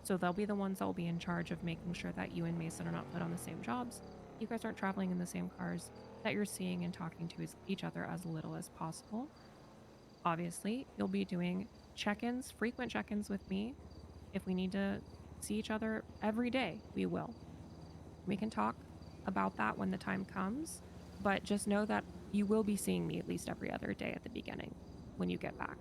So they'll be the ones that will be in charge of making sure that you and Mason are not put on the same jobs, you guys aren't traveling in the same cars, that you're seeing and talking to each other as little as possible. Obviously, you'll be doing check-ins, frequent check-ins with me. If we need to see each other every day, we will. We can talk about that when the time comes, but just know that you will be seeing me at least every other day at the beginning when you get back.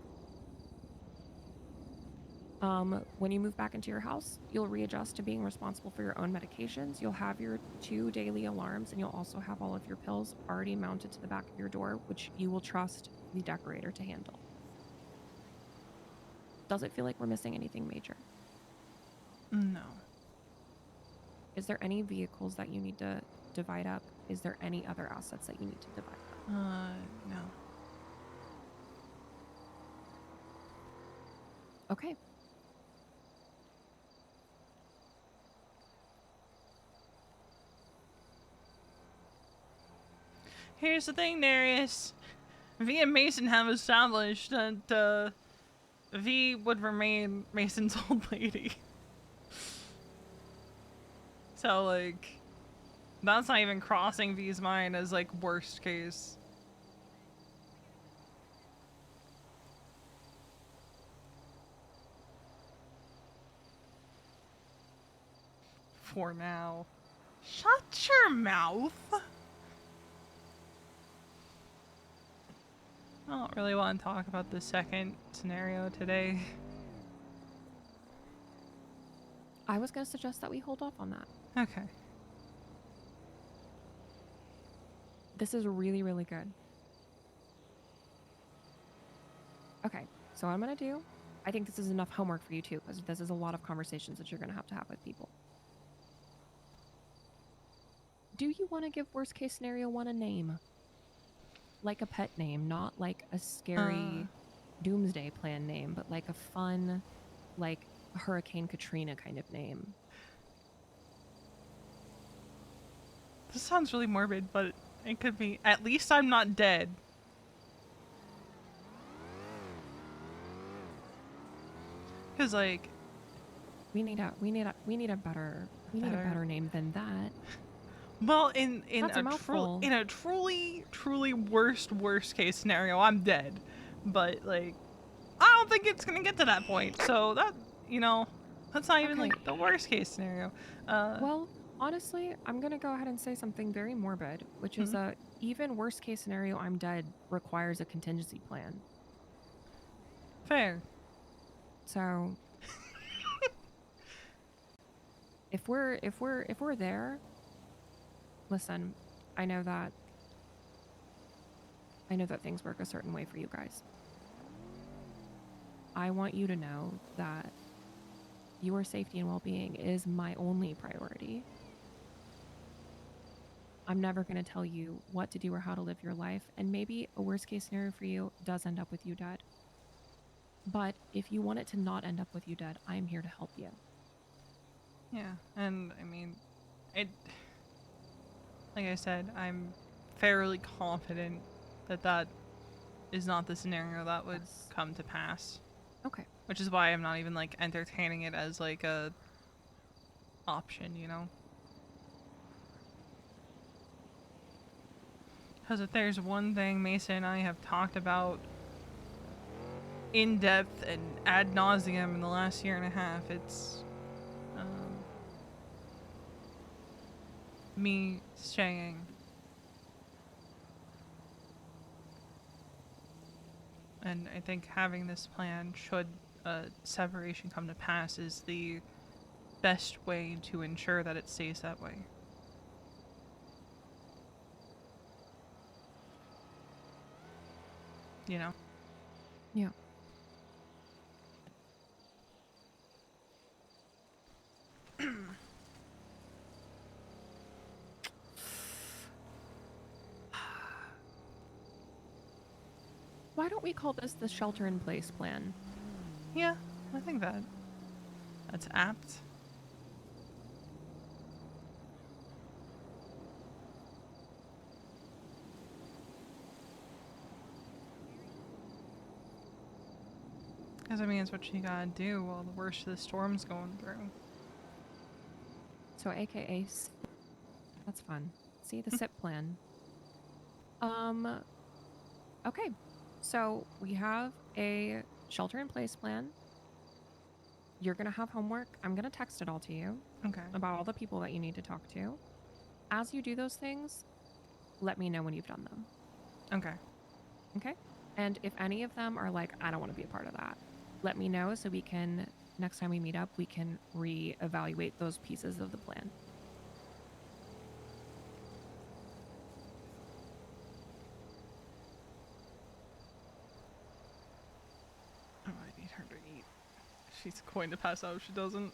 When you move back into your house, you'll readjust to being responsible for your own medications. You'll have your 2 daily alarms, and you'll also have all of your pills already mounted to the back of your door, which you will trust the decorator to handle. Does it feel like we're missing anything major? No. Is there any vehicles that you need to divide up? Is there any other assets that you need to divide up? No. Okay. Here's the thing, Darius. V and Mason have established that V would remain Mason's old lady. So, like, that's not even crossing V's mind as, like, worst case. For now. Shut your mouth! I don't really want to talk about the second scenario today. I was going to suggest that we hold off on that. Okay. This is really, really good. Okay, so what I'm going to do, I think this is enough homework for you too, because this is a lot of conversations that you're going to have with people. Do you want to give worst case scenario 1 a name? Like a pet name, not like a scary doomsday plan name, but like a fun, like Hurricane Katrina kind of name. This sounds really morbid, but it could be, at least I'm not dead. Cause like, we need a better name than that. well, in That's a mouthful. in a truly worst case scenario, I'm dead. But like, I don't think it's gonna get to that point. So that, you know, that's not even like the worst case scenario. Well, honestly, I'm gonna go ahead and say something very morbid, which is even worst case scenario, I'm dead requires a contingency plan. Fair. So if we're there, listen, I know that things work a certain way for you guys. I want you to know that your safety and well-being is my only priority. I'm never going to tell you what to do or how to live your life, and maybe a worst case scenario for you does end up with you dead. But if you want it to not end up with you dead, I'm here to help you. Yeah, and I mean, like I said, I'm fairly confident that that is not the scenario that would come to pass. Okay. Which is why I'm not even like entertaining it as like a option, you know? Because if there's one thing Mason and I have talked about in depth and ad nauseum in the last year and a half, it's me staying. And I think having this plan, should a separation come to pass, is the best way to ensure that it stays that way. You know? Yeah. Why don't we call this the shelter-in-place plan? Yeah, I think that's apt. Because I mean, it's what you gotta do while the worst of the storm's going through. So AKA, that's fun. See, the SIP plan. Okay. So we have a shelter-in-place plan. You're going to have homework. I'm going to text it all to you. Okay. About all the people that you need to talk to. As you do those things, let me know when you've done them. Okay. Okay? And if any of them are like, I don't want to be a part of that, let me know so we can, next time we meet up, we can reevaluate those pieces of the plan. Oh, I need her to eat. She's going to pass out if she doesn't.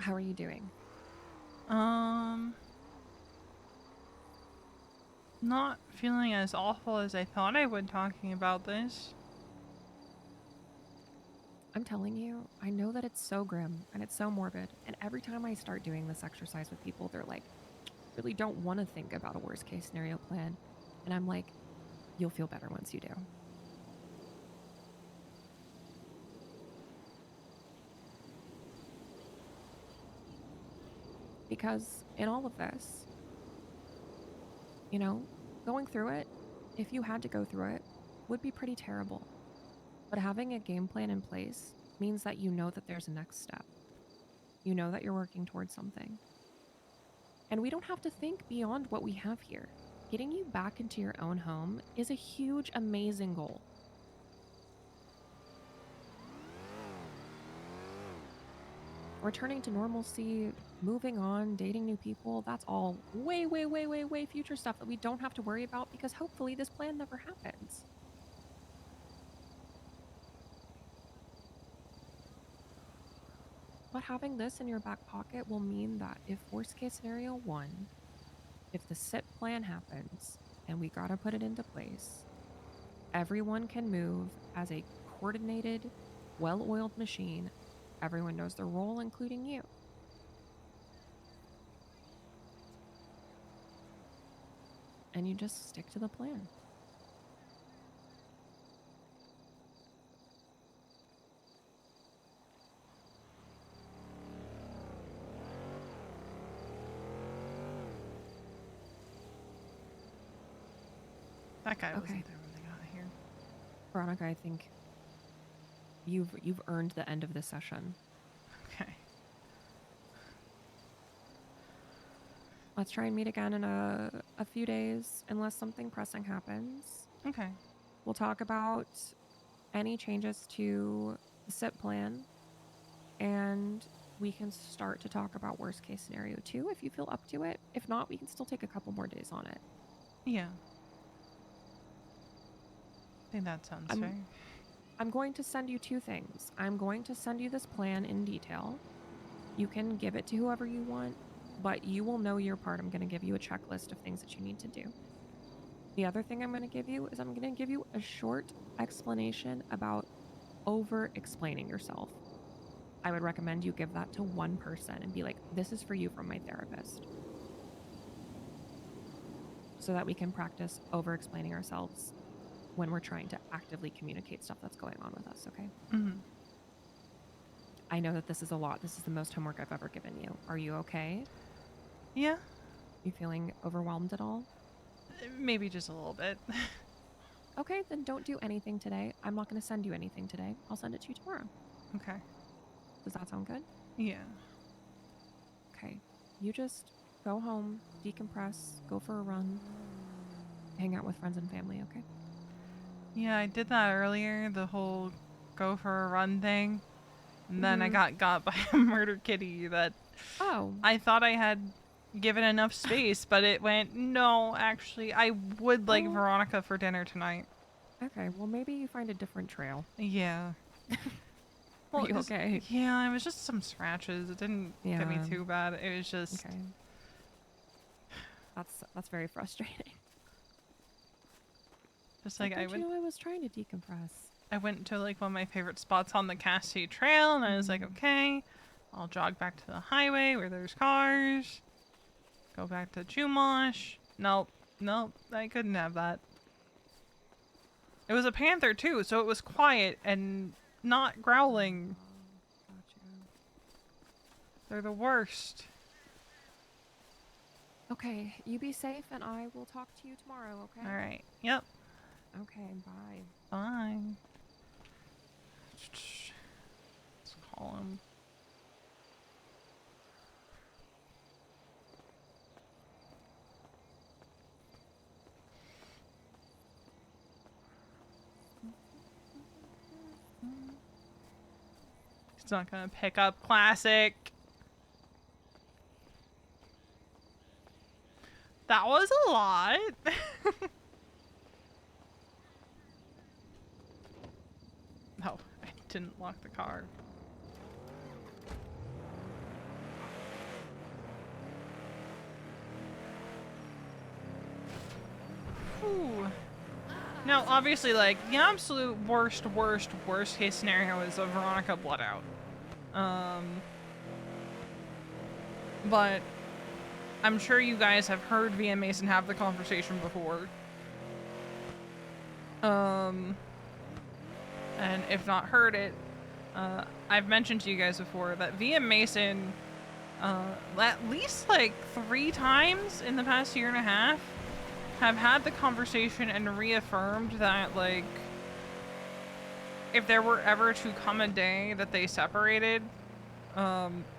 How are you doing? Not feeling as awful as I thought I would talking about this. I'm telling you, I know that it's so grim and it's so morbid. And every time I start doing this exercise with people, they're like, really don't want to think about a worst case scenario plan. And I'm like, you'll feel better once you do. Because in all of this, you know, going through it, if you had to go through it, would be pretty terrible. But having a game plan in place means that you know that there's a next step. You know that you're working towards something. And we don't have to think beyond what we have here. Getting you back into your own home is a huge, amazing goal. Returning to normalcy, moving on, dating new people, that's all way, way, way, way, way future stuff that we don't have to worry about because hopefully this plan never happens. But having this in your back pocket will mean that if worst case scenario 1, if the SIP plan happens and we gotta put it into place, everyone can move as a coordinated, well-oiled machine. Everyone knows their role, including you. And you just stick to the plan. That guy wasn't Okay. there when they got here. Veronica, I think you've earned the end of this session. Okay. Let's try and meet again in a few days, unless something pressing happens. Okay. We'll talk about any changes to the SIP plan, and we can start to talk about worst case scenario 2 if you feel up to it. If not, we can still take a couple more days on it. Yeah. I think that sounds fair. I'm going to send you 2 things. I'm going to send you this plan in detail. You can give it to whoever you want, but you will know your part. I'm going to give you a checklist of things that you need to do. The other thing I'm going to give you is I'm going to give you a short explanation about over-explaining yourself. I would recommend you give that to one person and be like, this is for you from my therapist. So that we can practice over-explaining ourselves when we're trying to actively communicate stuff that's going on with us, okay? Mm-hmm. I know that this is a lot. This is the most homework I've ever given you. Are you okay? Yeah. You feeling overwhelmed at all? Maybe just a little bit. Okay, then don't do anything today. I'm not going to send you anything today. I'll send it to you tomorrow. Okay. Does that sound good? Yeah. Okay. You just go home, decompress, go for a run, hang out with friends and family, okay? Yeah, I did that earlier, the whole go for a run thing. And then I Mhm. got by a murder kitty that Oh, I thought I had given enough space, but it went, no, actually, I would like Oh. Veronica for dinner tonight. okay. Well, maybe you find a different trail. Yeah. Are you 'cause- okay? Yeah, it was just some scratches. It didn't get me Yeah. too bad. It was just... Okay. That's very frustrating. Just like I Don't you went... know I was trying to decompress. I went to like one of my favorite spots on the Cassie Trail, and I was like, Mhm. okay, I'll jog back to the highway where there's cars. Go back to Chumash. Nope, I couldn't have that. It was a panther too, so it was quiet and not growling. Gotcha. They're the worst. Okay, you be safe, and I will talk to you tomorrow. Okay. All right. Yep. Okay. Bye. Bye. Let's call him. He's not gonna pick up. Classic. That was a lot. No, I didn't lock the car. Ooh. Now, obviously, like, the absolute worst case scenario is a Veronica blood out. But I'm sure you guys have heard V and Mason have the conversation before. And if not heard it, I've mentioned to you guys before that V and Mason, at least like 3 times in the past year and a half, have had the conversation and reaffirmed that, like, if there were ever to come a day that they separated,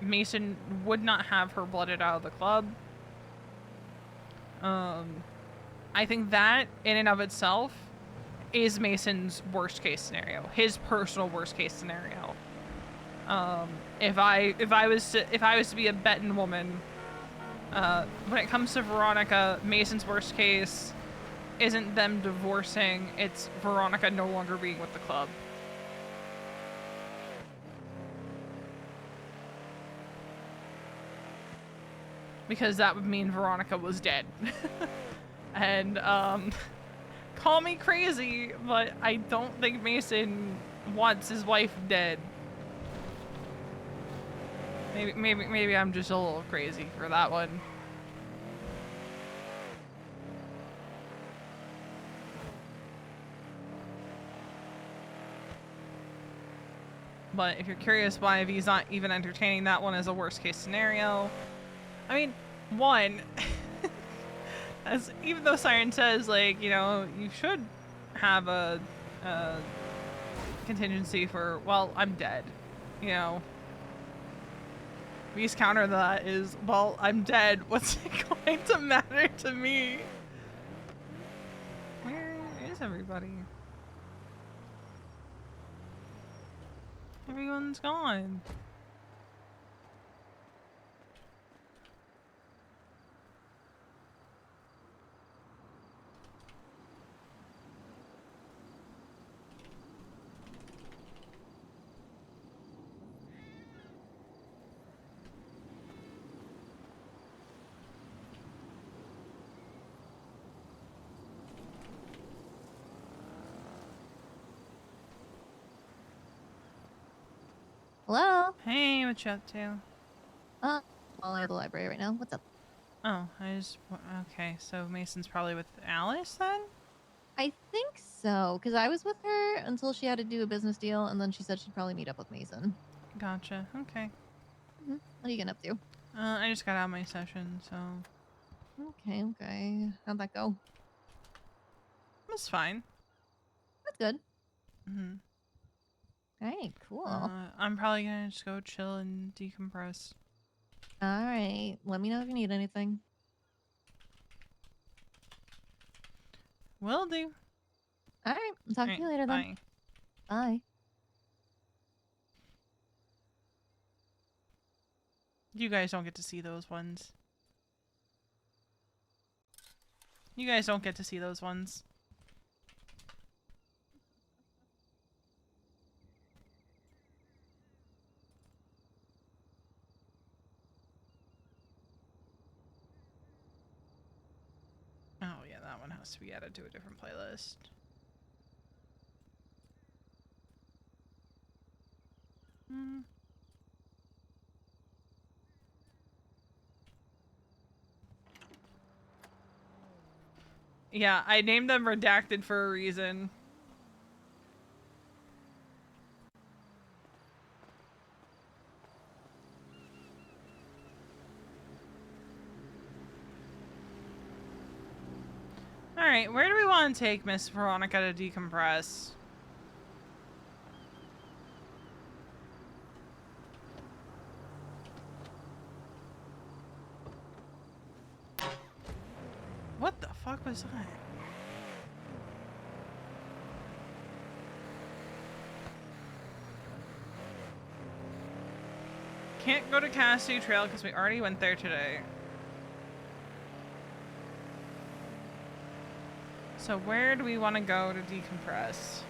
Mason would not have her blooded out of the club. I think that, in and of itself, is Mason's worst case scenario. His personal worst case scenario. If I was to be a betting woman, when it comes to Veronica, Mason's worst case isn't them divorcing, it's Veronica no longer being with the club. Because that would mean Veronica was dead. And, call me crazy, but I don't think Mason wants his wife dead. Maybe I'm just a little crazy for that one. But if you're curious why V's not even entertaining that one as a worst case scenario, I mean, one, as even though Siren says, like, you know, you should have a contingency for, well, I'm dead, you know. V's counter to that is, well, I'm dead. What's it going to matter to me? Where is everybody? Everyone's gone. Hello? Hey, what you up to? Well, I'm at the library right now. What's up? Oh, okay, so Mason's probably with Alice then? I think so, because I was with her until she had to do a business deal, and then she said she'd probably meet up with Mason. Gotcha, okay. What are you getting up to? I just got out of my session, so Okay. How'd that go? it was fine. That's good. Mm-hmm. Alright, cool. I'm probably gonna just go chill and decompress. Alright, let me know if you need anything. Will do. Alright, I'll talk to you later then. Bye. Bye. You guys don't get to see those ones. You guys don't get to see those ones. Oh yeah, that one has to be added to a different playlist. Yeah, I named them Redacted for a reason. Alright, where do we want to take Miss Veronica to decompress? What the fuck was that? Can't go to Cassidy Trail because we already went there today. So where do we want to go to decompress?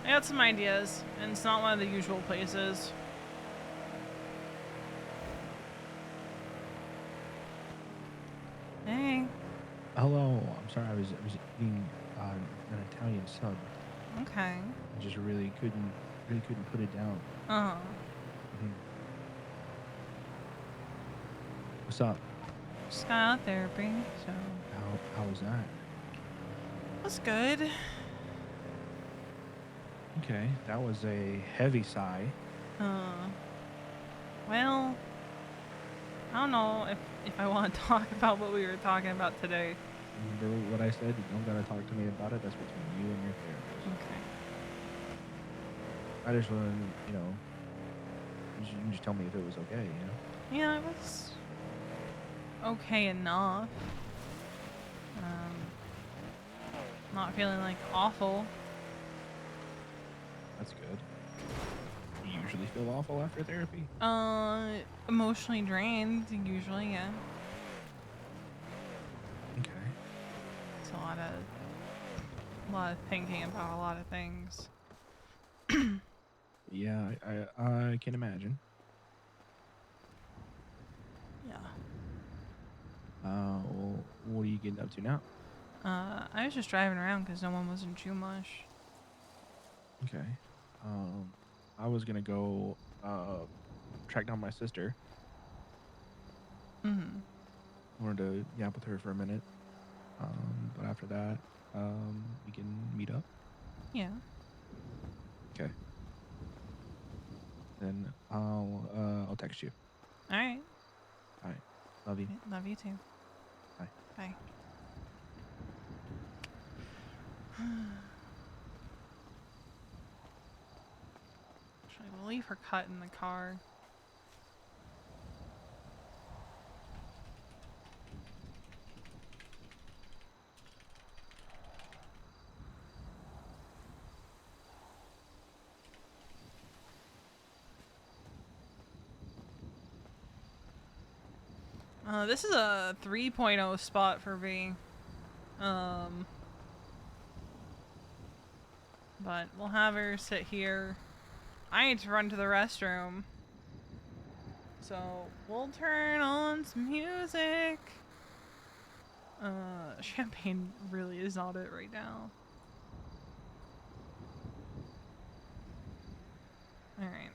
I got some ideas, and it's not one of the usual places. Hey. Hello. I'm sorry. I was eating an Italian sub. Okay. I just really couldn't put it down. Uh-huh. Mhm. What's up? Just got out therapy, so How was that? that's good. Okay, that was a heavy sigh. Well, I don't know if I want to talk about what we were talking about today. Remember what I said? You don't gotta talk to me about it. That's between you and your therapist. Okay. I just want to, you can just tell me if it was okay, Yeah, it was okay enough. Not feeling like awful. That's good. You usually feel awful after therapy. Emotionally drained, usually, yeah. Okay. It's a lot of thinking about a lot of things. Yeah, I can imagine. Yeah. Well, what are you getting up to now? I was just driving around because no one was in Chumash. Okay. I was gonna go track down my sister. Mm-hmm. I wanted to yap with her for a minute. But after that, we can meet up. Yeah. Okay. Then I'll text you. All right. All right. Love you. Love you too. Bye. Bye. Actually, we'll leave her cut in the car. This is a 3.0 spot for me. But we'll have her sit here. I need to run to the restroom. So we'll turn on some music. Champagne really is not it right now. Alright.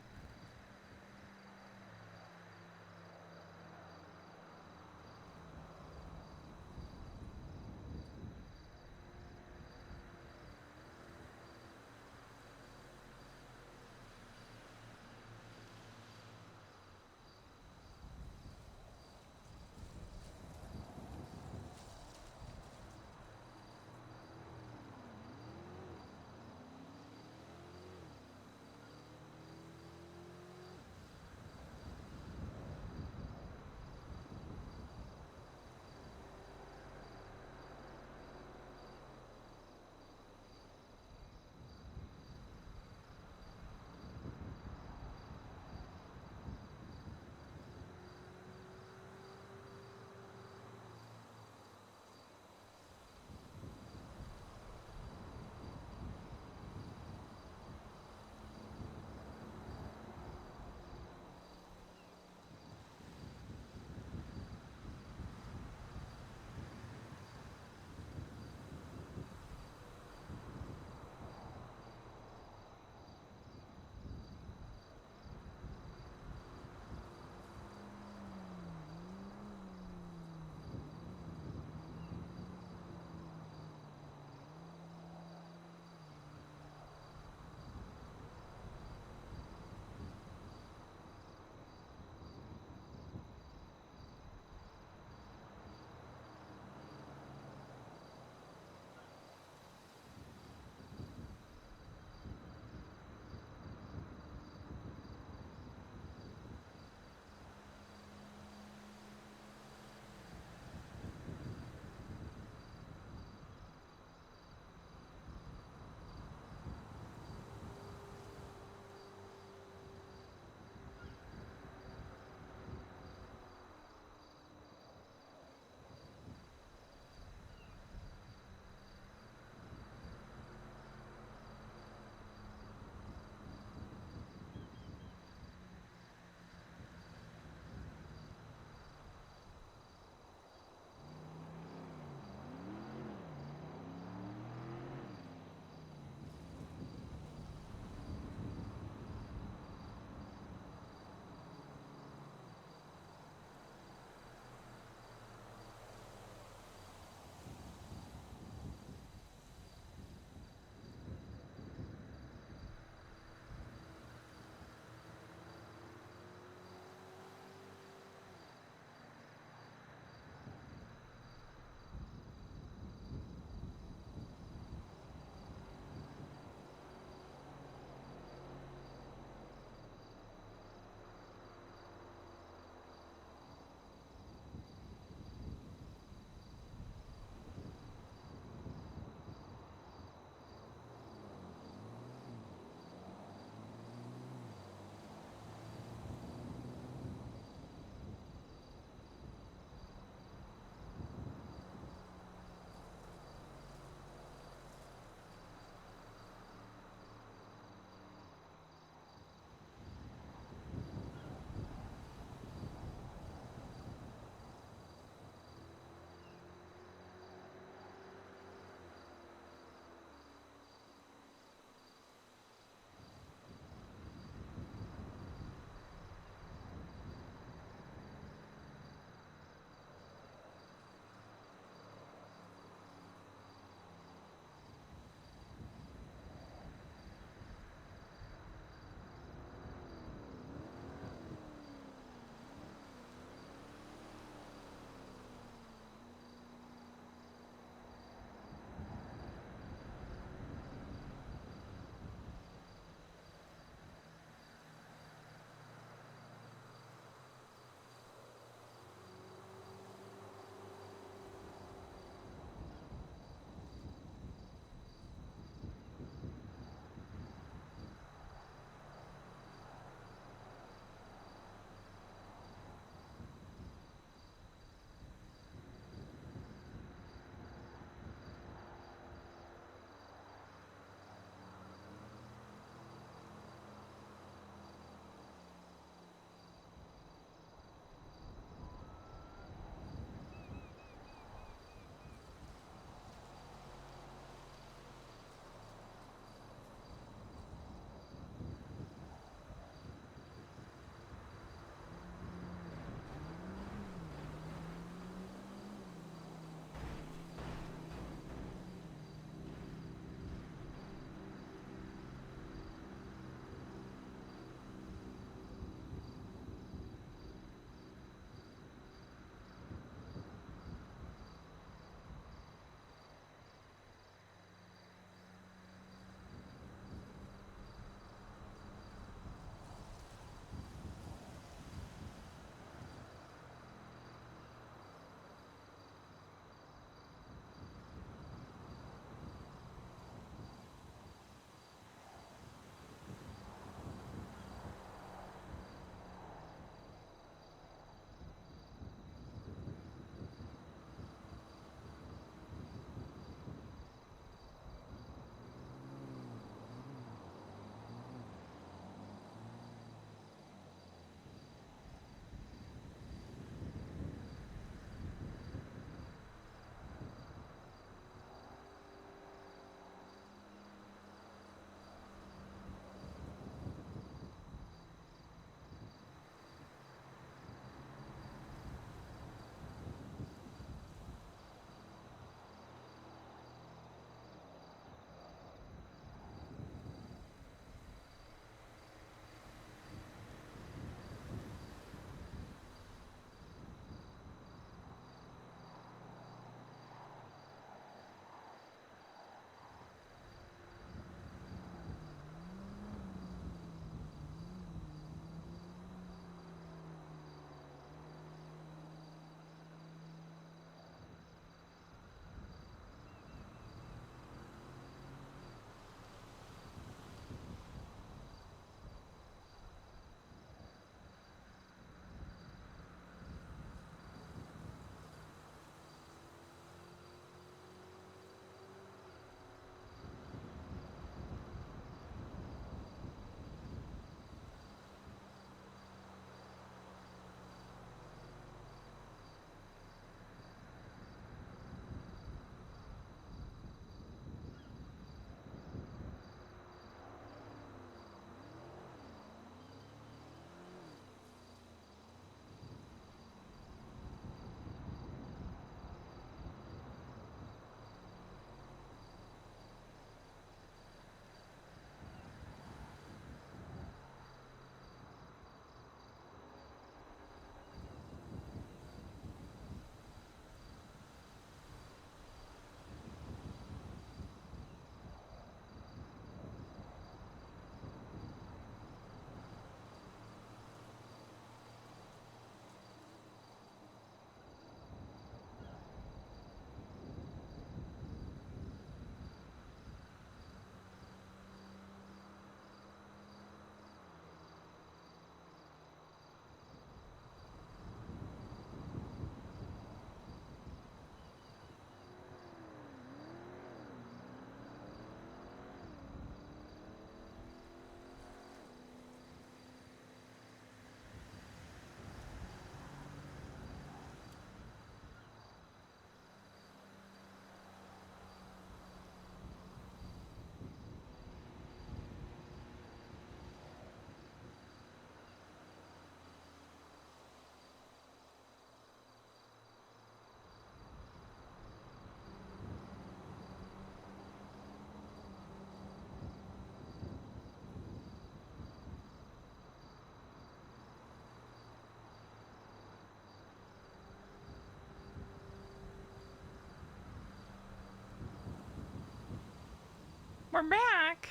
We're back.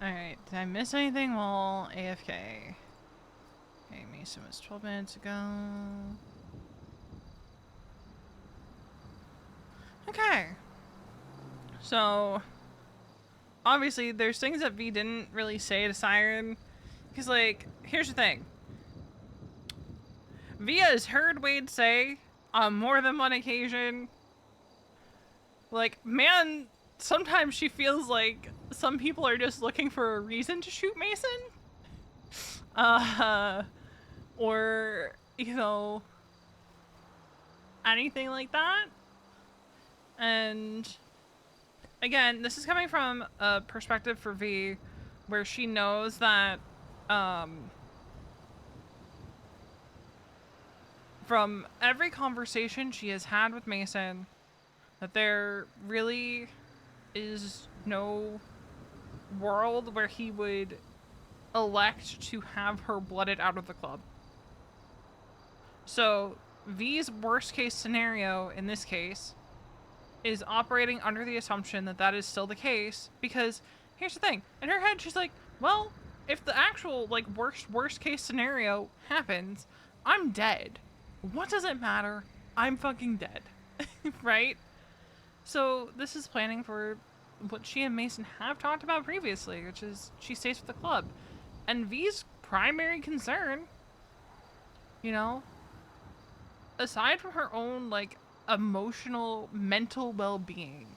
Alright, did I miss anything while AFK? Okay, Mason was 12 minutes ago. Okay. So, obviously, there's things that V didn't really say to Siren. Because, like, here's the thing. V has heard Wade say, on more than one occasion, like, man, sometimes she feels like some people are just looking for a reason to shoot Mason. Or, you know, anything like that. And again, this is coming from a perspective for V where she knows that from every conversation she has had with Mason that there really is no world where he would elect to have her blooded out of the club. So V's worst case scenario in this case is operating under the assumption that that is still the case, because here's the thing, in her head she's like, well, if the actual like worst case scenario happens, I'm dead. What does it matter? I'm fucking dead. Right? So this is planning for what she and Mason have talked about previously, which is she stays with the club. And V's primary concern, you know, aside from her own like emotional, mental well-being,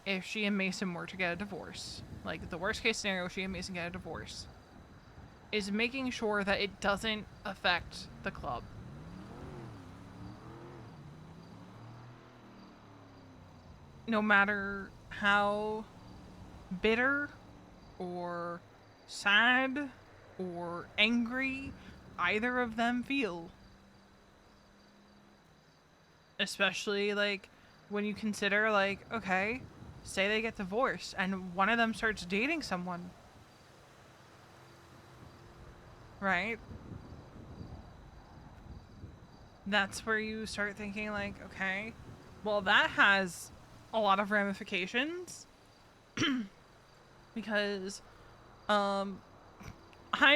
if she and Mason were to get a divorce, like the worst case scenario, she and Mason get a divorce, is making sure that it doesn't affect the club. No matter how bitter or sad or angry either of them feel. Especially, like, when you consider, like, okay, say they get divorced and one of them starts dating someone. Right? That's where you start thinking, like, okay, well, that has a lot of ramifications. Because, I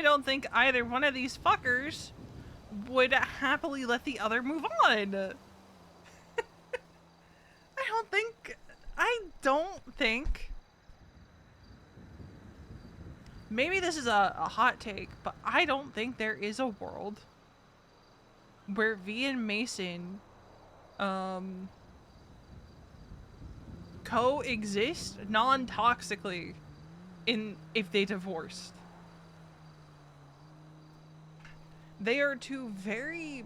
don't think either one of these fuckers would happily let the other move on. I don't think, maybe this is a hot take, but I don't think there is a world where V and Mason, coexist non-toxically if they divorced. They are two very,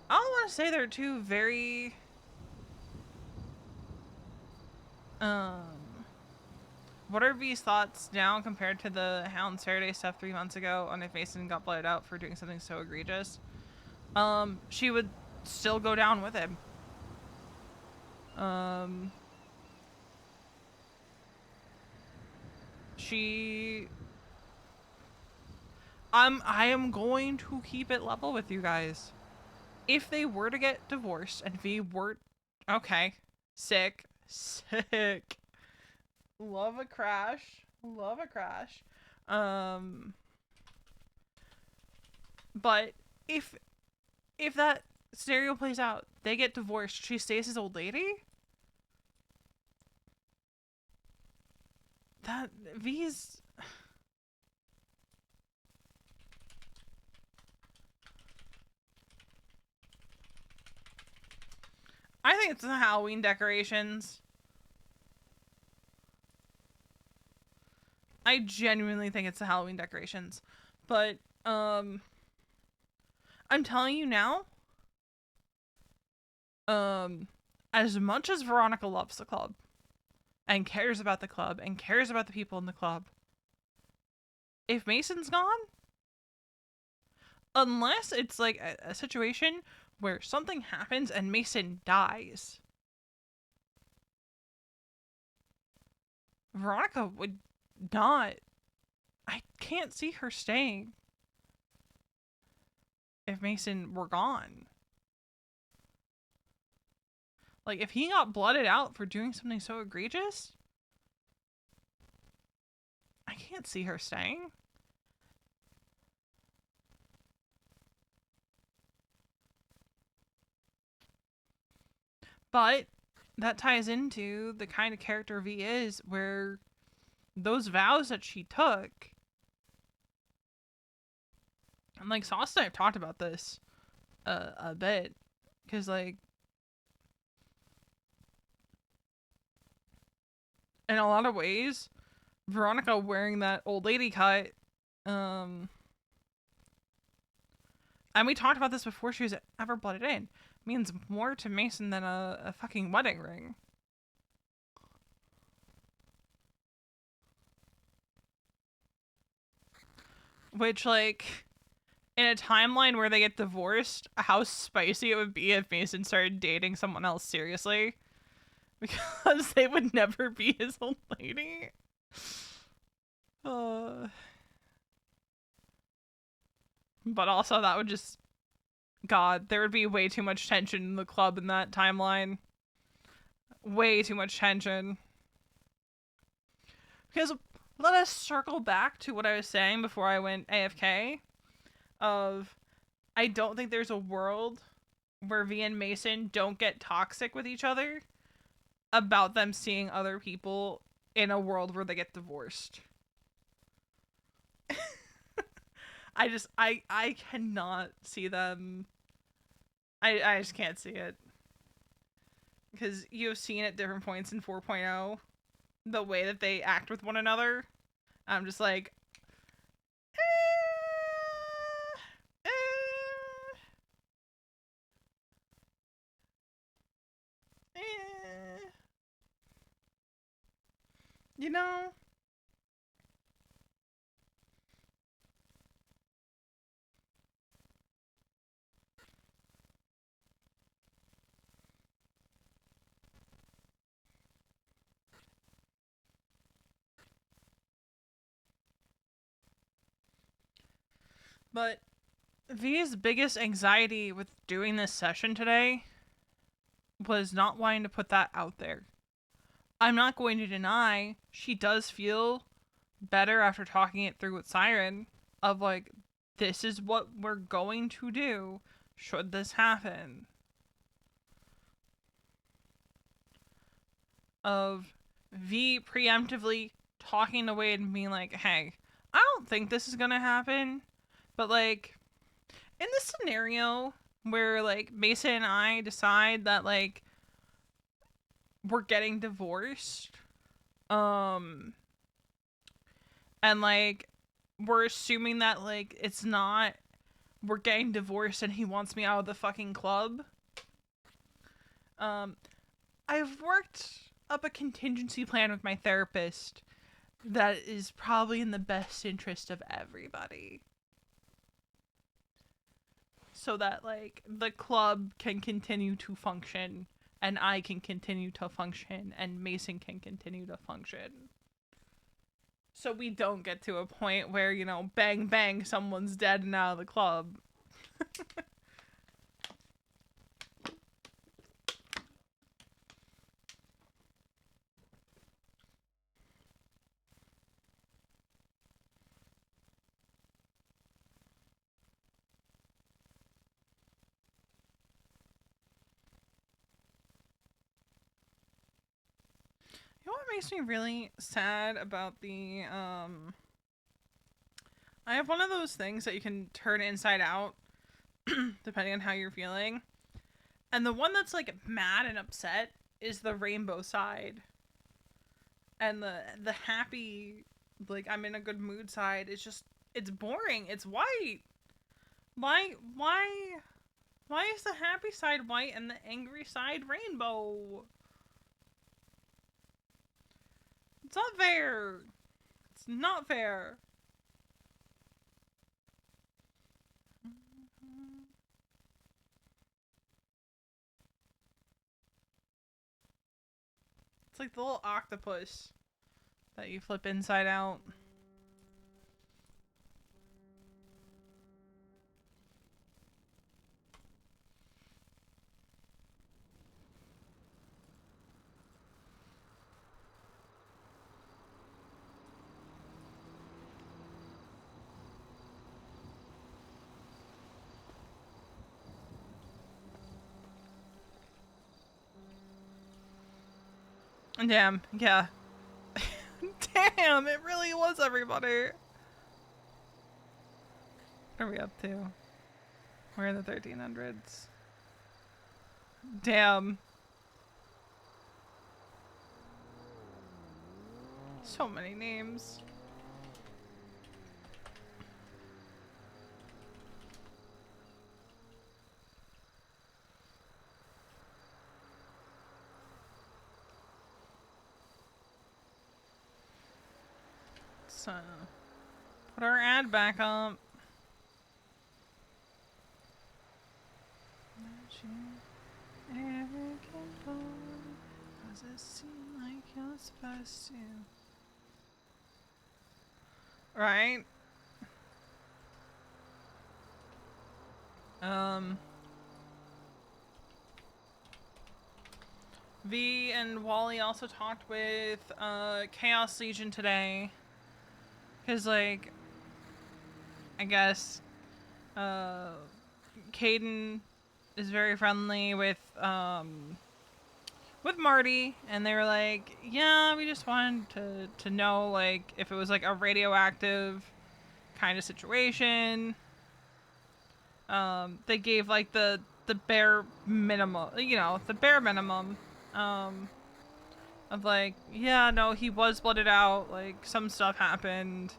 I don't want to say they're two very, what are V's thoughts now compared to the Hound Saturday stuff 3 months ago on if Mason got blooded out for doing something so egregious? She would still go down with him. I am going to keep it level with you guys. If they were to get divorced and V were, okay, sick. Love a crash. But if that scenario plays out, they get divorced, she stays his old lady? That V's, I think it's the Halloween decorations. I genuinely think it's the Halloween decorations. But, I'm telling you now, as much as Veronica loves the club, and cares about the club, and cares about the people in the club, if Mason's gone, unless it's like a situation where something happens and Mason dies, Veronica would not, I can't see her staying if Mason were gone. Like, if he got blooded out for doing something so egregious, can't see her staying. But that ties into the kind of character V is, where those vows that she took, and like Sauce and I have talked about this a bit, because like in a lot of ways, Veronica wearing that old lady cut, and we talked about this before she was ever blooded in, means more to Mason than a fucking wedding ring. Which, like, in a timeline where they get divorced, how spicy it would be if Mason started dating someone else seriously. Because they would never be his old lady. But also, that would just... God, there would be way too much tension in the club in that timeline. Way too much tension. Because let us circle back to what I was saying before I went AFK. I don't think there's a world where V and Mason don't get toxic with each other about them seeing other people in a world where they get divorced. I cannot see them. I just can't see it. Because you've seen at different points in 4.0 the way that they act with one another. I'm just like, you know? But V's biggest anxiety with doing this session today was not wanting to put that out there. I'm not going to deny she does feel better after talking it through with Siren, of like, this is what we're going to do should this happen. Of V preemptively talking to Wade and being like, hey, I don't think this is gonna happen, but like, in this scenario where like Mason and I decide that like we're getting divorced, and like we're assuming that like it's not, we're getting divorced and he wants me out of the fucking club, I've worked up a contingency plan with my therapist that is probably in the best interest of everybody, so that like the club can continue to function and I can continue to function and Mason can continue to function, so we don't get to a point where, you know, bang bang, someone's dead and out of the club. You know what makes me really sad about the, I have one of those things that you can turn inside out, depending on how you're feeling. And the one that's, like, mad and upset is the rainbow side. And the happy, like, I'm in a good mood side is just, it's boring. It's white. Why is the happy side white and the angry side rainbow? It's not fair. It's not fair. It's like the little octopus that you flip inside out. Damn, yeah. Damn, it really was everybody. What are we up to? We're in the 1300s. Damn. So many names. So, put our ad back up. Does it seem like you're supposed to? Right? V and Wally also talked with Chaos Legion today. Cause like, I guess, Caden is very friendly with Marty, and they were like, yeah, we just wanted to know like if it was like a radioactive kind of situation. They gave like the bare minimum, you know, the bare minimum. Of like, yeah, no, he was blooded out, like, some stuff happened,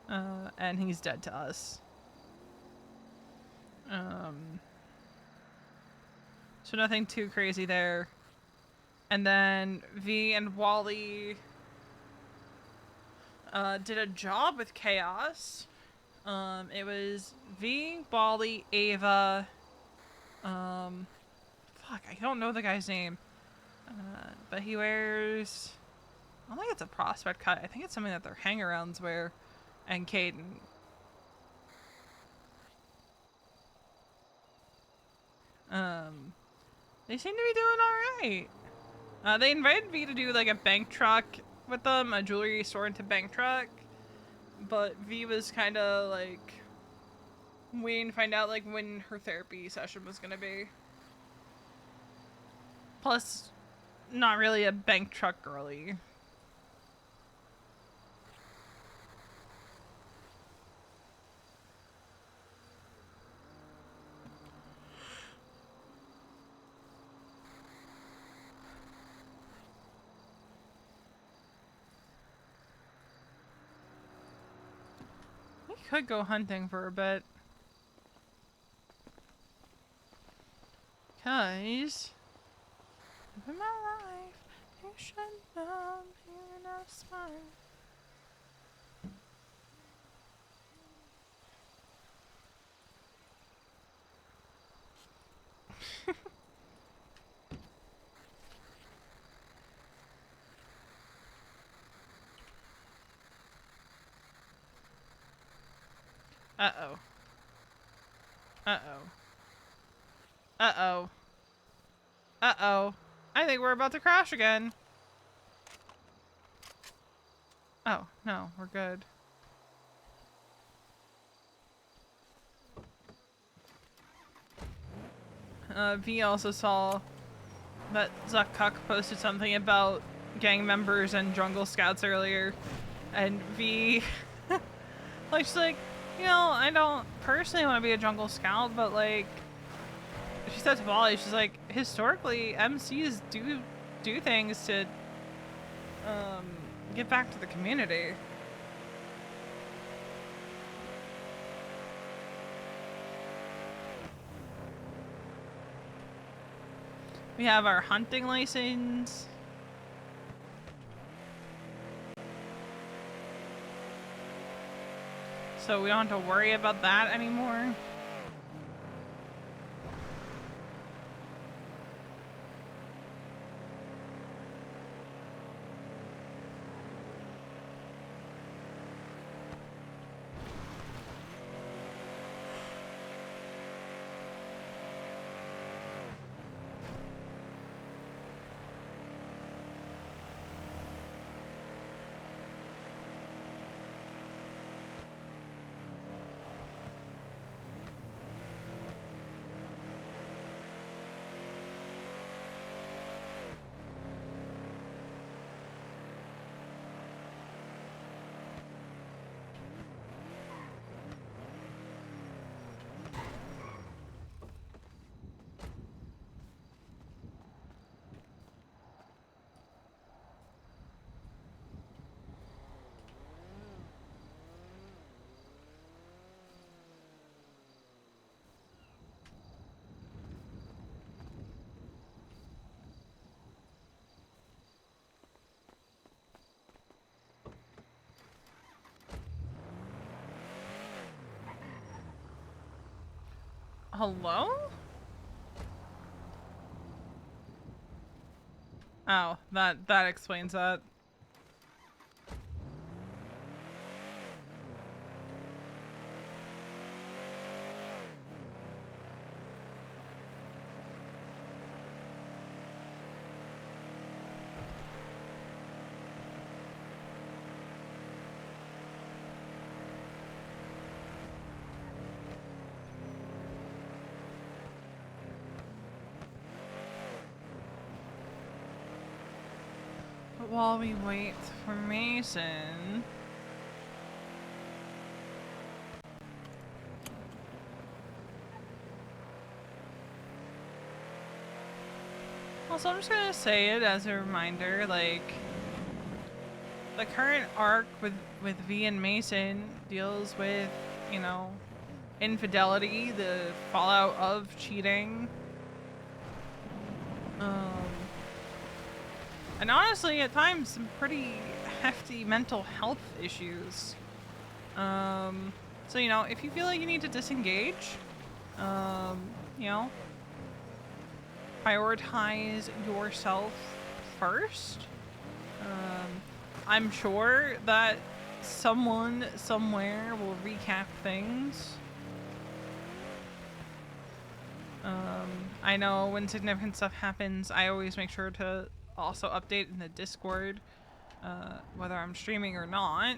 and he's dead to us. So nothing too crazy there. And then V and Wally did a job with Chaos. It was V, Wally, Ava, fuck, I don't know the guy's name. But he wears, I don't think it's a prospect cut. I think it's something that their hang-arounds wear. And Caden. They seem to be doing alright. They invited me to do like a bank truck with them, a jewelry store into bank truck. But V was kind of like waiting to find out like when her therapy session was gonna be. Plus, not really a bank truck girly. We could go hunting for a bit. Cause in my life, you should know you're not smart. Uh-oh. Uh-oh. Uh-oh. Uh-oh. I think we're about to crash again. Oh, no, we're good. V also saw that Zuck Cuck posted something about gang members and jungle scouts earlier. And V, like, she's like, you know, I don't personally want to be a jungle scout, but like, she said to Molly, she's like, historically, MCs do things to give back to the community. We have our hunting license. So we don't have to worry about that anymore. Hello? Oh, that explains that. But while we wait for Mason... Also, I'm just gonna say it as a reminder, like... The current arc with V and Mason deals with, you know, infidelity, the fallout of cheating. And honestly, at times, some pretty hefty mental health issues. So, you know, if you feel like you need to disengage, you know, prioritize yourself first. I'm sure that someone somewhere will recap things. I know when significant stuff happens, I always make sure to also update in the Discord, whether I'm streaming or not.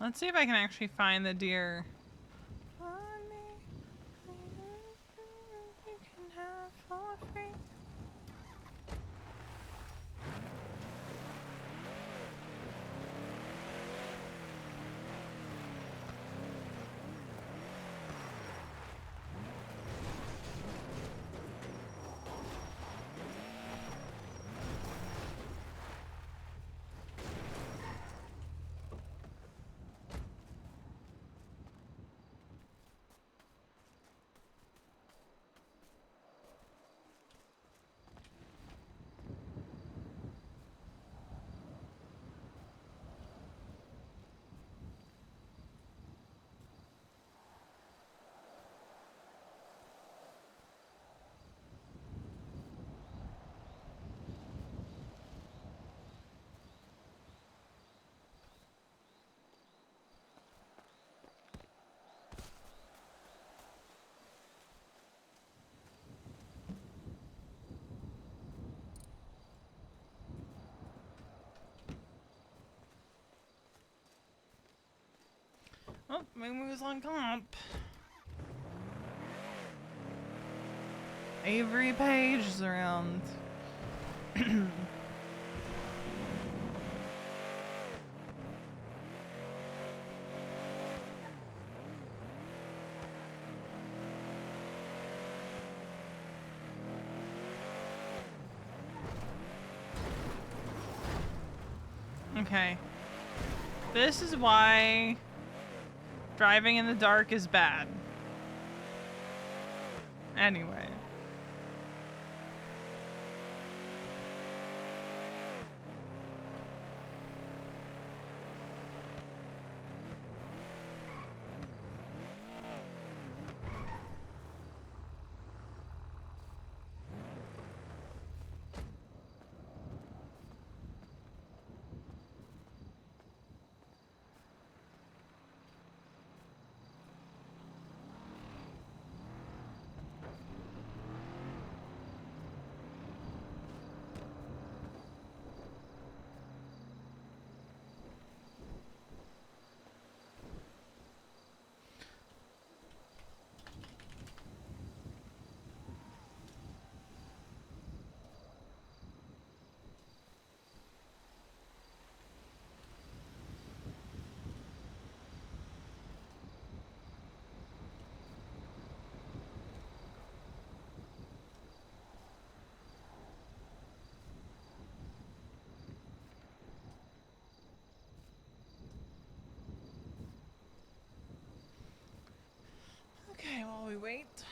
Let's see if I can actually find the deer. Oh, Moo was on comp. Avery Page is around. Okay. This is why driving in the dark is bad. Anyway. we wait.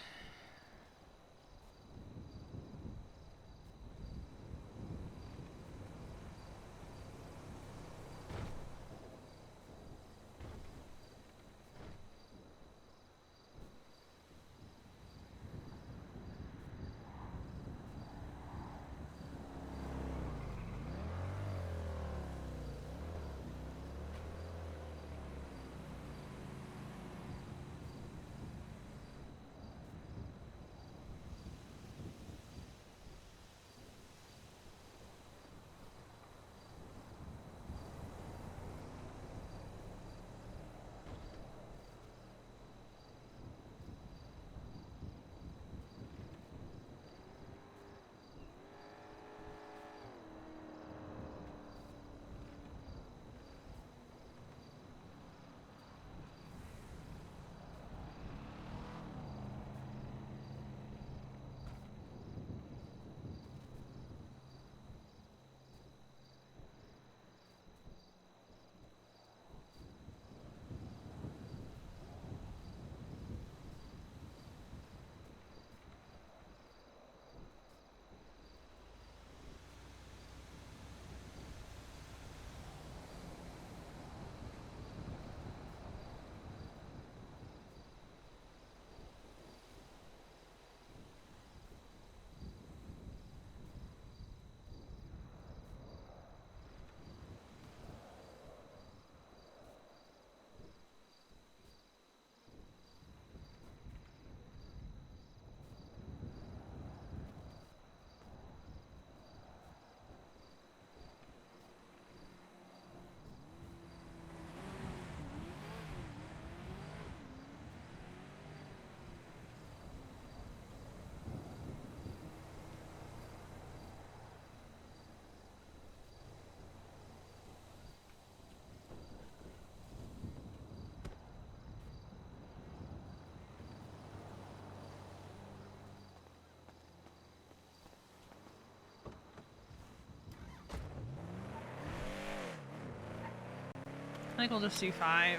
I think we'll just do 5.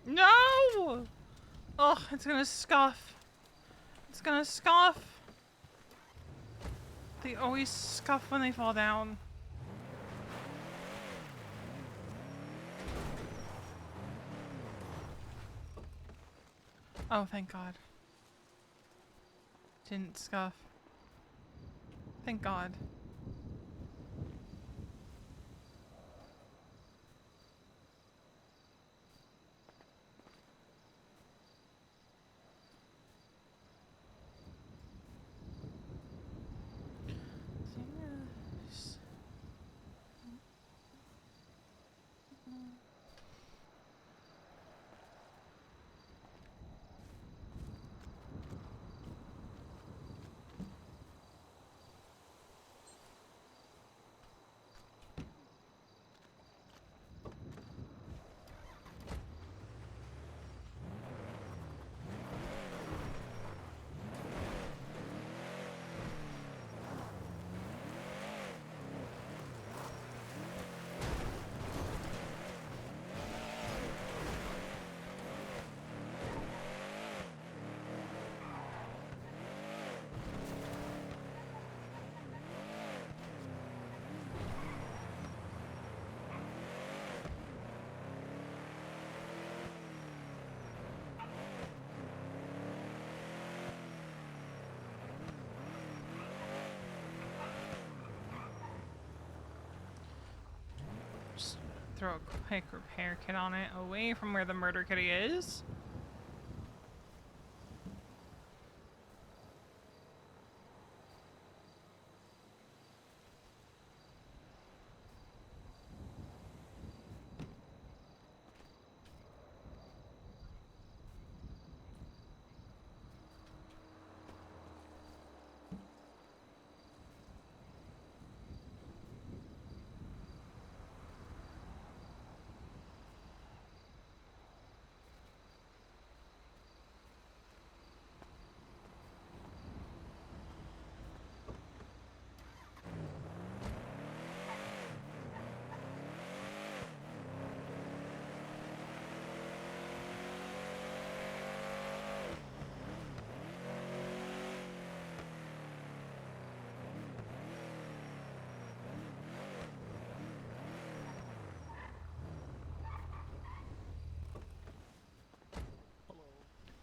No! Oh, it's gonna scuff. It's gonna scuff. They always scuff when they fall down. Oh, thank God. Didn't scuff. Thank God. throw a quick repair kit on it away from where the murder kitty is.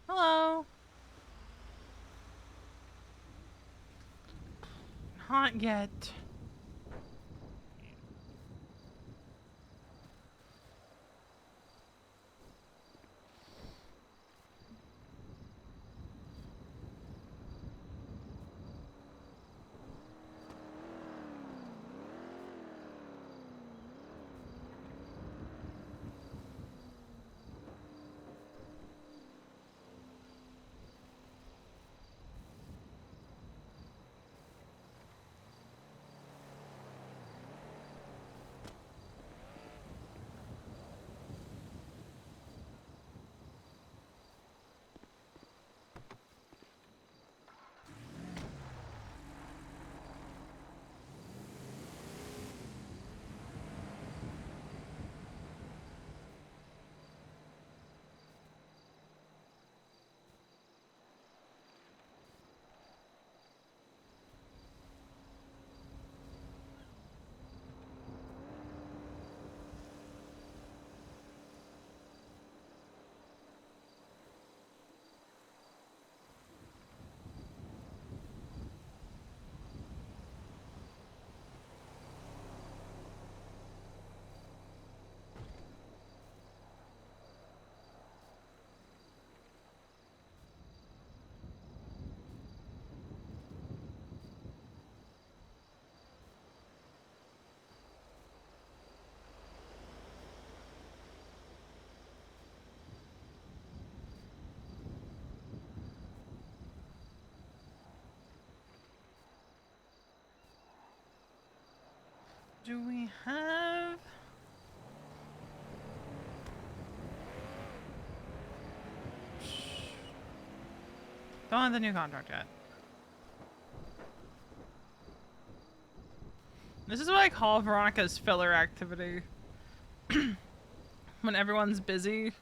Hello. Not yet. Do we have... Don't have the new contract yet. This is what I call Veronica's filler activity. When everyone's busy.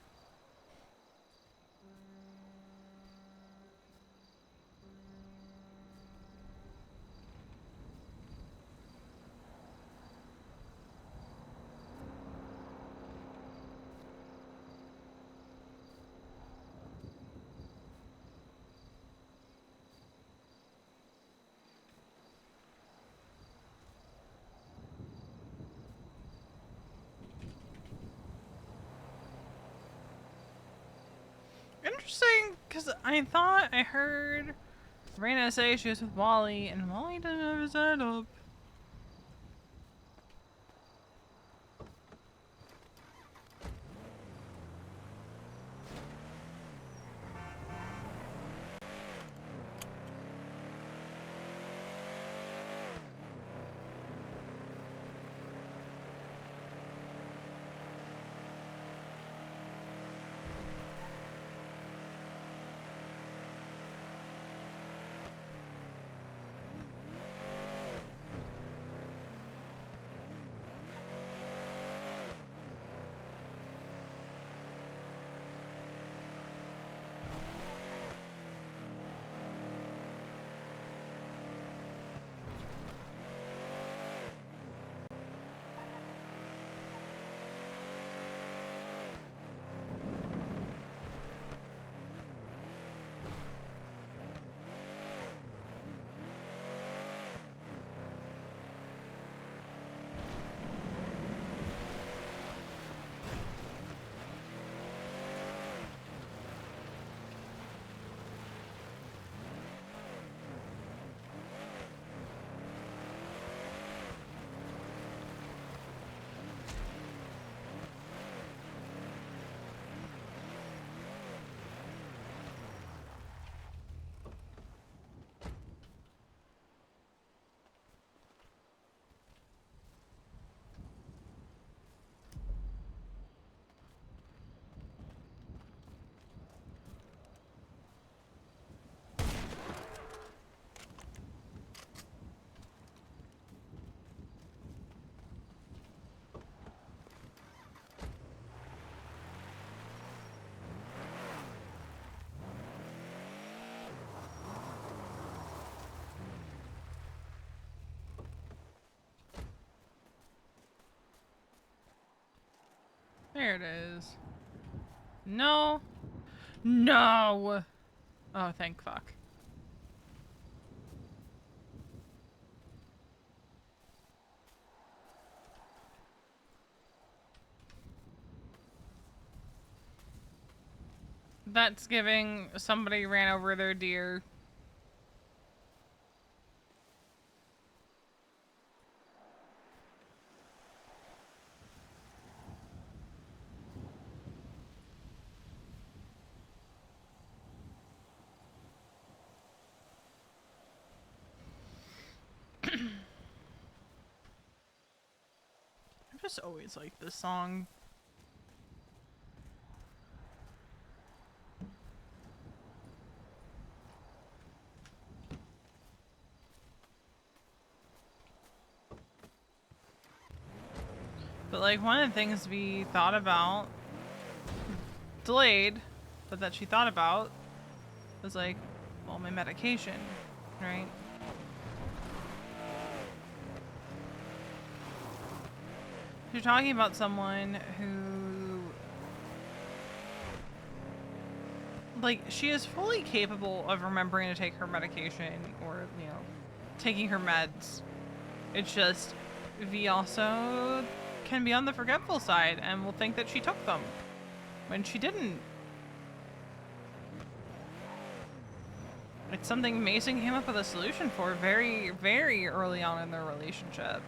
Interesting, because I thought I heard Raina say she was with Wally, and Wally doesn't have his head up. There it is. No. No. Oh, thank fuck. That's giving somebody ran over their deer. I've just always liked this song. But like one of the things we thought about, delayed, but that she thought about was like, well, my medication, right? You're talking about someone who, like, she is fully capable of remembering to take her medication or, you know, taking her meds. It's just, V also can be on the forgetful side and will think that she took them when she didn't. It's something Mason came up with a solution for very, very early on in their relationship.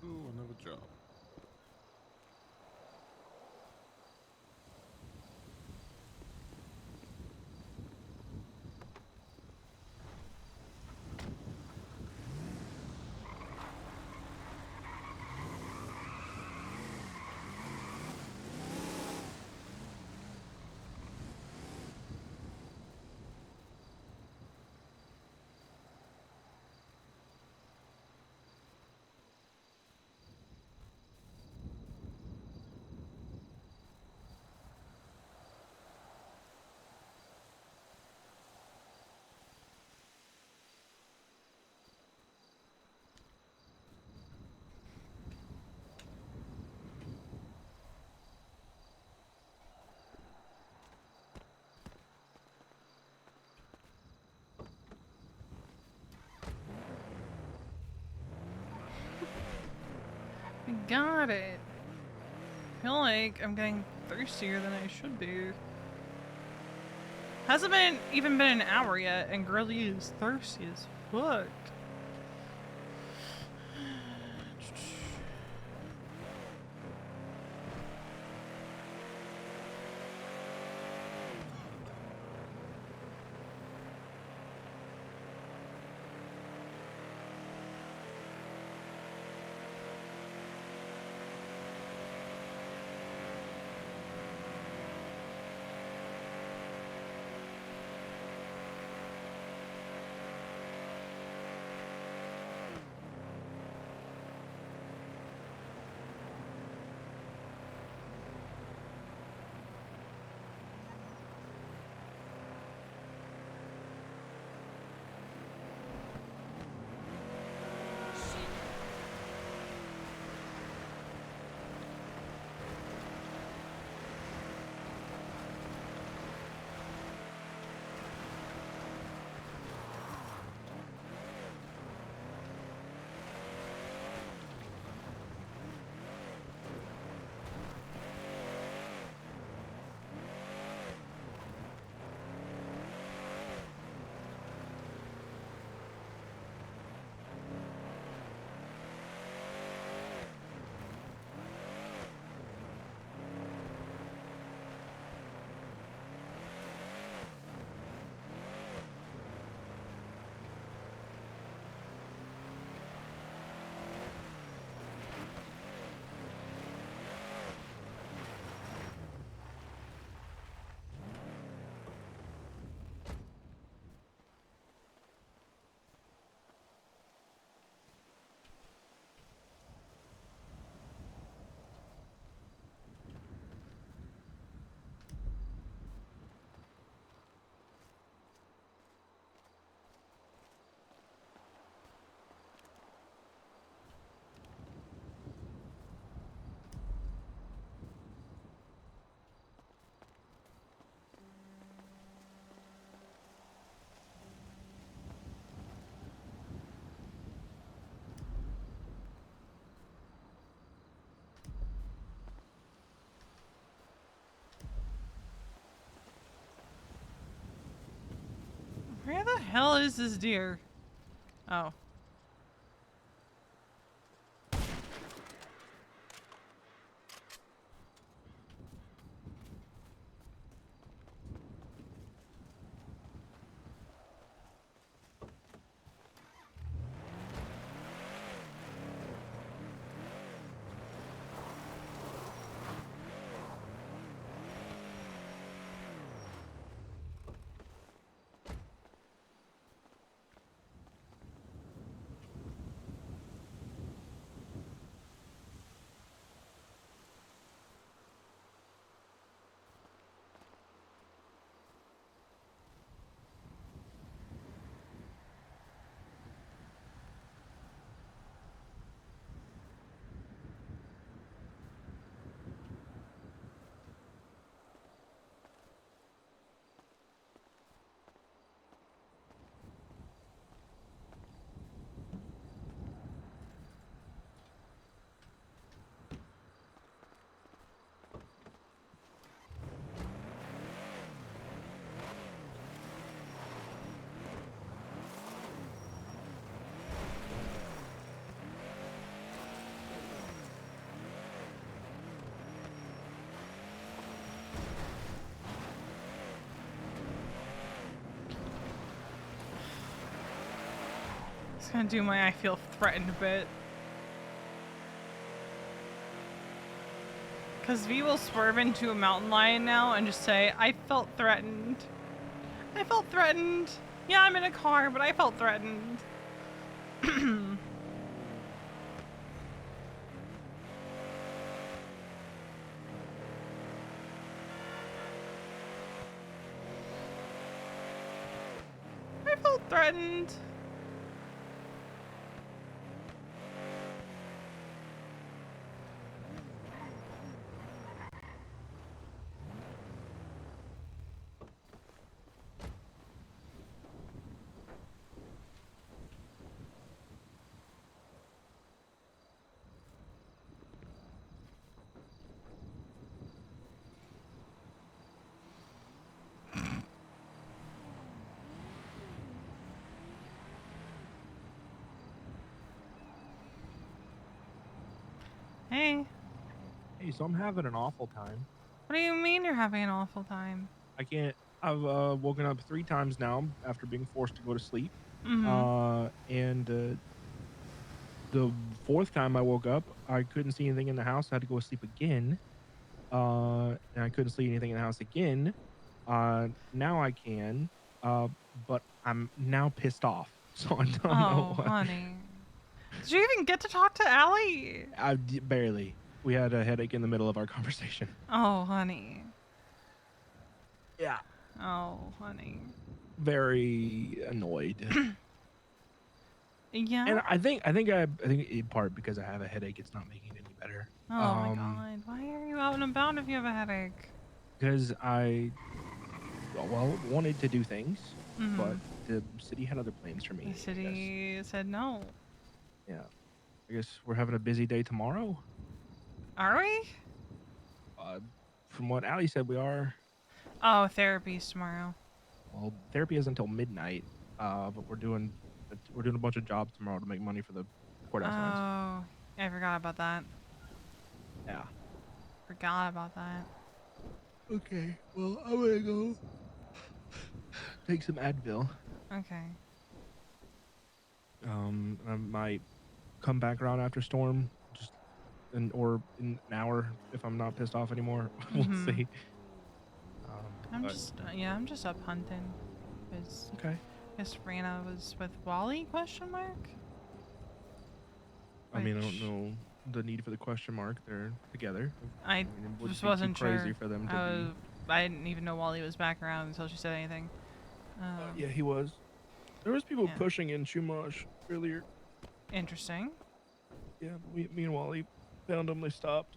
Ooh, another job. I got it. I feel like I'm getting thirstier than I should be. Hasn't even been an hour yet, and Girly is thirsty as fuck. Where the hell is this deer? Oh. Just gonna do my I feel threatened bit. Because V will swerve into a mountain lion now and just say, I felt threatened. I felt threatened. Yeah, I'm in a car, but I felt threatened. I felt threatened. Hey, Hey, so I'm having an awful time. what do you mean you're having an awful time? I can't. I've woken up 3 times now after being forced to go to sleep. Mm-hmm. And the fourth time I woke up, I couldn't see anything in the house. I had to go to sleep again. And I couldn't see anything in the house again. Now I can. But I'm now pissed off. So I don't know Oh, what. honey. Did you even get to talk to Allie? Barely. We had a headache in the middle of our conversation. Oh, honey. Yeah. Oh, honey. Very annoyed. Yeah? And I think in part because I have a headache, it's not making it any better. Oh my god. Why are you out and about if you have a headache? Because I wanted to do things, but Mm-hmm. the city had other plans for me. The I guess. city said no. Yeah. I guess we're having a busy day tomorrow. Are we? From what Allie said, we are. Oh, therapy's tomorrow. Well, therapy is until midnight. But we're doing a bunch of jobs tomorrow to make money for the courthouse lines. Oh, I forgot about that. Yeah. Forgot about that. Okay. Well, I'm gonna go take some Advil. Okay. I might come back around after storm, just or in an hour if I'm not pissed off anymore. We'll Mhm. see. I'm But- just I'm just up hunting. Cause okay. I guess Rana was with Wally? Question mark. I mean, I don't Which- know the need for the question mark. They're together. I mean, it would just be wasn't too crazy sure. for them to be. I didn't even know Wally was back around until she said anything. Yeah, he was. There was people Yeah. pushing in Chumash earlier. Interesting. Yeah, me and Wally found them. They stopped.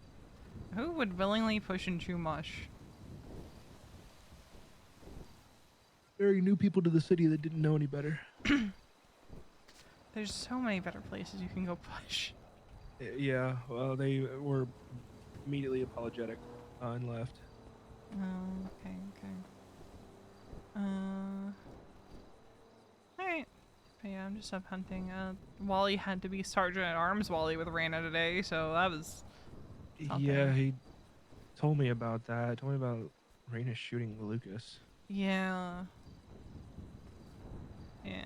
Who would willingly push in Chumash? Very new people to the city that didn't know any better. There's so many better places you can go push. Yeah, well, they were immediately apologetic and left. Oh, okay. Alright. But yeah, I'm just up hunting. Wally had to be Sergeant at Arms Wally with Rana today, so that was something. Yeah, he told me about that. Told me about Raina shooting Lucas. Yeah. Yeah.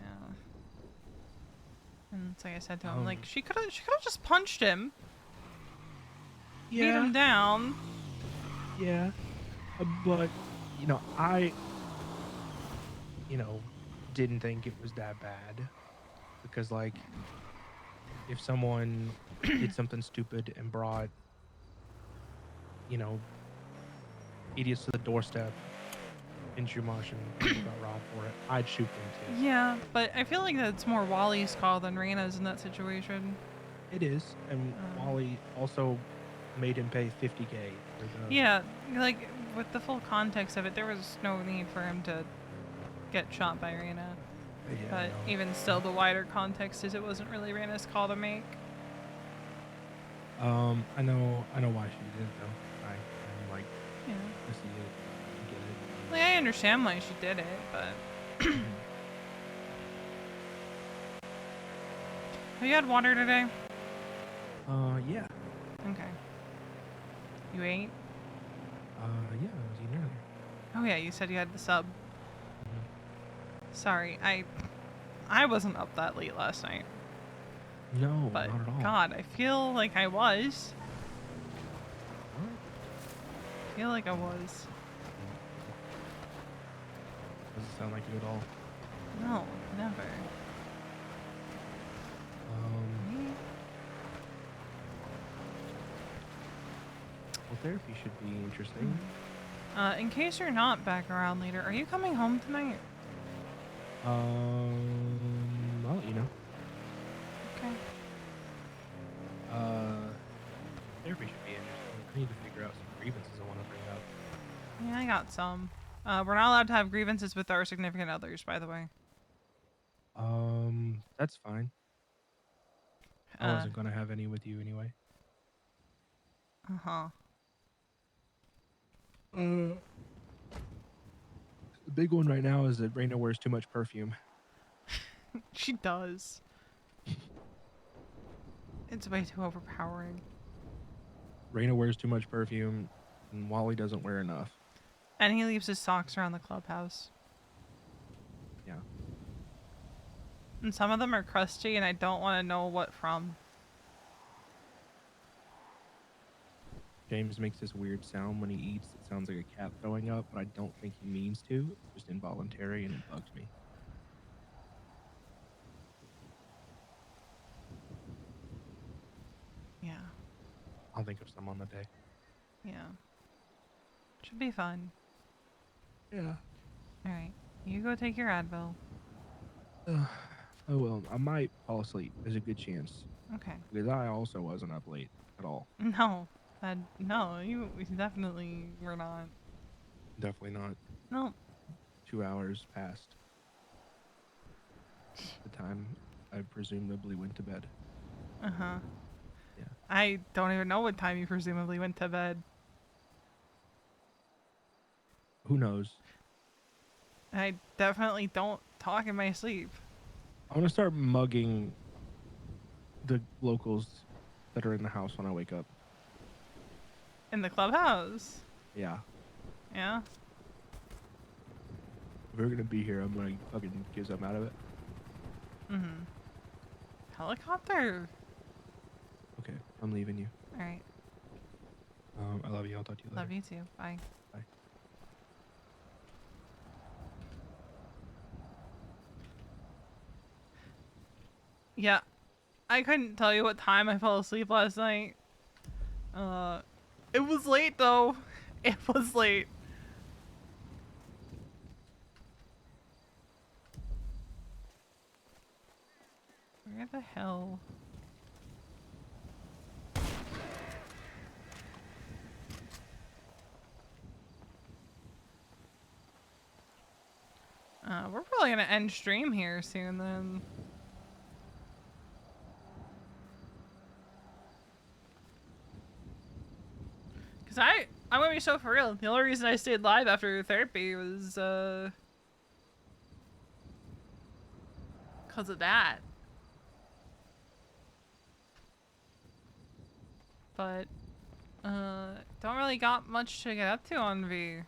And it's like I said to him, like she could have just punched him. Beat him down. Yeah. But I didn't think it was that bad because if someone did something stupid and brought idiots to the doorstep in Chumash and people got robbed for it, I'd shoot them too. Yeah, but I feel like that's more Wally's call than Rana's in that situation. It is, and Wally also made him pay $50K for the. Yeah, like with the full context of it, there was no need for him to get shot by Rana. Yeah, But no. even still, the wider context is it wasn't really Rana's call to make. I know why she did though. I'm like, Yeah. I see it, I get it. Like, I understand why she did it, but. Have you had water today? Yeah. Okay. You ate? Yeah, I was eating earlier. Oh yeah, you said you had the sub. Sorry, I wasn't up that late last night. No, But not at all. God, I feel like I was. What? I feel like I was. Doesn't sound like you at all. No, never. Me? Well, therapy should be interesting. In case you're not back around later, are you coming home tonight? I'll let you know. Okay. Therapy should be interesting. I need to figure out some grievances I want to bring up. Yeah, I got some. We're not allowed to have grievances with our significant others, by the way. That's fine. I wasn't gonna have any with you anyway. Uh-huh. The big one right now is that Raina wears too much perfume. She does. It's way too overpowering. Raina wears too much perfume, and Wally doesn't wear enough. And he leaves his socks around the clubhouse. Yeah. And some of them are crusty, and I don't want to know what from. James makes this weird sound when he eats. It sounds like a cat throwing up, but I don't think he means to. It's just involuntary, and it bugs me. Yeah. I'll think of some on the day. Yeah. Should be fun. Yeah. Alright. You go take your Advil. I will. I might fall asleep. There's a good chance. Okay. Because I also wasn't up late at all. No. No, you definitely were not. Definitely not. No. 2 hours past the time I presumably went to bed. Uh-huh. Yeah. I don't even know what time you presumably went to bed. Who knows? I definitely don't talk in my sleep. I want to start mugging the locals that are in the house when I wake up. In the clubhouse. Yeah. Yeah. If we're gonna be here, I'm gonna fucking get something out of it. Mm-hmm. Helicopter. Okay, I'm leaving you. Alright. I love you. I'll talk to you later. Love you too. Bye. Bye. Yeah. I couldn't tell you what time I fell asleep last night. It was late though. It was late. Where the hell? We're probably gonna end stream here soon then. Cause I'm gonna be so for real. The only reason I stayed live after therapy was cause of that. But don't really got much to get up to on V.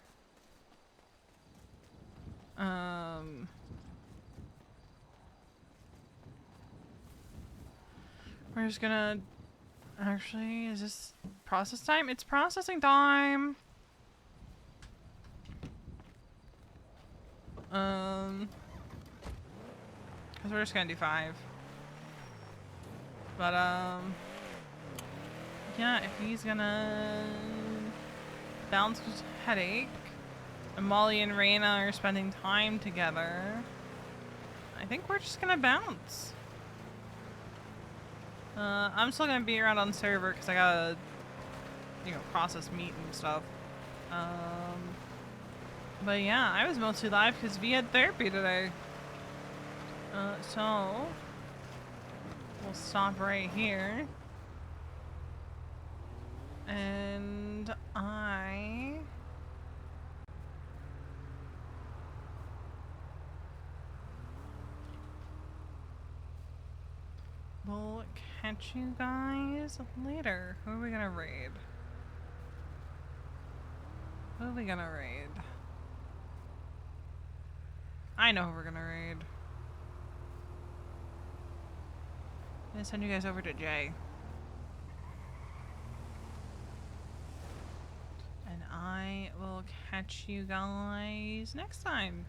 We're just gonna actually, is this process time? It's processing time. Cause we're just gonna do 5. But yeah, if he's gonna bounce his headache, and Molly and Raina are spending time together, I think we're just gonna bounce. I'm still gonna be around on server because I gotta, process meat and stuff. But yeah, I was mostly live because V had therapy today. So we'll stop right here. And I will catch you guys later. Who are we gonna raid? Who are we gonna raid? I know who we're gonna raid. I'm gonna send you guys over to Jay. And I will catch you guys next time.